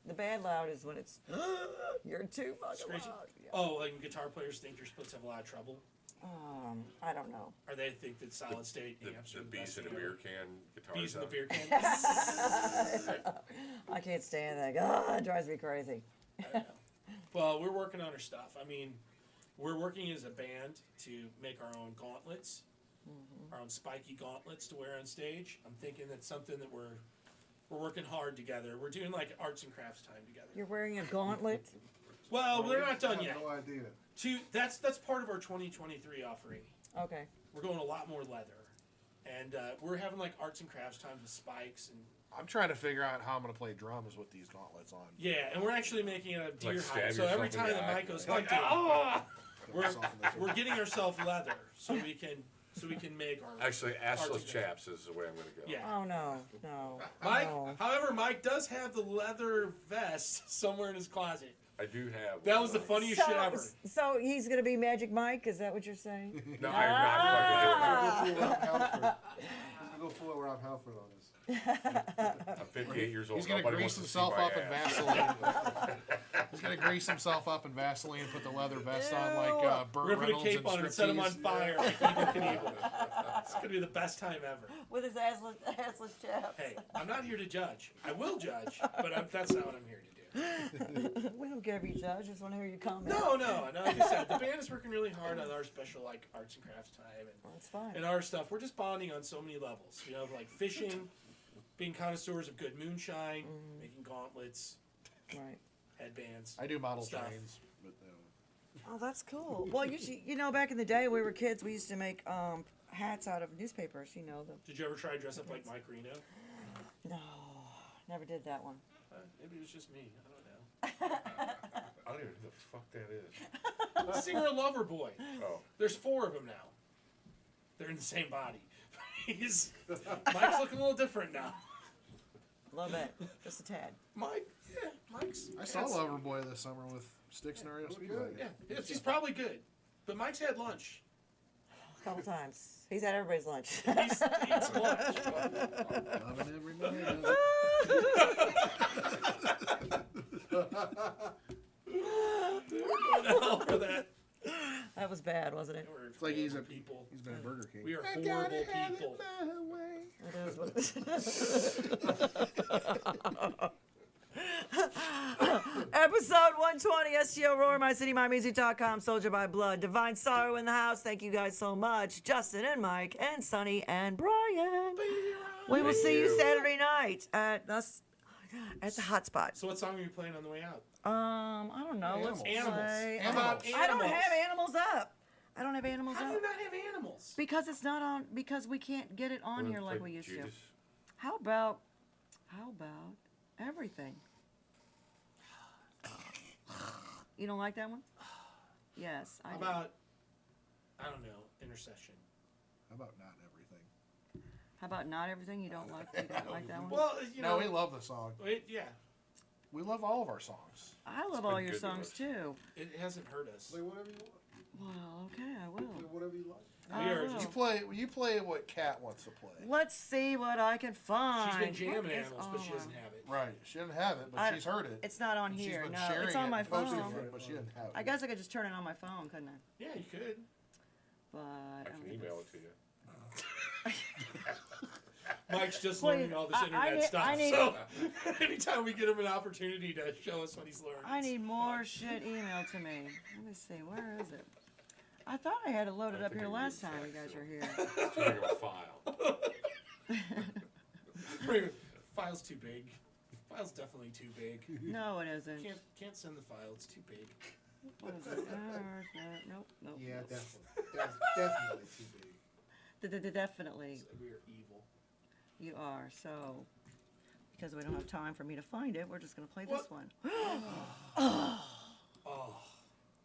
The bad loud is when it's you're too fucking Screechy. loud. Yeah. Oh, like guitar players think you're supposed to have a lot of trouble, I don't know. or they think that solid state amps The are the bees best in a thing beer ever. can guitar. Bees in the sound. beer can. I can't stand that. God, it drives me crazy. I don't know. Well, we're working on our stuff. I mean, we're working as a band to make our own gauntlets, our own spiky gauntlets to wear on stage. I'm thinking that's something that we're working hard together. We're doing like arts and crafts time together. You're wearing a gauntlet. Well, they're not I done have yet. no idea. That's part of our 2023 offering. Okay. We're going a lot more leather, and we're having like arts and crafts times with spikes and. I'm trying to figure out how I'm going to play drums with these gauntlets on. Yeah, and we're actually making it a deer Like hunt. stab So every yourself time in the that eye. Mike goes Like, hunting, we're getting ourselves leather so we can make our. Actually, assless arts and- chaps is the way I'm going to go. Yeah. Oh no, no. Mike, no. however, Mike does have the leather vest somewhere in his closet. I do have. That one was the of those. funniest shit ever. So he's gonna be Magic Mike? Is that what you're saying? No, I'm not fucking doing He's gonna go full around Halford on this. it. I'm 58 years old. He's going to Nobody grease wants to see himself my up in ass. Vaseline. He's going to grease himself up in Vaseline and put the leather vest on like Burt We're gonna put a Reynolds cape and on it and set him on striptease. fire like Eagle Knievel. It's gonna be the best time ever. With his assless chaps. Hey, I'm not here to judge. I will judge, but that's not what I'm here to do. We don't care if you judge. Just want to hear you comment. No. Like I said, the band is working really hard on our special like arts and crafts time That's fine. and our stuff. We're just bonding on so many levels. You know, like fishing, being connoisseurs of good moonshine, making gauntlets, Right. headbands. I do model Stuff. trains. But, Oh, that's cool. Well, you know, back in the day when we were kids, we used to make hats out of newspapers. You know, Did you ever try to dress up like Mike Reno? no, never did that one. Maybe it was just me. I don't know. I don't even know who the fuck that is. Singer Loverboy. Oh. There's 4 of them now. They're in the same body. Mike's looking a little different now. A little bit, just a tad. Mike's. I saw Loverboy this summer with Sticks and Aerial Speedwagon. Yeah, he's probably good. But Mike's had lunch. A couple times. He's had everybody's lunch. He eats lunch. Loving every minute. What the hell for that? That was bad, wasn't it? We're It's like he's horrible people. been at Burger King. We are horrible people. It is what Episode 120, Stl Roar, MyCityMyMusic.com, Soldier by Blood, Divine Sorrow in the house. Thank you guys so much. Justin and Mike and Sonny and Brian. We will see you Saturday night at the Hotspot. So what song are you playing on the way out? I don't know. Let's Animals. play. How about I don't animals? have animals up. I don't have animals How up. do you not have animals? Because it's not on. Because we can't get it on here like we used to. How about everything? You don't like that one? Yes, I How do. about, I don't know, Intercession? How about not everything? How about not everything? You don't like that one? Well, you No, know. we love the song. Yeah, We love all of our songs. I love been all your good to songs us. too. it hasn't hurt us. Play whatever you want. Well, okay, I Play will. whatever you like. I We are will. just- You play what Kat wants to play. Let's see what I can find. She's been jamming What is animals, but she on? doesn't have it. Right. She didn't have it, but I- she's heard it. It's not on And here. She's been No, sharing it's on it my and posting phone. it, but she didn't have it. I guess I could just turn it on my phone, couldn't I? Yeah, you could. But I don't can think email it's- it to you. Mike's just Please, learning all this I internet need- stuff. I need- So anytime we get him an opportunity to show us what he's learned. I need more shit emailed to me. Let me see. Where is it? I thought I had it loaded up here last time you guys were here. It's too big of a file. File's too big. File's definitely too big. No, it isn't. Can't send the file. It's too big. What is it? Nope. Yeah, nope. definitely too big. Definitely. We are evil. You are. So, because we don't have time for me to find it, we're just going to play this one. Oh,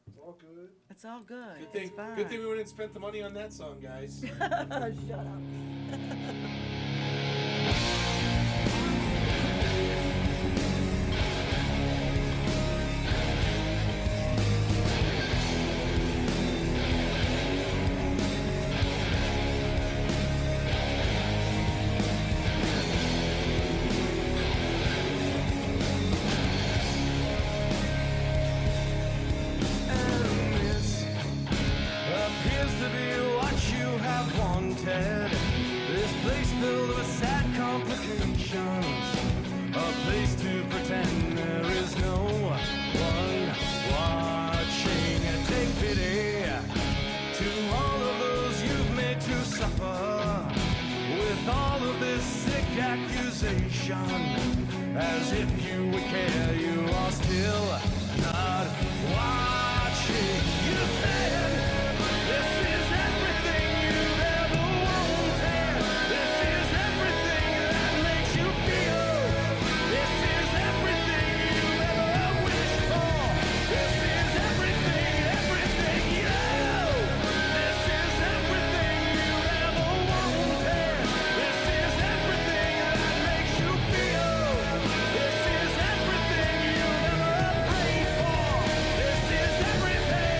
It's all good. It's all good. good thing. It's fine. Good thing we wouldn't have spent the money on that song, guys. Shut up. And this appears to be what you have wanted. This place filled with sad complications. A place to pretend there is no one watching. Take pity to all of those you've made to suffer. With all of this sick accusation. As if you would care, you are still not watching. You said this is everything you've ever wanted. This is everything that makes you feel. This is everything you've ever wished for. This is everything you. This is everything you've ever wanted. This is everything that makes you feel. This is everything you've ever prayed for. This is everything.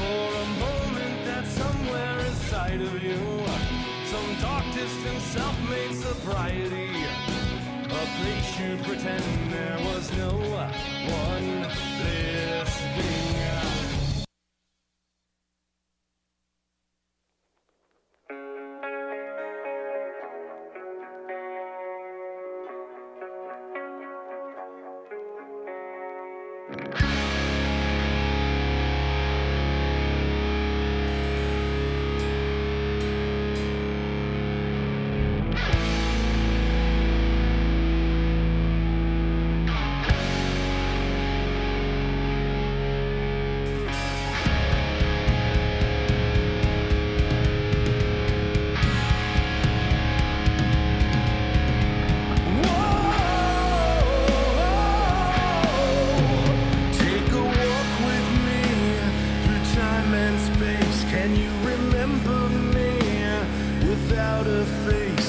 For a moment that somewhere inside of you, some dark, distant, self-made sobriety, a place you pretend there was no one listening. Take a walk with me through time and space. Can you remember me without a face?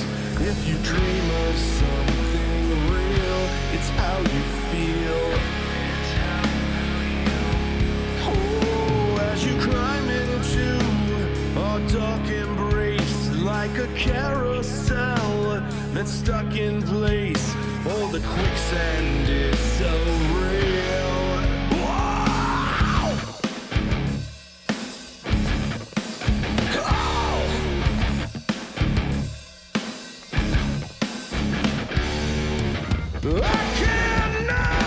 If you dream of something real, it's how you feel. Oh, as you climb into our dark embrace, like a carousel that's stuck in place. Oh, the quicksand is so real. Wow! Oh! I cannot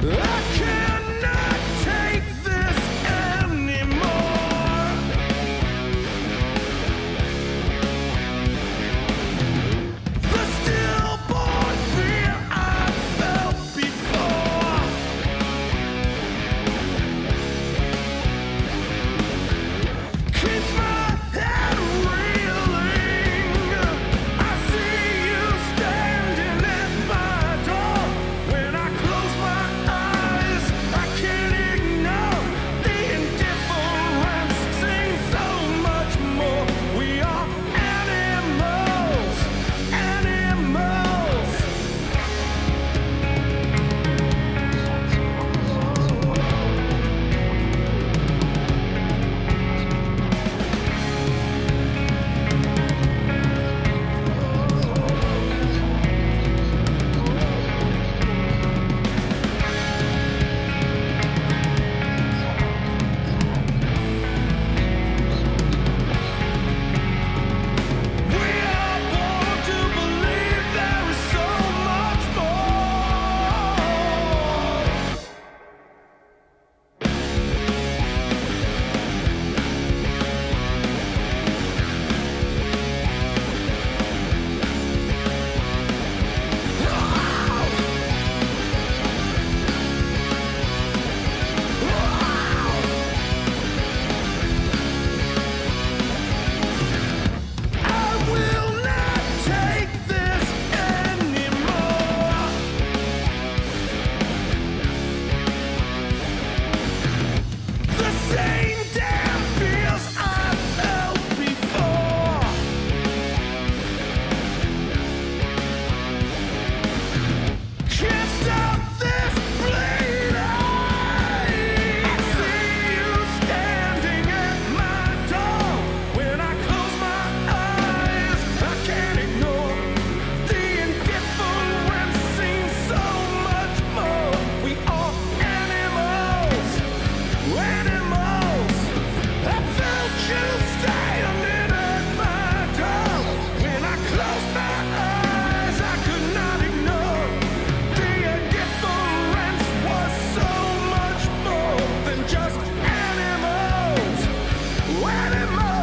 I cannot take this anymore. The stillborn fear I felt before keeps my head reeling. I see you standing at my door. When I close my eyes, I can't ignore the indifference. Sing so much more. We are animals, animals. We are born to believe there is so much more. I will not take this anymore. The same damn feels I felt before. Can't stop this bleeding. I see you standing at my door. When I close my eyes, I can't ignore the indifference. Seems so much more. We are animals, animals. I felt you standing at my door. When I closed my eyes, I could not ignore the indifference. Was so much more than just animals, animals.